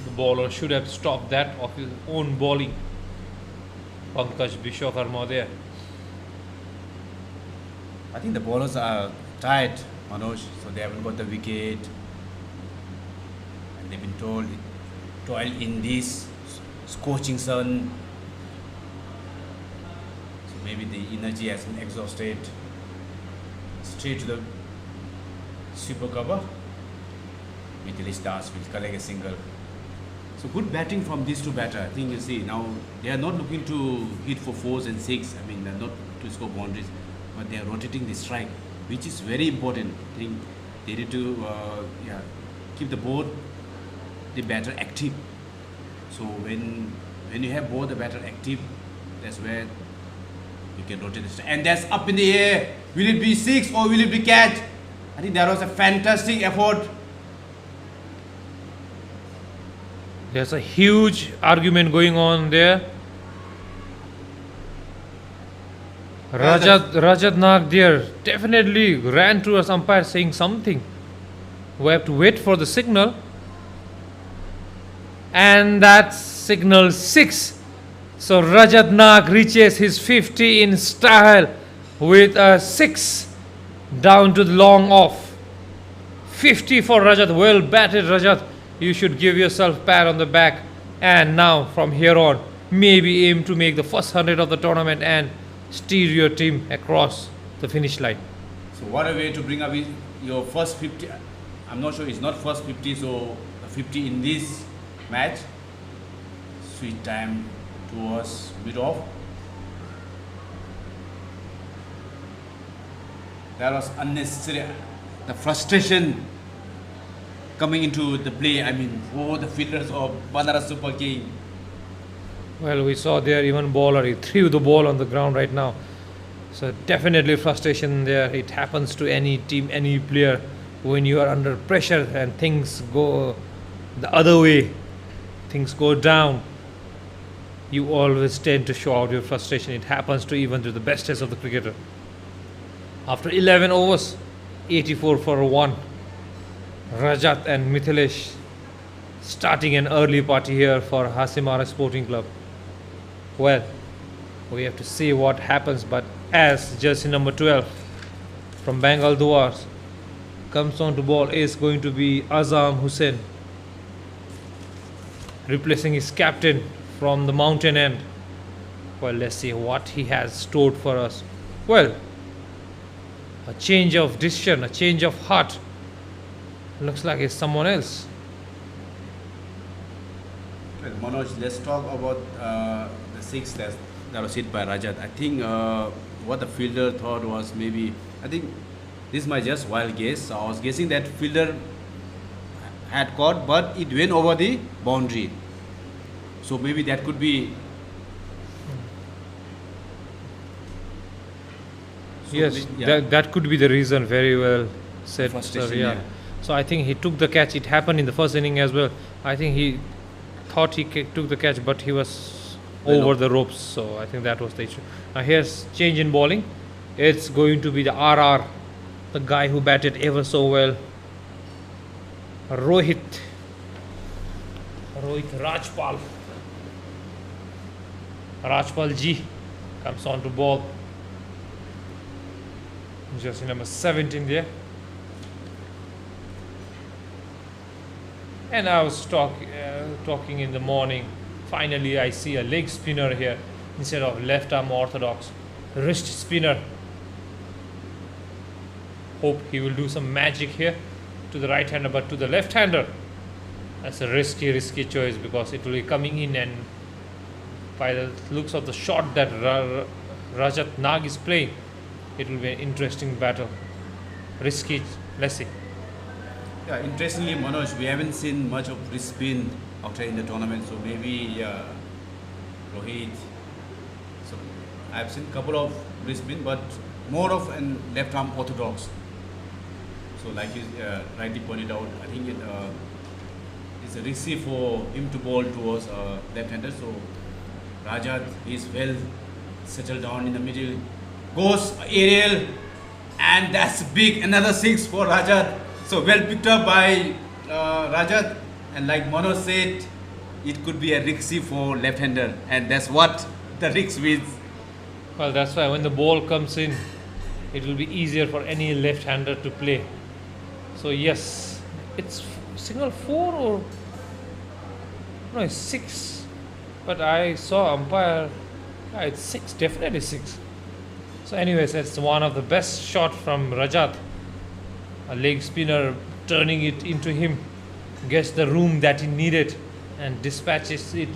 The bowler should have stopped that of his own bowling. Pankaj Vishwakarma there. I think the bowlers are tired, Manoj, so they haven't got the wicket. And they've been toil in this scorching sun. So maybe the energy has been exhausted. Straight to the super cover. Mithilesh Das will collect a single. So good batting from these two batters. I think you see now they are not looking to hit for fours and six. I mean, they're not to score boundaries, but they are rotating the strike, which is very important. I think they need to keep the both the batter active. So when you have both the batter active, that's where you can rotate the strike. And that's up in the air. Will it be six or will it be catch? I think that was a fantastic effort. There's a huge argument going on there. Rajat Nag there definitely ran to us umpire saying something. We have to wait for the signal. And that's signal 6. So Rajat Nag reaches his 50 in style with a 6 down to the long off. 50 for Rajat. Well batted, Rajat. You should give yourself a pat on the back. And now from here on, maybe aim to make the first 100 of the tournament and steer your team across the finish line. So what a way to bring up your first 50. I'm not sure it's not first 50, so 50 in this match. Sweet time towards mid-off. That was unnecessary. The frustration coming into the play, I mean, for the fielders of Banaras Super King. Well, we saw there even bowler, he threw the ball on the ground right now. So definitely frustration there. It happens to any team, any player. When you are under pressure and things go the other way, things go down, you always tend to show out your frustration. It happens to even to the bestest of the cricketer. After 11 overs, 84 for 1. Rajat and Mithilesh starting an early party here for Hasimara Sporting Club. Well, we have to see what happens, but as jersey number 12 from Bengal Duars comes on to ball is going to be Azam Hussain, replacing his captain from the mountain end. Well, let's see what he has stored for us. Well, a change of decision, a change of heart. Looks like it's someone else. Manoj, let's talk about the six that was hit by Rajat. I think what the fielder thought was maybe, I think this is my just wild guess. So I was guessing that fielder had caught, but it went over the boundary. So maybe that could be. So Yes, yeah. that could be the reason. Very well said, Frustration, sir. Yeah. yeah. So I think he took the catch. It happened in the first inning as well. I think he thought he took the catch, but he was Well, over the ropes. So I think that was the issue. Now here's change in bowling. It's going to be the RR, the guy who batted ever so well. Rohit Rajpal. Rajpal Ji comes on to ball. Jersey number 17 there. And I was talking in the morning. Finally, I see a leg spinner here instead of left arm orthodox. Wrist spinner. Hope he will do some magic here to the right hander, but to the left hander, that's a risky choice because it will be coming in, and by the looks of the shot that Rajat Nag is playing, it will be an interesting battle. Risky, let's see. Yeah, interestingly, Manoj, we haven't seen much of wrist spin outside in the tournament, so maybe Rohit. So I've seen a couple of wrist spin, but more of an left arm orthodox. So like you rightly pointed out, I think it's a risky for him to bowl towards left-hander. So Rajat is well settled down in the middle, goes aerial, and that's big, another six for Rajat. So well picked up by Rajat, and like Manoj said, it could be a risky for left-hander, and that's what the risk wins. Well, that's why when the ball comes in, it will be easier for any left-hander to play. So yes, it's single four or no, it's six. But I saw umpire, yeah, it's six, definitely six. So anyways, it's one of the best shot from Rajat. A leg spinner turning it into him, gets the room that he needed and dispatches it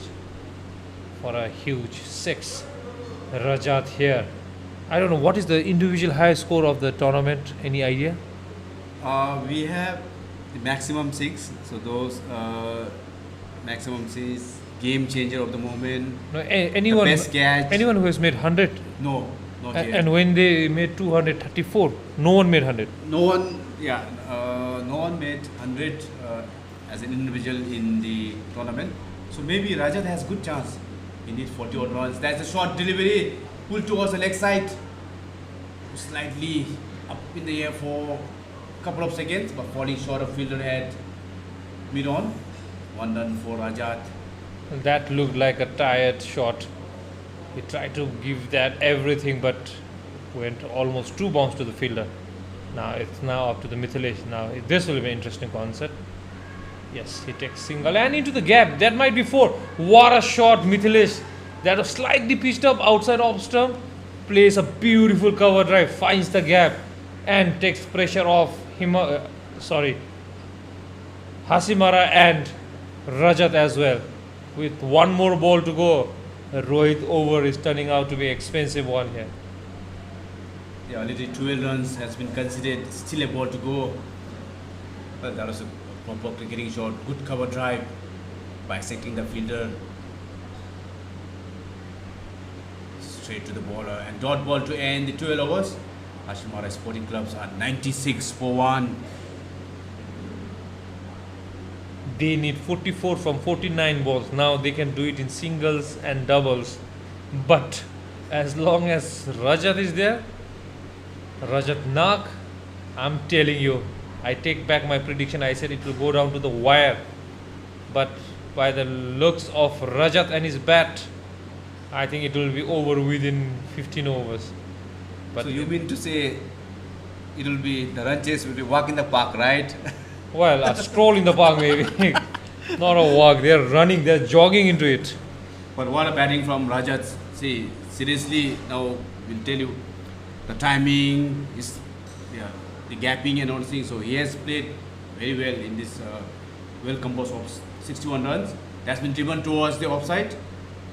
for a huge six. Rajat here. I don't know what is the individual high score of the tournament. Any idea? We have the maximum six, so those maximum six game changer of the moment. No, anyone. best catch. Anyone who has made 100. No, not yet. And when they made 234, no one made 100. No one, yeah, no one made 100 as an individual in the tournament. So maybe Rajat has good chance. He needs 40 odd runs. That's a short delivery, pulled towards the leg side, slightly up in the air for a couple of seconds, but falling short of fielder at mid on. One run for Rajat. That looked like a tired shot. He tried to give that everything, but went almost 2 bounce to the fielder. Now it's now up to the Mithilesh. Now this will be an interesting concept. Yes, he takes single and into the gap. That might be 4. What a shot, Mithilesh. That was slightly pitched up outside off stump. Plays a beautiful cover drive, finds the gap, and takes pressure off Hasimara and Rajat as well. With one more ball to go, Rohit over is turning out to be an expensive one here. Yeah, already 12 runs has been considered, still a ball to go. Well, that was a proper cricketing shot, good cover drive, bisecting the fielder. Straight to the bowler and dot ball to end the 12 overs. Hasimara Sporting Clubs are 96 for 1. They need 44 from 49 balls. Now they can do it in singles and doubles. But as long as Rajat is there, Rajat Nag, I'm telling you, I take back my prediction. I said it will go down to the wire. But by the looks of Rajat and his bat, I think it will be over within 15 overs. But So you mean to say it will be the run chase will be walk in the park, right? well, a stroll in the park maybe. Not a walk. They're running. They're jogging into it. But what a batting from Rajat. See, seriously, now we'll tell you the timing is, yeah, the gapping and all things. So he has played very well in this well composed of 61 runs. That's been driven towards the offside.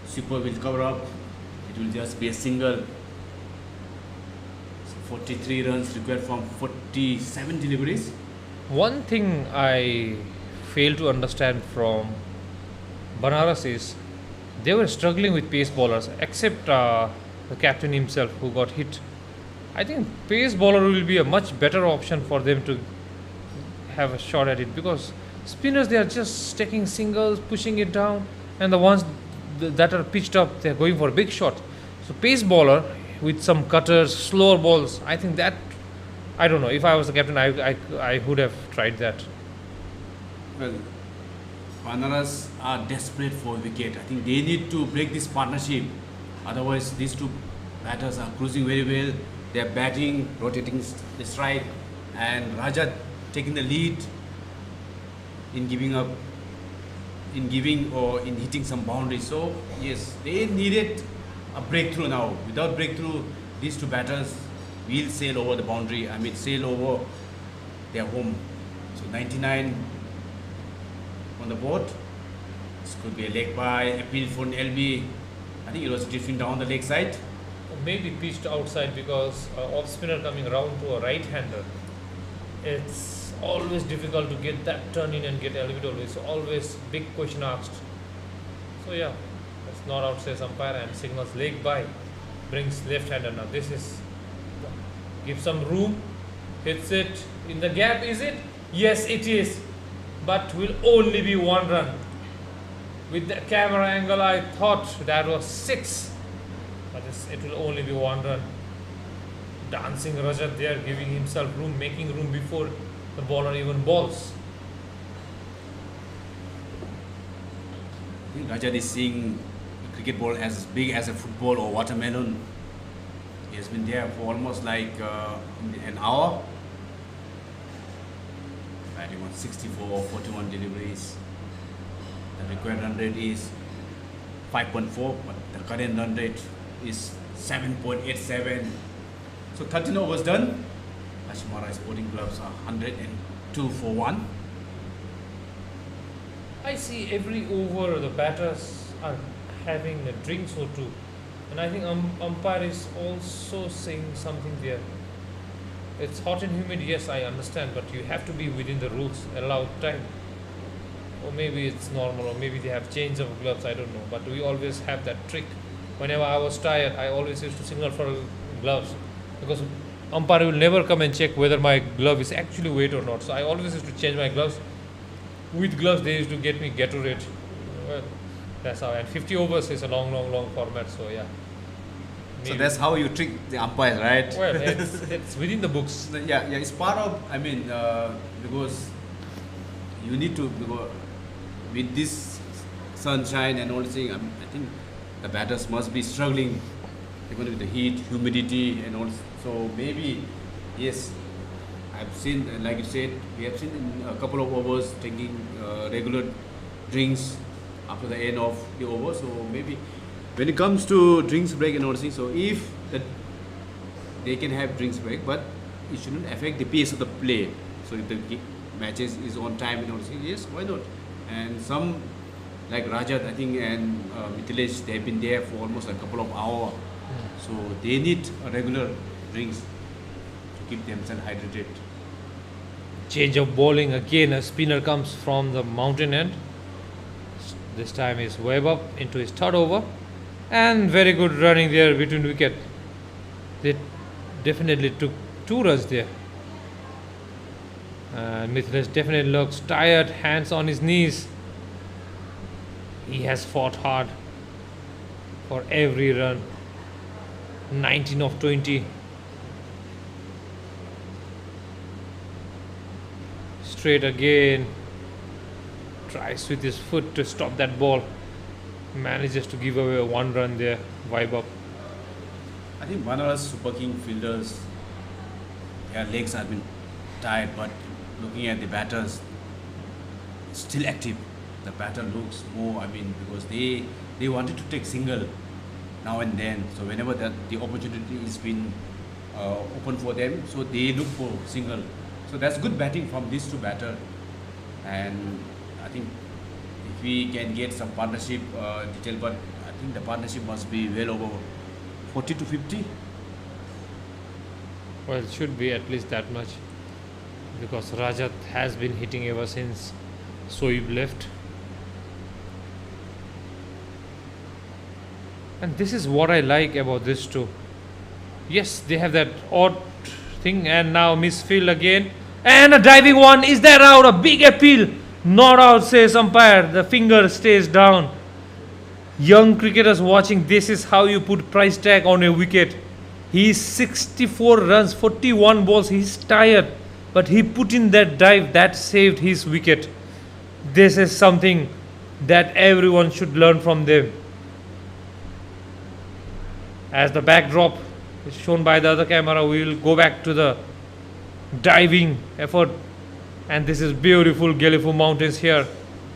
Super will cover up. It will just be a single. So 43 runs required from 47 deliveries. One thing I fail to understand from Banaras is they were struggling with pace bowlers, except the captain himself who got hit. I think pace bowler will be a much better option for them to have a shot at it, because spinners they are just taking singles, pushing it down, and the ones that are pitched up they are going for a big shot. So pace bowler with some cutters, slower balls. I think that I don't know. If I was the captain, I would have tried that. Well, Banaras are desperate for a wicket. I think they need to break this partnership. Otherwise, these two batters are cruising very well. They are batting, rotating the strike, and Rajat taking the lead in giving up, in giving or in hitting some boundaries. So yes, they needed a breakthrough now. Without breakthrough, these two batters will sail over the boundary. I mean, sail over their home. So 99 on the board. This could be a leg by appeal for an LB. I think it was drifting down the leg side. Or maybe pitched outside, because off spinner coming around to a right hander, it's always difficult to get that turn in and get LB always. So always big question asked. So yeah, that's not outside umpire and signals leg by, brings left hander. Now this is give some room, hits it in the gap. Is it? Yes, it is, but will only be 1 run. With the camera angle, I thought that was 6, but it will only be 1 run. Dancing Rajat there, giving himself room, making room before the bowler even balls. I think Rajat is seeing a cricket ball as big as a football or watermelon. He has been there for almost like an hour. Batting on 64, 41 deliveries. The required run rate is 5.4, but the current run rate is 7.87. So 13 overs done. Hasimara Sporting Clubs are 102 for 1. I see every over the batters are having a drink or two, and I think umpire is also saying something there. It's hot and humid, yes, I understand, but you have to be within the rules, allowed time. Or maybe it's normal, or maybe they have change of gloves, I don't know. But we always have that trick. Whenever I was tired, I always used to signal for gloves, because umpire will never come and check whether my glove is actually wet or not. So I always used to change my gloves. With gloves, they used to get me Gatorade. Well, that's how. And 50 overs is a long format. So yeah. So Maybe. that's how you trick the umpires, right? Well, it's within the books. Yeah, it's part of. I mean, because you need to, because with this sunshine and all this thing, I think the batters must be struggling, even with the heat, humidity, and all. So maybe, yes, I've seen, like you said, we have seen in a couple of overs taking regular drinks after the end of the over. So maybe when it comes to drinks break and all this thing, so if that they can have drinks break, but it shouldn't affect the pace of the play. So if the matches is on time and all this thing, yes, why not? And some like Rajat, I think, and Mithilesh, they've been there for almost a couple of hours. So they need a regular drinks to keep themselves hydrated. Change of bowling again. A spinner comes from the mountain end. This time is Webb up into his third over, and very good running there between wicket. They definitely took 2 runs there. Mithilesh definitely looks tired, hands on his knees. He has fought hard for every run. 19 of 20. Straight again. Tries with his foot to stop that ball. Manages to give away 1 run there. Vibe up. I think Banaras Super King fielders, their legs have been tired, but looking at the batters, still active. The batter looks more, because they wanted to take single now and then. So whenever the opportunity is been open for them, so they look for single. So that's good batting from these two batters, and I think if we can get some partnership detail, but I think the partnership must be well over 40 to 50. Well, it should be at least that much because Rajat has been hitting ever since Soib left. And this is what I like about this too. Yes, they have that odd thing, and now misfield again. And a diving one. Is that out? A big appeal. Not out, says umpire. The finger stays down. Young cricketers watching, this is how you put price tag on a wicket. He's 64 runs, 41 balls. He's tired. But he put in that dive that saved his wicket. This is something that everyone should learn from them. As the backdrop is shown by the other camera, we will go back to the diving effort. And this is beautiful Gelephu Mountains here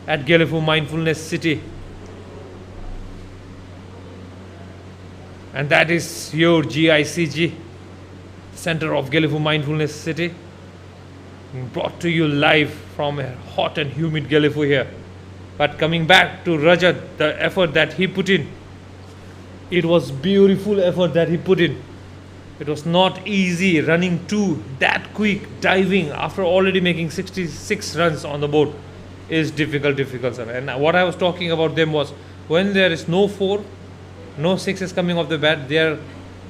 at Gelephu Mindfulness City. And that is your GICG, center of Gelephu Mindfulness City. Brought to you live from a hot and humid Gelephu here. But coming back to Rajat, the effort that he put in, it was beautiful effort that he put in. It was not easy running two that quick, diving after already making 66 runs on the board is difficult, sir. And what I was talking about them was when there is no 4, no 6s coming off the bat, they are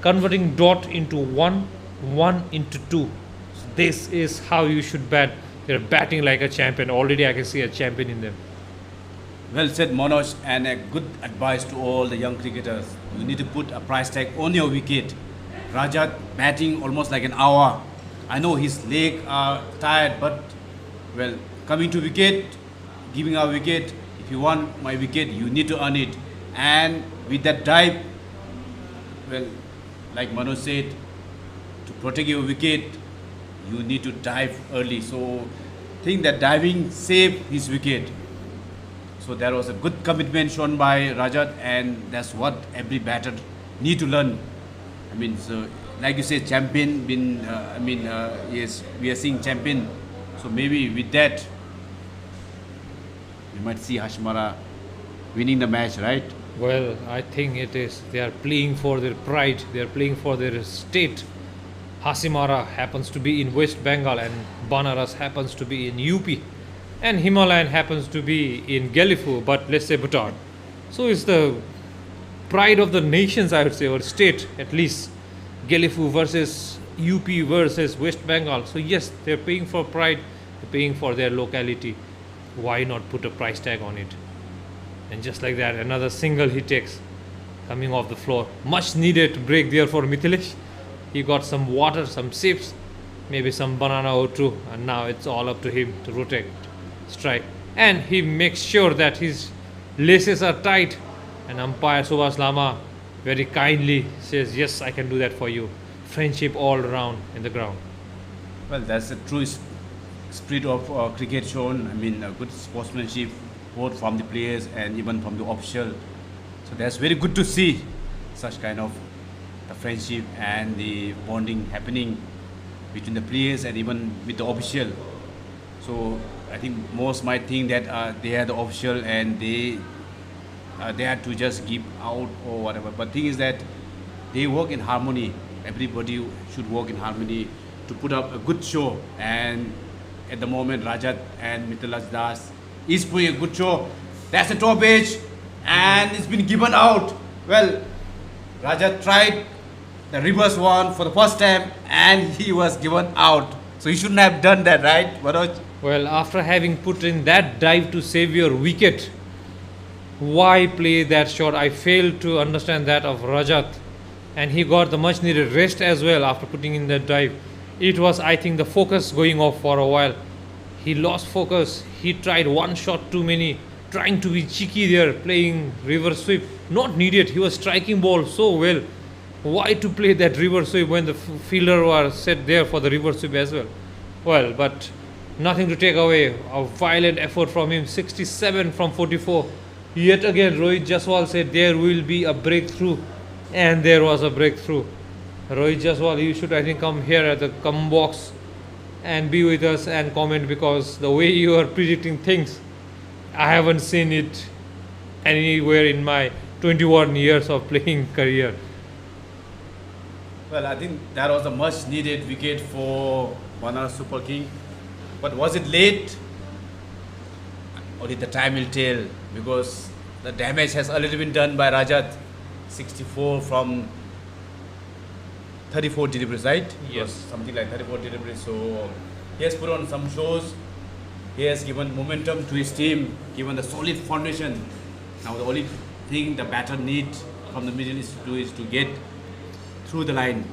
converting dot into 1, 1 into 2. So this is how you should bat. They're batting like a champion. Already I can see a champion in them. Well said, Manoj, and a good advice to all the young cricketers. You need to put a price tag on your wicket. Rajat batting almost like an hour. I know his legs are tired, but well, coming to wicket, giving a wicket. If you want my wicket, you need to earn it. And with that dive, well, like Manoj said, to protect your wicket, you need to dive early. So, I think that diving saved his wicket. So there was a good commitment shown by Rajat, and that's what every batter need to learn. I mean, so like you said, champion been. Yes, we are seeing champion. So maybe with that, we might see Hasimara winning the match, right? Well, I think it is. They are playing for their pride. They are playing for their state. Hasimara happens to be in West Bengal, and Banaras happens to be in UP. And Himalayan happens to be in Gelephu, but let's say Bhutan. So it's the pride of the nations, I would say, or state at least. Gelephu versus UP versus West Bengal. So yes, they're paying for pride, they're paying for their locality. Why not put a price tag on it? And just like that, another single he takes coming off the floor. Much needed break there for Mithilesh. He got some water, some sips, maybe some banana or two, and now it's all up to him to rotate, strike. And he makes sure that his laces are tight, and umpire Subhash Lama very kindly says, yes, I can do that for you. Friendship all around in the ground. Well, that's the true spirit of cricket shown. I mean, good sportsmanship both from the players and even from the official. So that's very good to see such kind of the friendship and the bonding happening between the players and even with the official. So I think most might think that they are the official and they had to just give out or whatever. But thing is that they work in harmony. Everybody should work in harmony to put up a good show. And at the moment, Rajat and Mithilesh Das is putting a good show. That's the top edge, and it's been given out. Well, Rajat tried the reverse one for the first time, and he was given out. So he shouldn't have done that, right, Manoj? Well, after having put in that dive to save your wicket, why play that shot? I failed to understand that of Rajat. And he got the much needed rest as well after putting in that dive. It was, I think, the focus going off for a while. He lost focus. He tried one shot too many, trying to be cheeky there, playing reverse sweep. Not needed. He was striking ball so well. Why to play that reverse sweep when the fielder was set there for the reverse sweep as well? Well, but nothing to take away. A violent effort from him. 67 from 44. Yet again, Rohit Jaiswal said there will be a breakthrough. And there was a breakthrough. Rohit Jaiswal, you should, I think, come here at the come box and be with us and comment, because the way you are predicting things, I haven't seen it anywhere in my 21 years of playing career. Well, I think that was a much needed wicket for Banaras Super King. But was it late? Only the time will tell, because the damage has already been done by Rajat. 64 from 34 deliveries, right? It Yes. was something like 34 deliveries. So he has put on some shows. He has given momentum to his team, given the solid foundation. Now the only thing the batter needs from the middle is to do is to get through the line.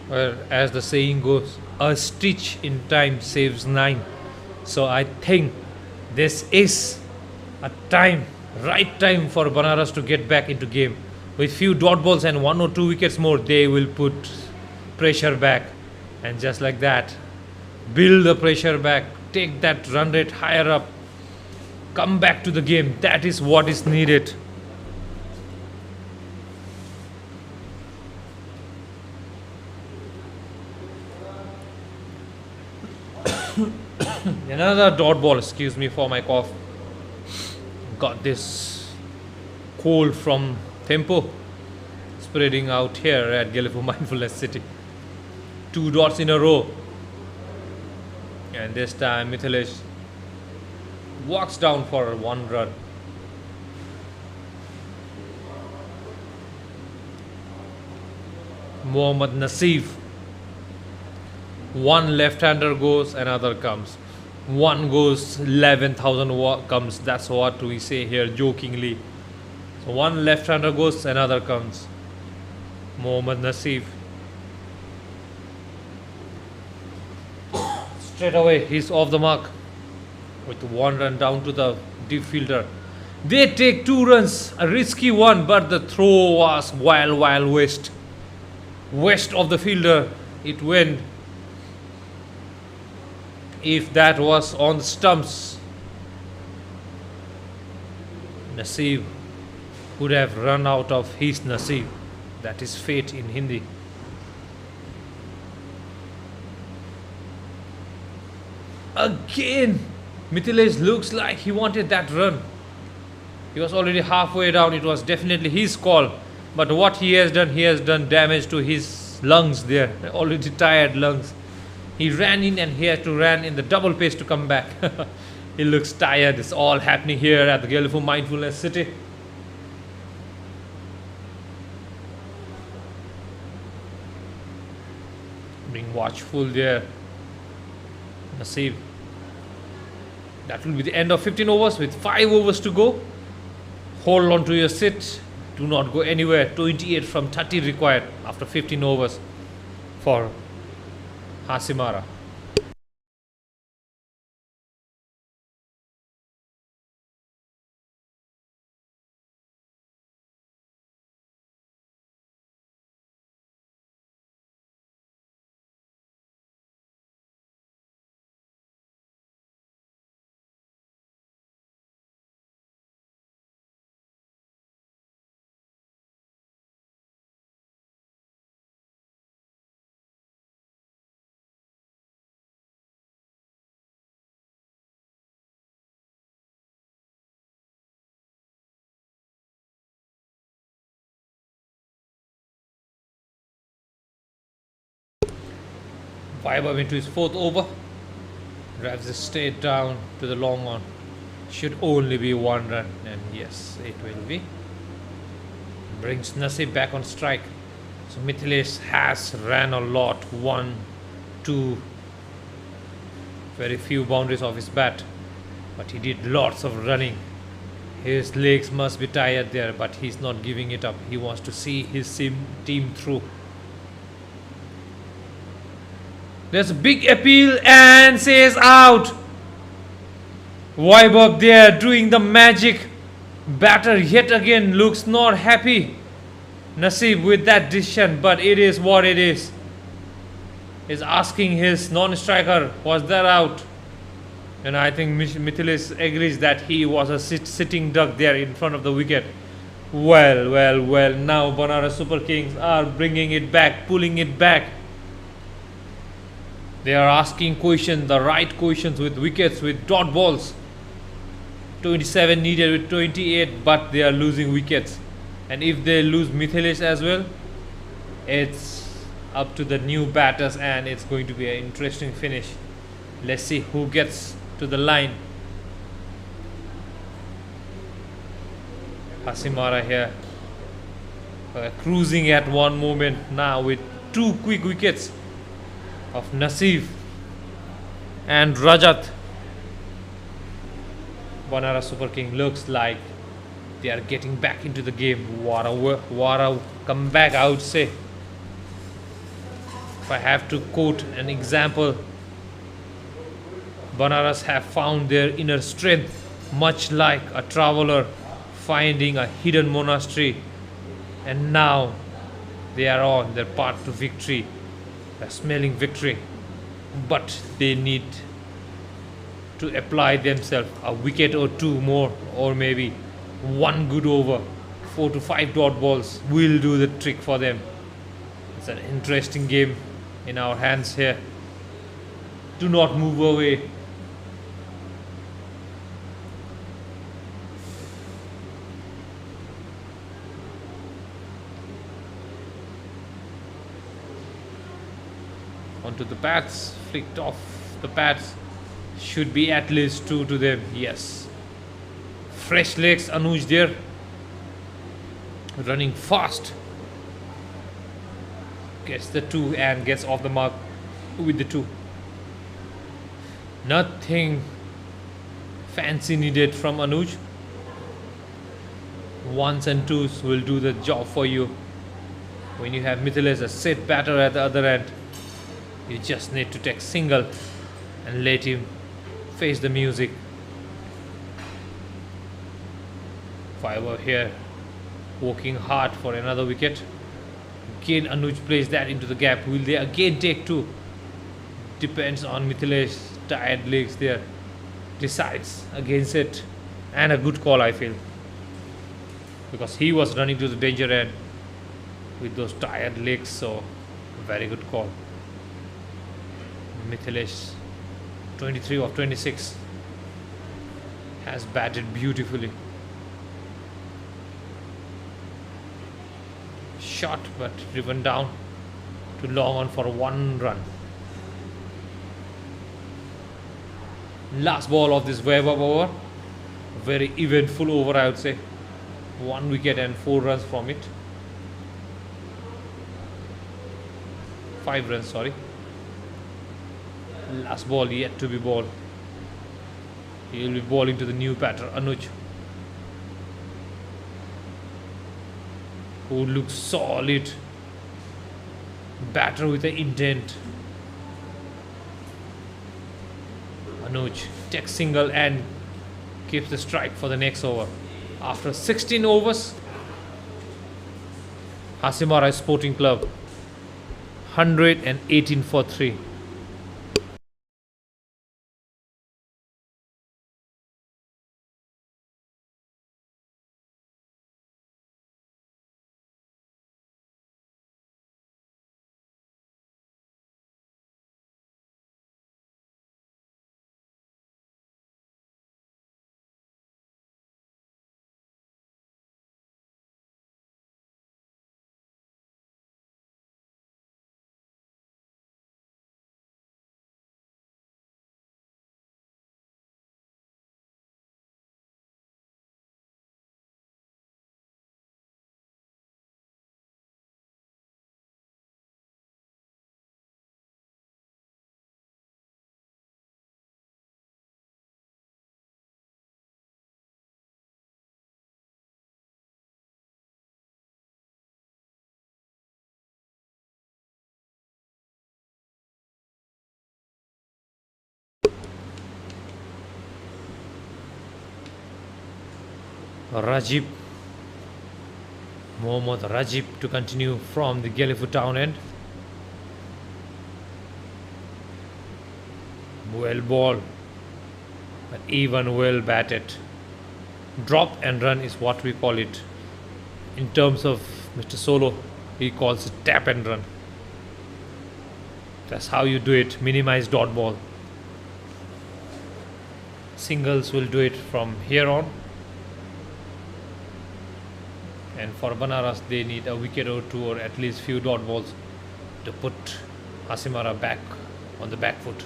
Well, as the saying goes, a stitch in time saves nine. So I think this is a right time for Banaras to get back into game. With few dot balls and 1 or 2 wickets more, they will put pressure back. And just like that, build the pressure back, take that run rate higher up, come back to the game. That is what is needed. Another dot ball, excuse me for my cough. Got this cold from tempo spreading out here at Gelephu Mindfulness City. 2 dots in a row. And this time Mithilesh walks down for 1 run. Mohammad Naseef. One left-hander goes, another comes. One goes, 11,000 comes. That's what we say here jokingly. So one left-hander goes, another comes. Mohammad Naseef. Straight away, he's off the mark with 1 run down to the deep fielder. They take 2 runs, a risky one, but the throw was wild west. West of the fielder, it went. If that was on the stumps, Naseeb would have run out of his Naseeb. That is fate in Hindi. Again, Mithilesh looks like he wanted that run. He was already halfway down. It was definitely his call. But what he has done damage to his lungs there. Already tired lungs. He ran in and he had to run in the double pace to come back. He looks tired. It's all happening here at the Gelephu Mindfulness City. Being watchful there. Naseeb. That will be the end of 15 overs with 5 overs to go. Hold on to your sit. Do not go anywhere. 28 from 30 required after 15 overs for Hasimara. Vaibhav into his 4th over. Drives it straight down to the long on. Should only be 1 run. And yes, it will be. Brings Naseeb back on strike. So Mithilesh has ran a lot. 1, 2. Very few boundaries of his bat. But he did lots of running. His legs must be tired there. But he's not giving it up. He wants to see his team through. There's a big appeal and says out. Vaibhav there doing the magic. Batter yet again looks not happy. Naseeb with that decision, but it is what it is. Is asking his non-striker, was that out? And I think Mithilesh agrees that he was a sitting duck there in front of the wicket. Well. Now Banaras Super Kings are bringing it back, pulling it back. They are asking questions, the right questions with wickets, with dot balls. 27 needed with 28, but they are losing wickets. And if they lose Mithilesh as well, it's up to the new batters, and it's going to be an interesting finish. Let's see who gets to the line. Hasimara here, cruising at one moment now with two quick wickets of Nasif and Rajat. Banaras Super King looks like they are getting back into the game. What a comeback, I would say. If I have to quote an example, Banaras have found their inner strength, much like a traveler finding a hidden monastery, and now they are on their path to victory. They're smelling victory, but they need to apply themselves a wicket or two more, or maybe one good over. 4 to 5 dot balls will do the trick for them. It's an interesting game in our hands here. Do not move away. Onto the bats, flicked off the bats. Should be at least 2 to them. Yes. Fresh legs, Anuj there. Running fast. Gets the 2 and gets off the mark with the 2. Nothing fancy needed from Anuj. 1s and 2s will do the job for you. When you have Mithilesh, a set batter at the other end, you just need to take single and let him face the music. 5 over here, working hard for another wicket. Again Anuj plays that into the gap. Will they again take 2? Depends on Mithilesh. Tired legs there. Decides against it. And a good call, I feel, because he was running to the danger end with those tired legs. So very good call. Mithilesh, 23 of 26, has batted beautifully. Shot but driven down to long on for 1 run. Last ball of this wave up over. Very eventful over, I would say. 1 wicket and 4 runs from it. 5 runs, sorry. Last ball yet to be bowled. He will be bowling to the new batter, Anuj, who looks solid. Batter with the intent. Anuj takes single and keeps the strike for the next over. After 16 overs, Hasimara Sporting Club 118 for 3. Rajib, Mohammad Rajib, to continue from the Gelephu town end. Well ball, but even well batted. Drop and run is what we call it. In terms of Mr. Solo, he calls it tap and run. That's how you do it. Minimize dot ball. singles will do it from here on. And for Banaras, they need a wicket or two, or at least few dot balls to put Hasimara back on the back foot.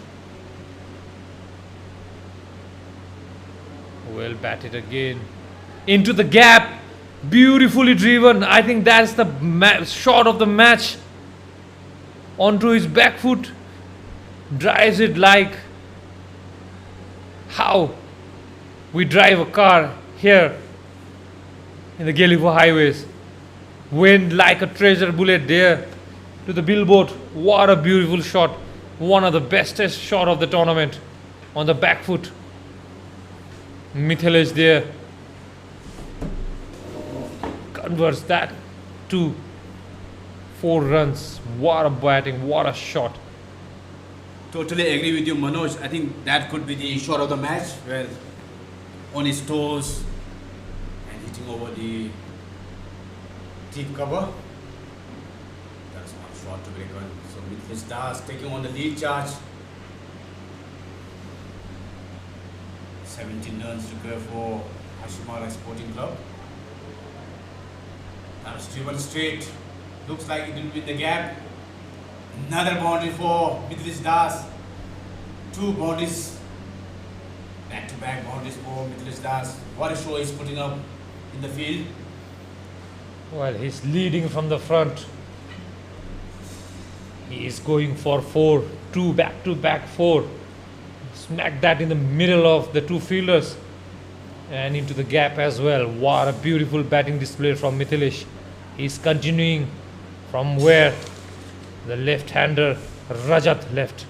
Well batted again. Into the gap. Beautifully driven. I think that's the shot of the match. Onto his back foot. Drives it like how we drive a car here in the Gelephu highways. Went like a treasure bullet there to the billboard. What a beautiful shot. One of the bestest shot of the tournament on the back foot. Mithilesh there converts that to 4 runs. What a batting, what a shot. Totally agree with you, Manoj. I think that could be the shot of the match, where on his toes and hitting over the deep cover. That's not shot to be reckoned. So with his stars taking on the lead charge. 17 runs to go for Hasimara Sporting Club. That's driven straight. Looks like it will be the gap. Another boundary for Mithilesh Das. 2 boundaries. Back-to-back boundaries for Mithilesh Das. What a show he's putting up in the field. Well, he's leading from the front. He is going for 4. 2 back-to-back 4. Smack that in the middle of the 2 fielders. And into the gap as well. What a beautiful batting display from Mithilesh. He's continuing from where the left-hander Rajat left.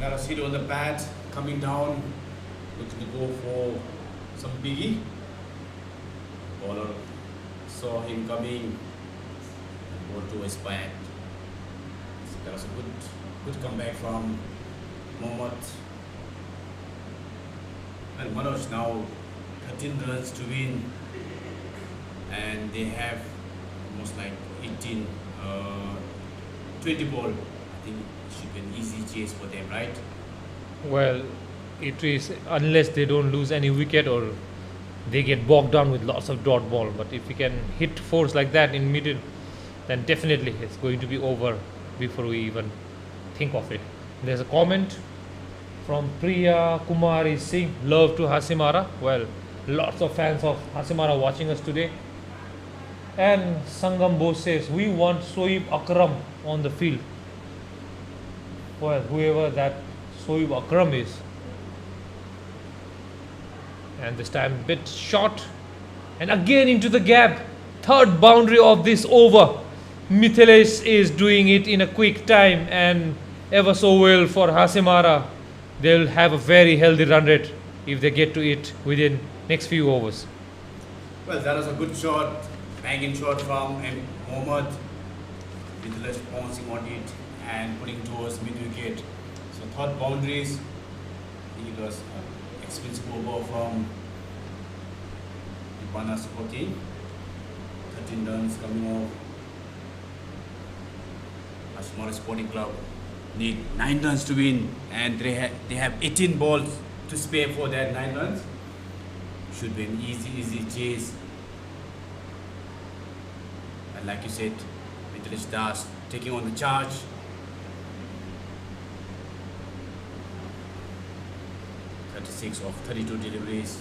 Narasir on the bat, coming down, looking to go for some biggie. Bowler saw him coming and bowled to his bat. So that was a good comeback from Mohammad. And Manoj now 13 runs to win, and they have almost like 18, 20 ball. I think it should be an easy chase for them, right? Well, it is, unless they don't lose any wicket or they get bogged down with lots of dot ball. But if we can hit 4s like that in middle, then definitely it's going to be over before we even think of it. There's a comment from Priya Kumari Singh, love to Hasimara. Well, lots of fans of Hasimara watching us today. And Sangam Bose says, we want Soib Akram on the field. Well, whoever that Soib Akram is. And this time bit short. And again into the gap. 3rd boundary of this over. Mithilesh is doing it in a quick time and ever so well for Hasimara. They'll have a very healthy run rate if they get to it within next few overs. Well, that was a good shot, banging shot from Mohammad. Mithilesh bouncing on it and putting towards mid-wicket. So 3rd boundaries. I think it was an expensive over from the Banaras Super Kings. 13 runs coming off. Hasimara Sporting Club need 9 runs to win, and they have 18 balls to spare for that 9 runs. Should be an easy chase. And like you said, Mithilesh Das taking on the charge. Six of 32 deliveries.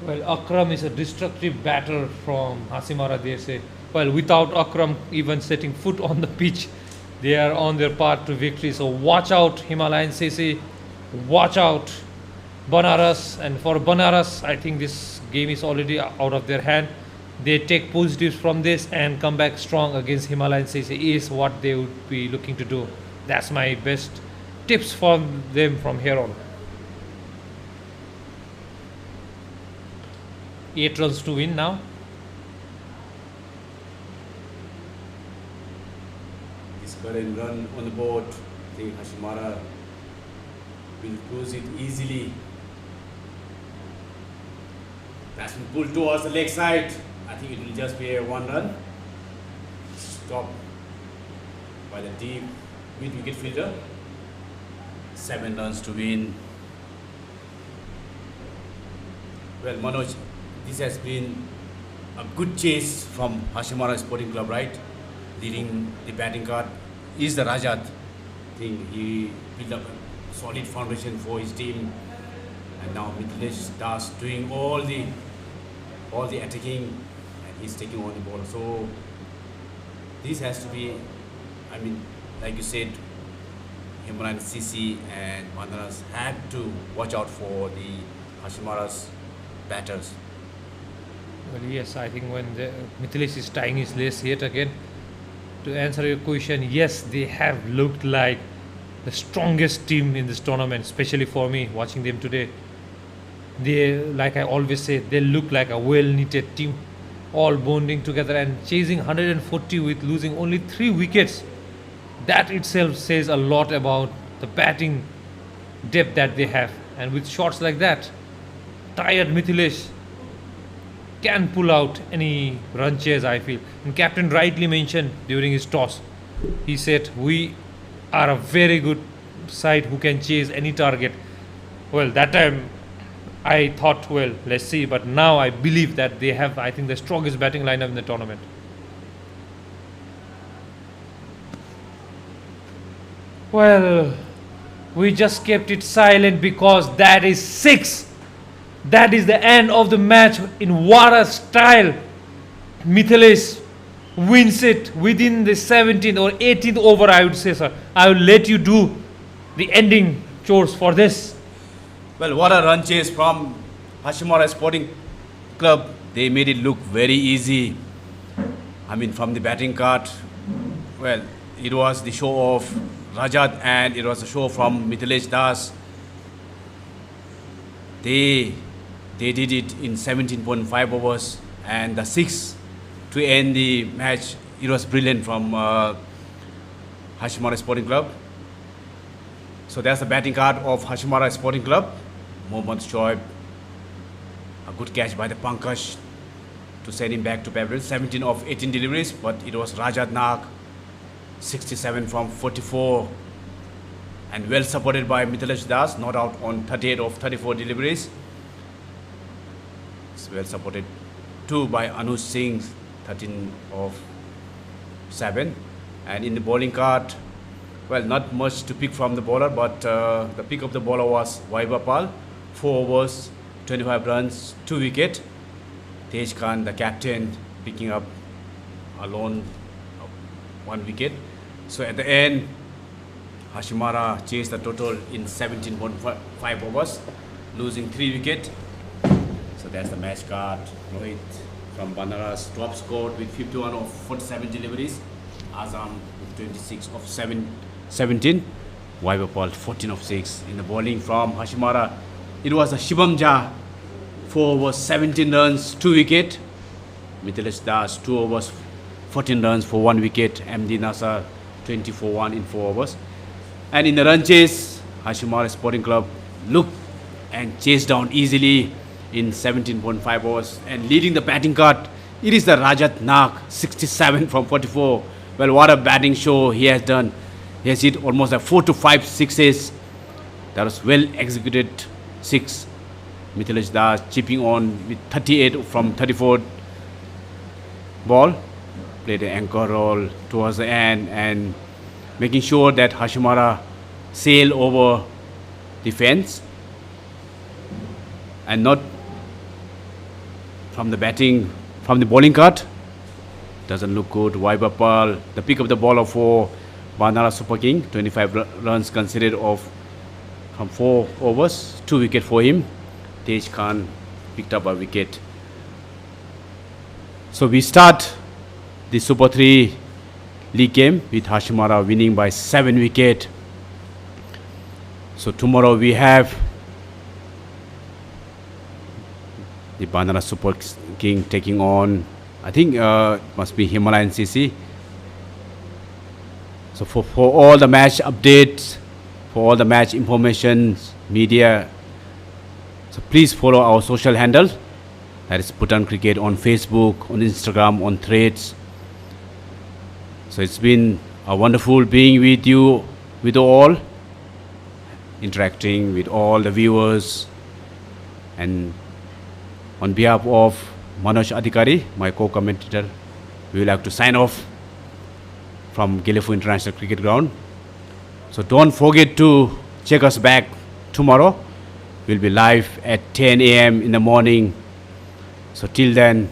Well, Akram is a destructive batter from Hasimara, they say. Well, without Akram even setting foot on the pitch, they are on their path to victory. So watch out, Himalayan CC. Watch out, Banaras. And for Banaras, I think this game is already out of their hand. They take positives from this and come back strong against Himalayan CC is what they would be looking to do. That's my best tips for them from here on. 8 runs to win now. This current run on the board, I think Hasimara will close it easily. Batsman pulled towards the leg side. I think it will just be a 1 run. Stopped by the deep mid-wicket fielder. 7 runs to win. Well, Manoj, this has been a good chase from Hasimara Sporting Club, right? Leading the batting card is the Rajat. I think he built up a solid foundation for his team, and now Mithilesh Das doing all the attacking, and he's taking on the ball. So this has to be, I mean, like you said, Himara and CC and Banaras had to watch out for the Hasimara's batters. Well, yes, I think when Mithilesh is tying his lace yet again, to answer your question, yes, they have looked like the strongest team in this tournament, especially for me watching them today. They, like I always say, they look like a well-knitted team, all bonding together and chasing 140 with losing only 3 wickets. That itself says a lot about the batting depth that they have. And with shots like that, tired Mithilesh can pull out any run chase, I feel. And captain rightly mentioned during his toss, he said, we are a very good side who can chase any target. Well, that time I thought, well, let's see. But now I believe that they have, I think, the strongest batting lineup in the tournament. Well, we just kept it silent because that is 6. That is the end of the match in what a style. Mithilesh wins it within the 17th or 18th over, I would say, sir. I will let you do the ending chores for this. Well, what a run chase from Hasimara Sporting Club. They made it look very easy. I mean, from the batting card, well, it was the show of Rajat and it was a show from Mithilesh Das. They did it in 17.5 overs, and the 6 to end the match, it was brilliant from Hasimara Sporting Club. So that's the batting card of Hasimara Sporting Club. Mohammad Shoaib, a good catch by the Pankaj to send him back to Pebble. 17 of 18 deliveries, but it was Rajat Nag, 67 from 44, and well supported by Mithilesh Das, not out on 38 of 34 deliveries. It's well supported too by Anuj Singh, 13 of 7. And in the bowling card, well, not much to pick from the bowler, but the pick of the bowler was Vaibhapal, 4 overs, 25 runs, 2 wicket. Tej Khan, the captain, picking up alone 1 wicket. So at the end, Hasimara chased the total in 17.5 overs, losing 3 wickets. So that's the match card. Rohit from Banaras top scored with 51 of 47 deliveries. Azam with 26 of 17. Vaibhapal 14 of 6. In the bowling from Hasimara, it was a Shibam Jha, 4 overs, 17 runs, 2 wicket. Mithilesh Das, 2 overs, 14 runs for 1 wicket. MD Nasar, 20 for 1 in 4 overs. And in the run chase, Hasimara Sporting Club looked and chased down easily in 17.5 overs. And leading the batting card, it is the Rajat Nag, 67 from 44. Well, what a batting show he has done. He has hit almost 4 to 5 sixes. That was well executed 6. Mithilesh Das chipping on with 38 from 34 ball. Played an anchor role towards the end and making sure that Hasimara sail over the fence. And not from the batting, from the bowling card. Doesn't look good. Vaibhapal, the pick of the bowler for Banaras Super Kings, 25 runs considered of from 4 overs, 2 wickets for him. Tej Khan picked up a wicket. So we start the Super 3 league game with Hasimara winning by 7 wickets. So tomorrow we have the Banaras Super King taking on, I think must be Himara and CC. So for all the match updates, for all the match information, media, so please follow our social handles that is Bhutan Cricket on Facebook, on Instagram, on Threads. So it's been a wonderful being with you, with all, interacting with all the viewers. And on behalf of Manoj Adhikari, my co-commentator, we would like to sign off from Gelephu International Cricket Ground. So don't forget to check us back tomorrow. We'll be live at 10 a.m. in the morning. So till then,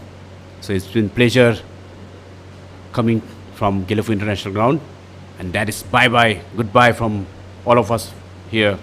so it's been pleasure coming from Gelephu International Ground. And that is bye-bye, goodbye from all of us here.